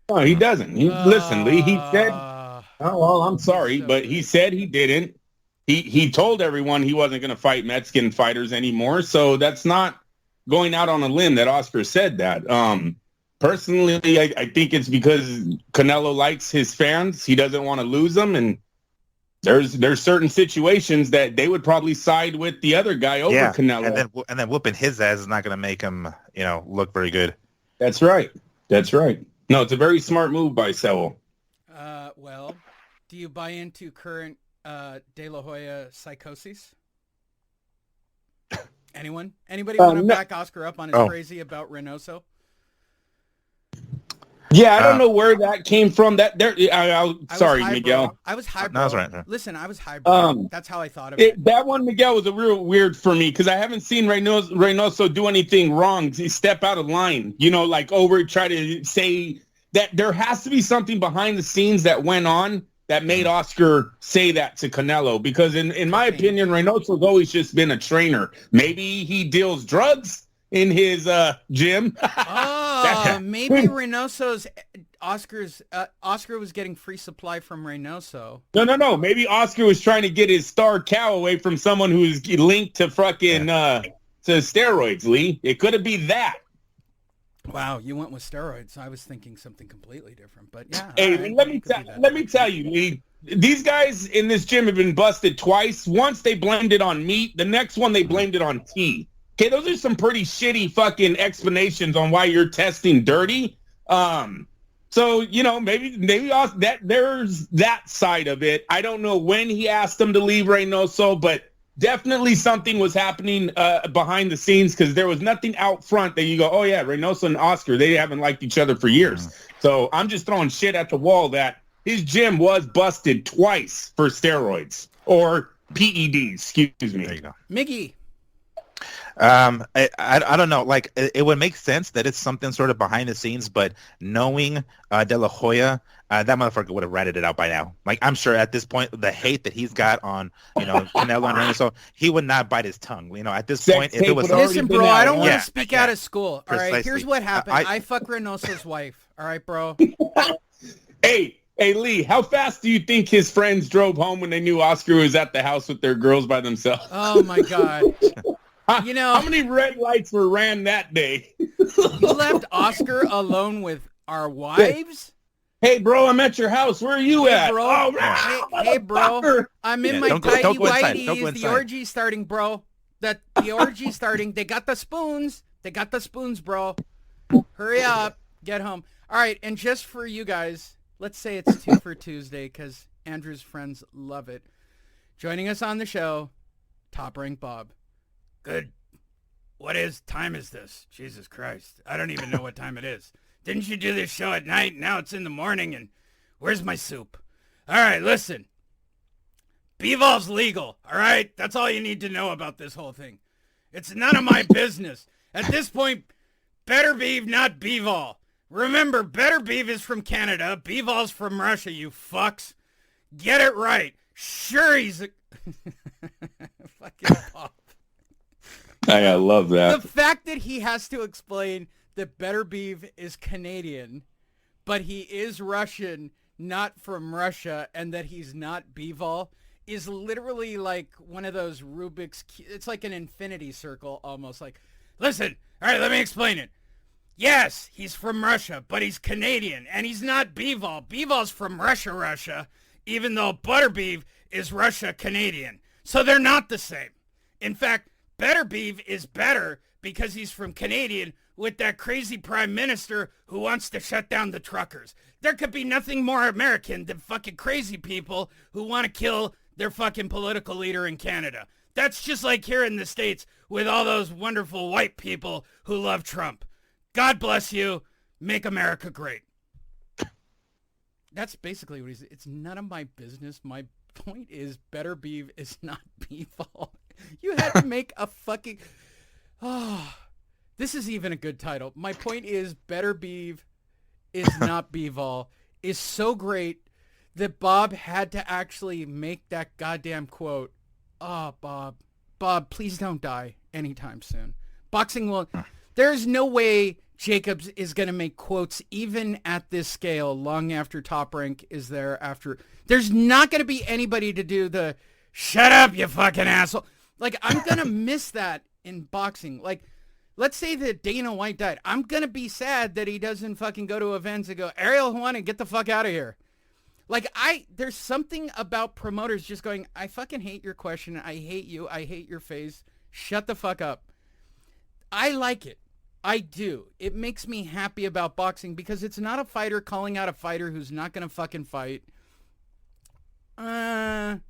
No, he doesn't. Listen, Lee, he said, oh, well, I'm sorry, but he said he didn't. He told everyone he wasn't going to fight Mexican fighters anymore, so that's not going out on a limb that Oscar said that. Personally, I think it's because Canelo likes his fans. He doesn't want to lose them, and there's certain situations that they would probably side with the other guy over Canelo. And then whooping his ass is not going to make him, look very good. That's right. No, it's a very smart move by Sewell. Well, do you buy into current De La Hoya psychosis? Anyone? Anybody want to back Oscar up on his crazy about Reynoso? Yeah, I don't know where that came from. That there, sorry, high, Miguel. Bro. I was high, bro. No, that's right. Listen, I was high, bro. That's how I thought of it. That one, Miguel, was a real weird for me because I haven't seen Reynoso do anything wrong. He step out of line, like try to say that there has to be something behind the scenes that went on that made Oscar say that to Canelo. Because in my opinion, Reynoso's always just been a trainer. Maybe he deals drugs in his gym. Oh, maybe Reynoso's Oscar was getting free supply from Reynoso. No. Maybe Oscar was trying to get his star cow away from someone who's linked to fucking to steroids, Lee. It could have been that. Wow, you went with steroids. I was thinking something completely different, but yeah. Hey, right, let me tell you, Lee. These guys in this gym have been busted twice. Once they blamed it on meat. The next one they blamed it on tea. Okay, those are some pretty shitty fucking explanations on why you're testing dirty. So maybe that there's that side of it. I don't know when he asked him to leave Reynoso, but definitely something was happening behind the scenes because there was nothing out front that you go, oh yeah, Reynoso and Oscar, they haven't liked each other for years. So I'm just throwing shit at the wall that his gym was busted twice for steroids or PEDs. Excuse me. There you go, Miggy. I don't know. Like it would make sense that it's something sort of behind the scenes, but knowing De La Hoya, that motherfucker would have ratted it out by now. Like I'm sure at this point, the hate that he's got on Canelo and Reynoso, he would not bite his tongue. At this point, if it was listen, bro, I don't want to speak out of school. All Precisely. right, here's what happened. I fuck Reynoso's wife. All right, bro. Hey, Lee, how fast do you think his friends drove home when they knew Oscar was at the house with their girls by themselves? Oh my God. How many red lights were ran that day? You left Oscar alone with our wives? Hey, bro, I'm at your house. Where are you at? Bro. Oh, hey, bro. I'm in my tighty whities. The orgy's starting, bro. The orgy's starting. They got the spoons. Bro. Hurry up. Get home. All right, and just for you guys, let's say it's 2 for Tuesday because Andrew's friends love it. Joining us on the show, Top Rank Bob. Good. Time is this? Jesus Christ. I don't even know what time it is. Didn't you do this show at night? Now it's in the morning, and where's my soup? All right, listen. Beval's legal, all right? That's all you need to know about this whole thing. It's none of my business. At this point, Better Beav, not Beval. Remember, Better Beav is from Canada. Beval's from Russia, you fucks. Get it right. Sure, he's a... Fucking Bob. I love that. The fact that he has to explain that Better Beav is Canadian, but he is Russian, not from Russia, and that he's not Beval is literally like one of those Rubik's... It's like an infinity circle almost. Like, listen, all right, let me explain it. Yes, he's from Russia, but he's Canadian, and he's not Beval. Beval's from Russia, even though Butter Beav is Russia-Canadian. So they're not the same. In fact, Better Beav is better because he's from Canadian with that crazy prime minister who wants to shut down the truckers. There could be nothing more American than fucking crazy people who want to kill their fucking political leader in Canada. That's just like here in the States with all those wonderful white people who love Trump. God bless you. Make America great. That's basically what he's... It's none of my business. My point is Better Beav is not Beval. You had to make a fucking... Oh, this is even a good title. My point is Better Beav is not Beval is so great that Bob had to actually make that goddamn quote. Oh, Bob, please don't die anytime soon. Boxing will... There's no way Jacobs is going to make quotes even at this scale long after Top Rank is there after. There's not going to be anybody to do the shut up, you fucking asshole. Like, I'm going to miss that in boxing. Like, let's say that Dana White died. I'm going to be sad that he doesn't fucking go to events and go, Ariel Juan, get the fuck out of here. Like, there's something about promoters just going, I fucking hate your question. I hate you. I hate your face. Shut the fuck up. I like it. I do. It makes me happy about boxing because it's not a fighter calling out a fighter who's not going to fucking fight. I'll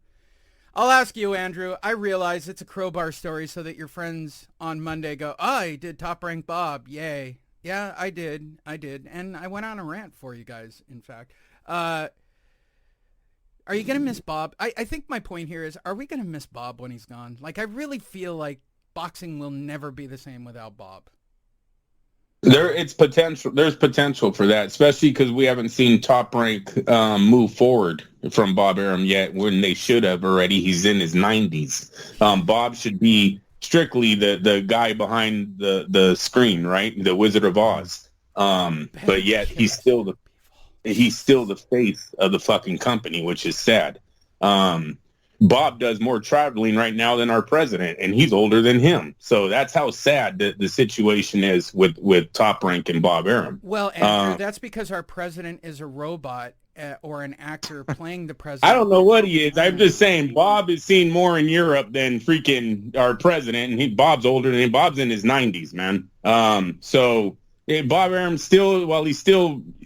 ask you, Andrew. I realize it's a crowbar story so that your friends on Monday go, oh, he did Top Rank Bob. Yay. Yeah, I did. And I went on a rant for you guys, in fact. Are you going to miss Bob? I think my point here is, are we going to miss Bob when he's gone? Like, I really feel like boxing will never be the same without Bob. There's potential for that, especially because we haven't seen Top Rank move forward from Bob Arum yet when they should have already. He's in his 90s. Bob should be strictly the guy behind the screen, right? The Wizard of Oz. But yet he's still the face of the fucking company, which is sad. Bob does more traveling right now than our president, and he's older than him. So that's how sad the situation is with Top Rank and Bob Arum. Well, Andrew, that's because our president is a robot or an actor playing the president. I don't know what he is. I'm just saying Bob is seen more in Europe than freaking our president, and Bob's older than him. Bob's in his 90s, man. So Bob Arum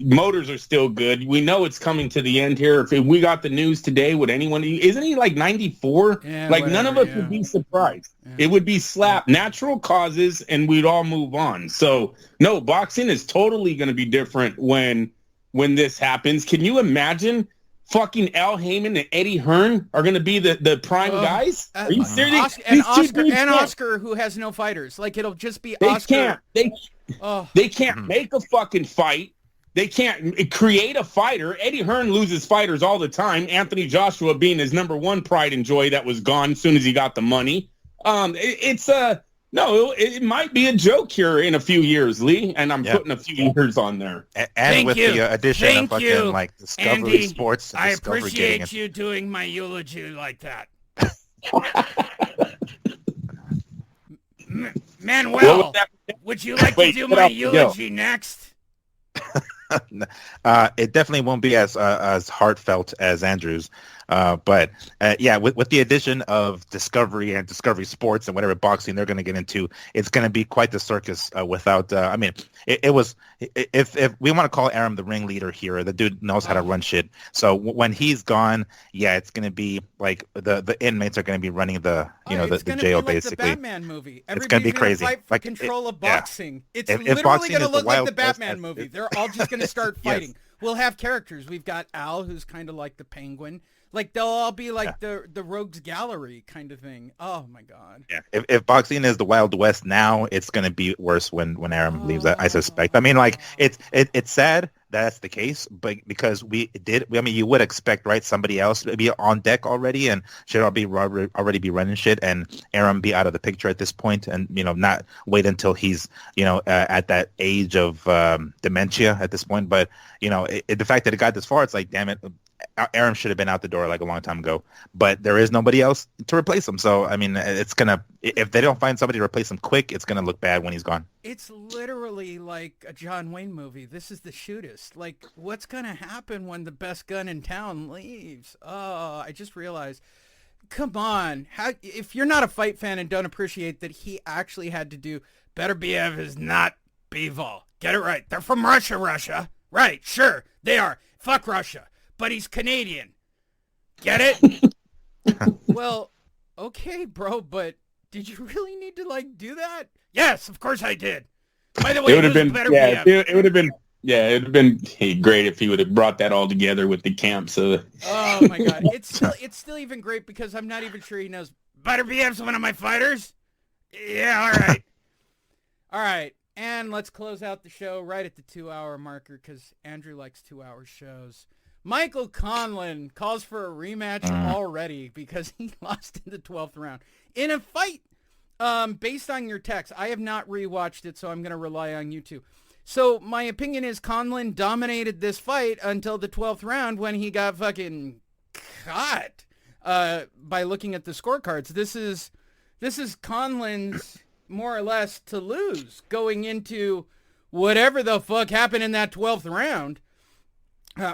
motors are still good. We know it's coming to the end here. If we got the news today, isn't he like 94? Yeah, like none of us would be surprised. Yeah. It would be natural causes, and we'd all move on. So no, boxing is totally going to be different when this happens. Can you imagine fucking Al Heyman and Eddie Hearn are going to be the prime guys? Are you serious? Oscar, who has no fighters. Like, it'll just be Oscar. They can't make a fucking fight. They can't create a fighter. Eddie Hearn loses fighters all the time. Anthony Joshua being his number one pride and joy that was gone as soon as he got the money. It might be a joke here in a few years, Lee, and I'm putting a few years on there. And with the addition of fucking like Discovery Andy, Sports, and I Discovery appreciate you doing my eulogy like that. Manuel, would you like to do my eulogy next? It definitely won't be as heartfelt as Andrew's. But with the addition of Discovery and Discovery Sports and whatever boxing they're going to get into, it's going to be quite the circus without, if we want to call Arum the ringleader here, the dude knows how to run shit. So when he's gone, it's going to be like the inmates are going to be running the jail, basically. It's the Batman movie. It's going to be crazy. Fight for control of boxing. It's literally going to look like the Batman movie. They're all just going to start fighting. Yes. We'll have characters. We've got Al, who's kind of like the Penguin. Like, they'll all be like the Rogues Gallery kind of thing. Oh, my God. Yeah. If boxing is the Wild West now, it's going to be worse when Arum leaves, I suspect. I mean, like, it's sad that's the case, but because you would expect, right, somebody else to be on deck already and should already be running shit, and Arum be out of the picture at this point, and, not wait until he's, at that age of dementia at this point. But, the fact that it got this far, it's like, damn it, Arum should have been out the door like a long time ago, but there is nobody else to replace him. So, I mean, if they don't find somebody to replace him quick, it's going to look bad when he's gone. It's literally like a John Wayne movie. This is the shootist. Like, what's going to happen when the best gun in town leaves? Oh, I just realized. Come on. If you're not a fight fan and don't appreciate that he actually had to do Better BF is not Beval. Get it right. They're from Russia. Right, sure, they are. Fuck Russia. But he's Canadian. Get it? Well, okay, bro, but did you really need to, do that? Yes, of course I did. By the way, it would have been better. Yeah, it would have been. Yeah, it would have been great if he would have brought that all together with the camp. So. Oh my God, it's still even great because I'm not even sure he knows. Better BF's one of my fighters. Yeah, all right. And let's close out the show right at the 2-hour marker because Andrew likes 2-hour shows. Michael Conlon calls for a rematch already because he lost in the 12th round. In a fight, based on your text, I have not rewatched it, so I'm going to rely on you two. So my opinion is Conlon dominated this fight until the 12th round when he got fucking caught by looking at the scorecards. This is Conlon's more or less to lose going into whatever the fuck happened in that 12th round.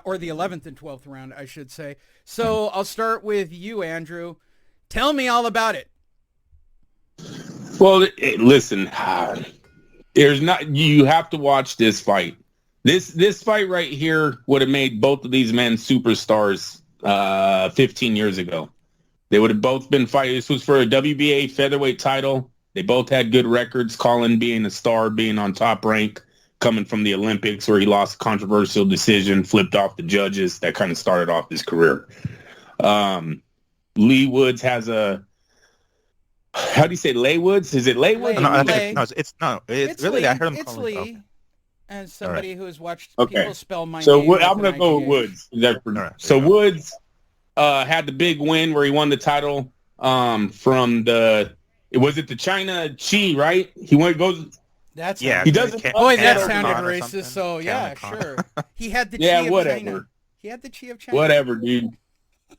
Or the 11th and 12th round, I should say. So I'll start with you, Andrew. Tell me all about it. Well, listen, you have to watch this fight. This fight right here would have made both of these men superstars 15 years ago. They would have both been fighting. This was for a WBA featherweight title. They both had good records. Colin being a star, being on Top Rank. coming from the Olympics where he lost a controversial decision, flipped off the judges. That kind of started off his career. Lee Woods has a, how do you say Leigh Woods? Is it Leigh Woods? It's really, Lee. I heard him It's calling Lee. As somebody who has watched Okay. people spell my So name with I'm going an to go with IGH. Woods. right, So there you go. Woods had the big win where he won the title from the, was it the China Chi, right? He goes, That's Yeah, he doesn't. Boy, that Canelo sounded Khan or racist. something. So yeah, Canelo Khan. sure. He had the chi Yeah, of whatever. China. He had the chi of China. Whatever, dude.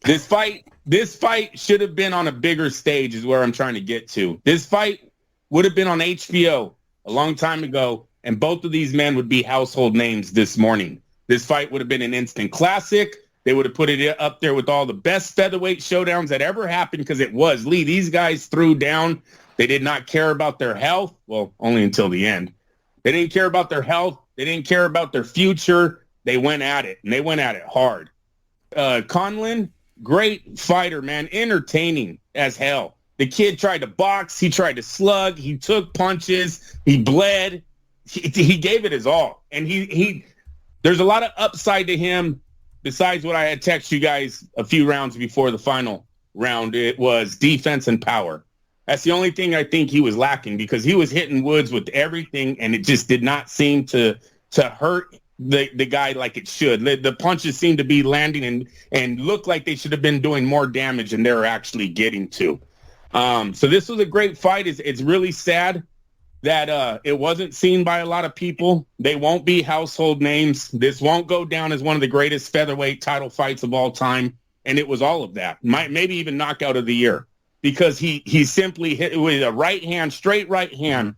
This fight should have been on a bigger stage is where I'm trying to get to. This fight would have been on HBO a long time ago, and both of these men would be household names this morning. This fight would have been an instant classic. They would have put it up there with all the best featherweight showdowns that ever happened because it was. Lee, these guys threw down. They did not care about their health. Well, only until the end. They didn't care about their health. They didn't care about their future. They went at it, and they went at it hard. Conlon, great fighter, man. Entertaining as hell. The kid tried to box. He tried to slug. He took punches. He bled. He gave it his all. And he there's a lot of upside to him besides what I had texted you guys a few rounds before the final round. It was defense and power. That's the only thing I think he was lacking because he was hitting Woods with everything, and it just did not seem to hurt the guy like it should. The punches seemed to be landing and look like they should have been doing more damage than they're actually getting to. So this was a great fight. It's really sad that it wasn't seen by a lot of people. They won't be household names. This won't go down as one of the greatest featherweight title fights of all time, and it was all of that. Maybe even knockout of the year. Because he simply hit with a right hand, straight right hand,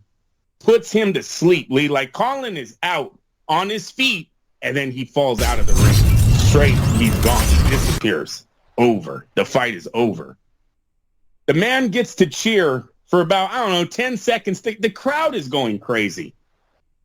puts him to sleep. Lee, like Colin is out on his feet, and then he falls out of the ring. Straight, he's gone. He disappears. Over. The fight is over. The man gets to cheer for about, 10 seconds. The crowd is going crazy.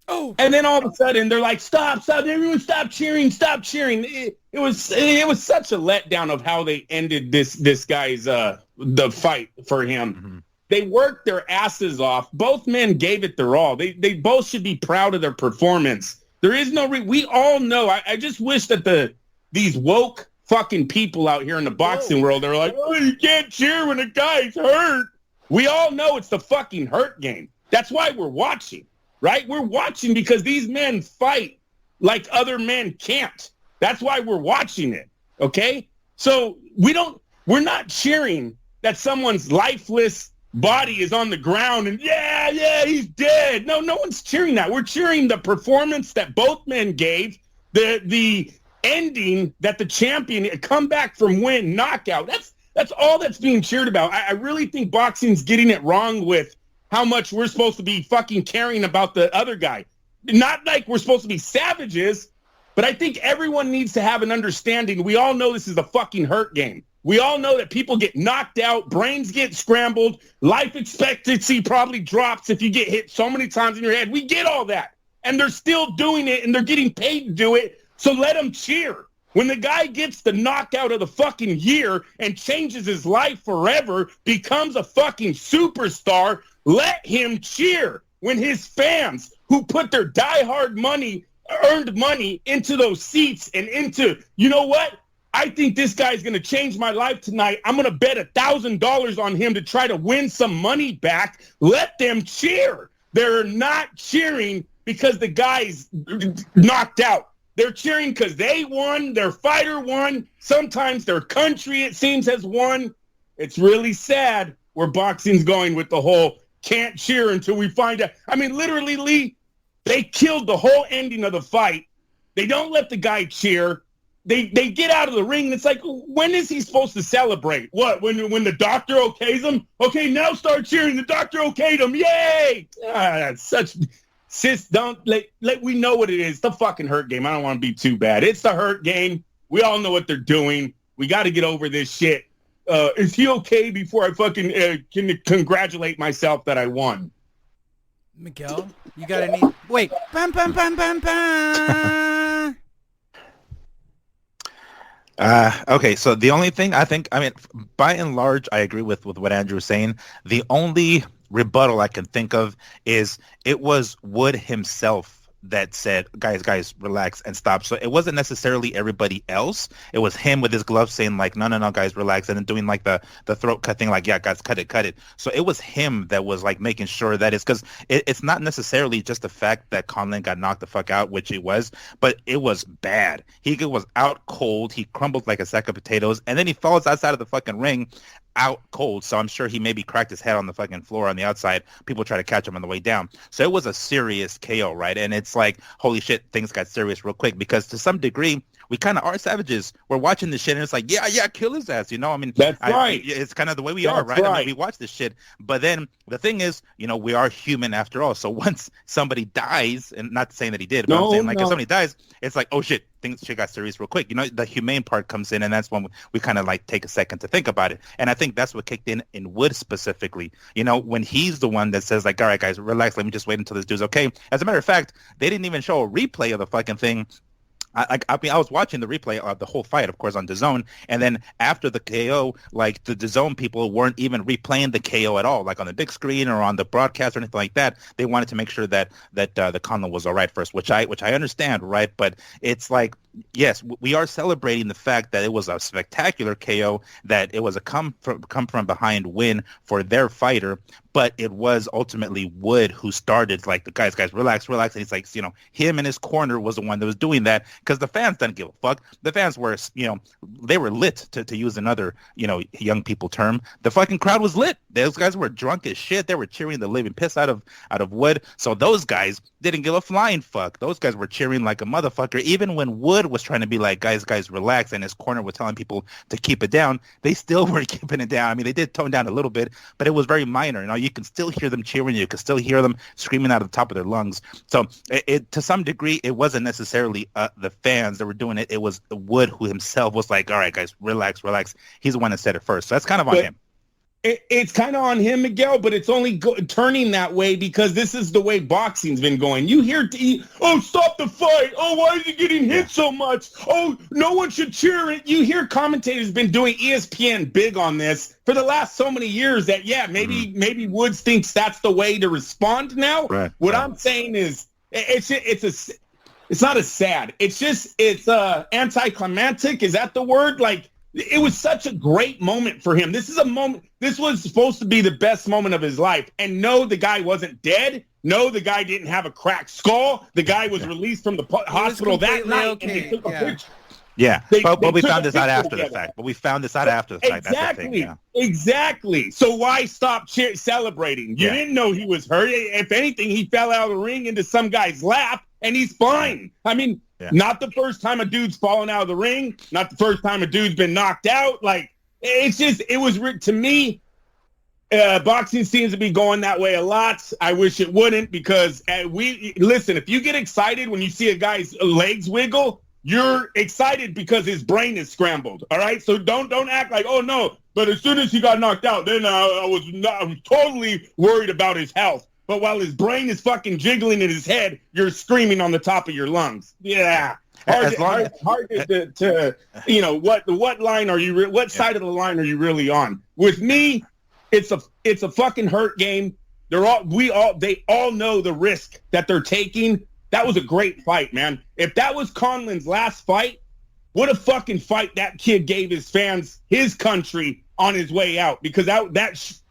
Oh, And then all of a sudden they're like, stop, everyone stop cheering. It was such a letdown of how they ended this guy's the fight for him. Mm-hmm. They worked their asses off. Both men gave it their all. They both should be proud of their performance. There is no we all know. I just wish that these woke fucking people out here in the boxing world are like, oh, you can't cheer when a guy's hurt. We all know it's the fucking hurt game. That's why we're watching. Right? We're watching because these men fight like other men can't. That's why we're watching it. Okay? So we're not cheering that someone's lifeless body is on the ground and yeah, he's dead. No one's cheering that. We're cheering the performance that both men gave, the ending that the champion, a comeback from win, knockout. That's all that's being cheered about. I really think boxing's getting it wrong with how much we're supposed to be fucking caring about the other guy. Not like we're supposed to be savages, but I think everyone needs to have an understanding. We all know this is a fucking hurt game. We all know that people get knocked out, brains get scrambled, life expectancy probably drops if you get hit so many times in your head. We get all that. And they're still doing it, and they're getting paid to do it, so let them cheer. When the guy gets the knockout of the fucking year and changes his life forever, becomes a fucking superstar, let him cheer. When his fans who put their diehard money, earned money into those seats and into, you know what? I think this guy's going to change my life tonight. I'm going to bet $1,000 on him to try to win some money back. Let them cheer. They're not cheering because the guy's knocked out. They're cheering because they won, their fighter won. Sometimes their country, it seems, has won. It's really sad where boxing's going with the whole can't cheer until we find out. I mean, literally, Lee, they killed the whole ending of the fight. They don't let the guy cheer. They get out of the ring, and it's like, when is he supposed to celebrate? What, when the doctor okays him? Okay, now start cheering. The doctor okayed him. Yay! That's such... Sis, don't let we know what it is. The fucking hurt game. I don't want to be too bad. It's the hurt game. We all know what they're doing. We got to get over this shit. Is he okay before I fucking can congratulate myself that I won? Miguel, you got any? Wait. Bam, bam, bam, bam, bam. Okay, so the only thing by and large, I agree with what Andrew was saying. The only rebuttal I can think of is it was Wood himself that said, guys, relax and stop. So it wasn't necessarily everybody else. It was him with his gloves saying like, no, guys, relax, and then doing like the throat cut thing, like, yeah, guys, cut it. So it was him that was like making sure that it's because it's not necessarily just the fact that Conlon got knocked the fuck out, which it was, but it was bad. He was out cold. He crumbled like a sack of potatoes, and then he falls outside of the fucking ring out cold. So I'm sure he maybe cracked his head on the fucking floor on the outside. People try to catch him on the way down. So it was a serious KO, right? And it's like, holy shit, things got serious real quick, because to some degree, we kind of are savages. We're watching this shit and it's like, yeah, kill his ass. You know, I mean, that's right. It's kind of the way we are, right? I mean, we watch this shit. But then the thing is, you know, we are human after all. So once somebody dies, and not saying that he did, but I'm saying like if somebody dies, it's like, oh shit, shit got serious real quick. You know, the humane part comes in, and that's when we kind of like take a second to think about it. And I think that's what kicked in Wood specifically. You know, when he's the one that says like, all right, guys, relax. Let me just wait until this dude's okay. As a matter of fact, they didn't even show a replay of the fucking thing. I mean, I was watching the replay of the whole fight, of course, on DAZN, and then after the KO, like the DAZN people weren't even replaying the KO at all, like on the big screen or on the broadcast or anything like that. They wanted to make sure that the Conlon was all right first, which I understand, right? But it's like, yes, we are celebrating the fact that it was a spectacular KO, that it was a come from behind win for their fighter. But it was ultimately Wood who started, like, the guys, relax. And he's like, you know, him in his corner was the one that was doing that, because the fans didn't give a fuck. The fans were, you know, they were lit, to use another, you know, young people term. The fucking crowd was lit. Those guys were drunk as shit. They were cheering the living piss out of Wood. So those guys didn't give a flying fuck. Those guys were cheering like a motherfucker. Even when Wood was trying to be like, guys, relax, and his corner was telling people to keep it down, they still were keeping it down. I mean, they did tone down a little bit, but it was very minor. You know, you can still hear them cheering. You can still hear them screaming out of the top of their lungs. So it to some degree, it wasn't necessarily the fans that were doing it. It was Wood who himself was like, all right, guys, relax. He's the one that said it first. So that's kind of on him. It's kind of on him, Miguel, but it's only turning that way because this is the way boxing's been going. You hear, oh, stop the fight. Oh, why is he getting hit so much? Oh, no one should cheer it. You hear commentators been doing ESPN big on this for the last so many years that, yeah, maybe Woods thinks that's the way to respond now. Right. What I'm saying is it's not as sad. It's anticlimactic. Is that the word? Like, it was such a great moment for him. This was supposed to be the best moment of his life. And no, the guy wasn't dead. No, the guy didn't have a cracked skull. The guy was released from the hospital that night. Okay. And they took a picture. Yeah, but we found this out after the fact. Exactly. Exactly. So why stop celebrating? You didn't know he was hurt. If anything, he fell out of the ring into some guy's lap, and he's fine. I mean, not the first time a dude's fallen out of the ring. Not the first time a dude's been knocked out. Like, it was, to me, boxing seems to be going that way a lot. I wish it wouldn't, because listen, if you get excited when you see a guy's legs wiggle, you're excited because his brain is scrambled. All right, so don't act like, oh no. But as soon as he got knocked out, then I was totally worried about his health. But while his brain is fucking jiggling in his head, you're screaming on the top of your lungs. Yeah, hard to you know, what line are you? What side of the line are you really on? With me, it's a fucking hurt game. They all know the risk that they're taking. That was a great fight, man. If that was Conlon's last fight, what a fucking fight that kid gave his fans, his country, on his way out. Because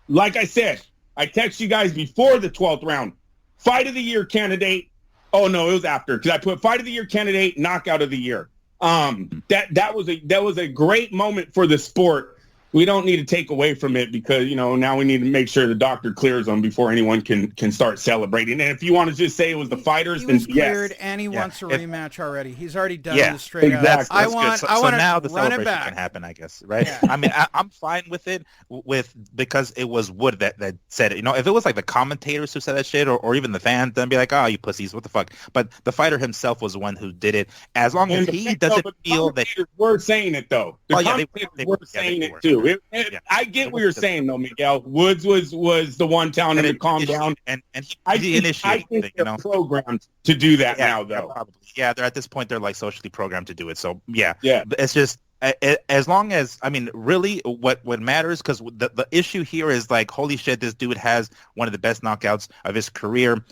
like I said, I text you guys before the 12th round. Fight of the year candidate. Oh no, it was after, because I put fight of the year candidate, knockout of the year. That was a great moment for the sport. We don't need to take away from it, because, you know, now we need to make sure the doctor clears them before anyone can start celebrating. And if you want to just say it was the fighters, he was then cleared, yes. and he wants a rematch already. He's already done this straight exactly. up. I want so now the run it celebration back. can happen, I guess, right? Yeah. I mean, I'm fine with it, because it was Wood that said it. You know, if it was like the commentators who said that shit, or even the fans, then be like, oh, you pussies, what the fuck? But the fighter himself was the one who did it. As long as he doesn't feel that we're saying it though. The commentators were saying it too. I get what you're saying though, Miguel. Woods was the one telling him to calm down, and he initiated I think it, you know, they're programmed to do that now, though. Probably. Yeah, they're at this point, they're like socially programmed to do it. So yeah, Yeah. It's just, as long as, I mean, really what matters, because the issue here is like, holy shit, this dude has one of the best knockouts of his career,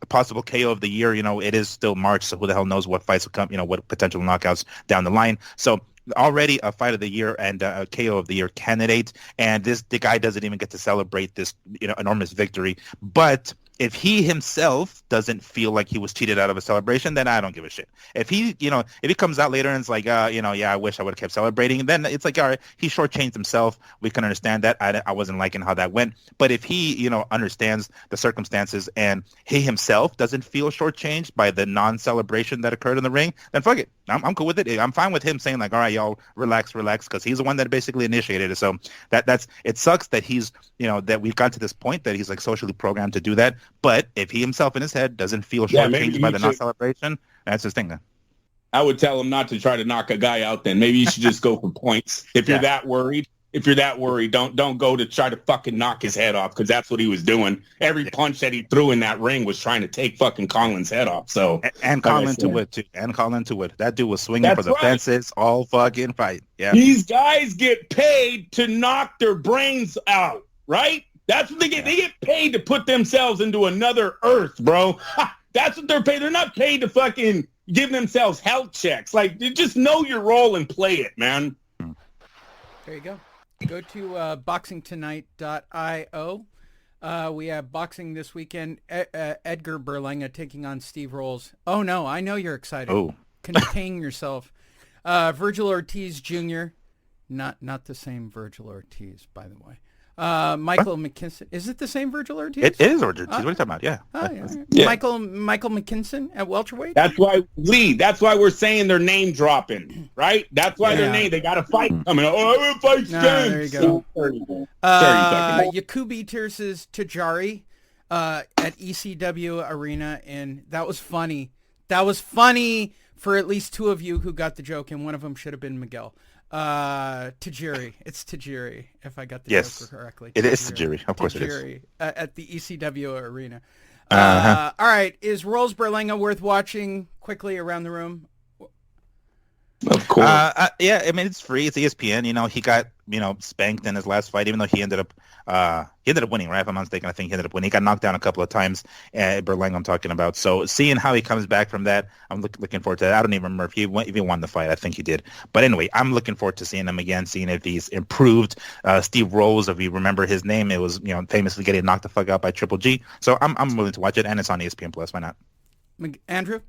possible KO of the year. It is still March, so who the hell knows what fights will come, what potential knockouts down the line. So already a fight of the year and a KO of the year candidate, and the guy doesn't even get to celebrate this enormous victory. But if he himself doesn't feel like he was cheated out of a celebration, then I don't give a shit. If he, if he comes out later and it's like, yeah, I wish I would have kept celebrating, then it's like, all right, he shortchanged himself. We can understand that. I wasn't liking how that went. But if he, understands the circumstances and he himself doesn't feel shortchanged by the non-celebration that occurred in the ring, then fuck it. I'm cool with it. I'm fine with him saying like, all right, y'all, relax, because he's the one that basically initiated it. So it sucks that he's, that we've got to this point that he's like socially programmed to do that. But if he himself in his head doesn't feel shortchanged by the non-celebration, that's his thing then. I would tell him not to try to knock a guy out then. Maybe you should just go for points. If you're that worried, don't go to try to fucking knock his head off, because that's what he was doing. Every punch that he threw in that ring was trying to take fucking Colin's head off. So and Colin to it too. And Colin to it. That dude was swinging for the fences all fucking fight. Yeah. These guys get paid to knock their brains out, right? That's what they get. They get paid to put themselves into another earth, bro. That's what they're paid. They're not paid to fucking give themselves health checks. Like, you just know your role and play it, man. There you go. Go to boxingtonight.io. We have boxing this weekend. Edgar Berlanga taking on Steve Rolls. Oh, no. I know you're excited. Oh. Contain yourself. Virgil Ortiz Jr. Not the same Virgil Ortiz, by the way. Michael McKinson. Is it the same Virgil Ortiz? It is Ortiz. What are you talking about? Yeah. Yeah. Michael McKinson at welterweight. That's why we're saying they're name dropping, right? That's why they got a fight coming. Oh, fight there you go. Yakubi versus Tajari at ECW Arena, and that was funny. That was funny for at least two of you who got the joke, and one of them should have been Miguel. Tajiri. It's Tajiri, if I got the joke correctly. It is Tajiri. Of course Tajiri, it is. At the ECW Arena. All right. Is Rolls Berlanga worth watching quickly around the room? Of course. Yeah, I mean, it's free. It's ESPN. He got, spanked in his last fight, even though he ended up winning, right? If I'm not mistaken, I think he ended up winning. He got knocked down a couple of times, Berlanga I'm talking about. So seeing how he comes back from that, I'm looking forward to that. I don't even remember if he won the fight. I think he did. But anyway, I'm looking forward to seeing him again, seeing if he's improved. Steve Rolls, if you remember his name, it was, famously getting knocked the fuck out by Triple G. So I'm willing to watch it, and it's on ESPN Plus. Why not? Andrew?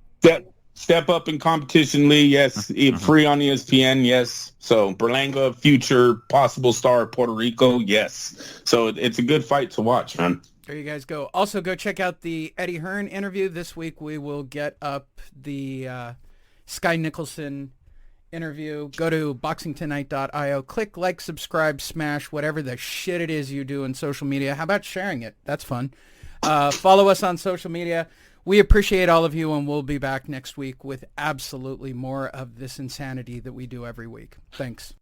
Step up in competition, Lee. Yes. Free on ESPN. Yes. So Berlanga, future possible star of Puerto Rico. Yes. So it's a good fight to watch, man. There you guys go. Also, go check out the Eddie Hearn interview. This week we will get up the Sky Nicholson interview. Go to boxingtonight.io. Click, like, subscribe, smash, whatever the shit it is you do in social media. How about sharing it? That's fun. Follow us on social media. We appreciate all of you, and we'll be back next week with absolutely more of this insanity that we do every week. Thanks.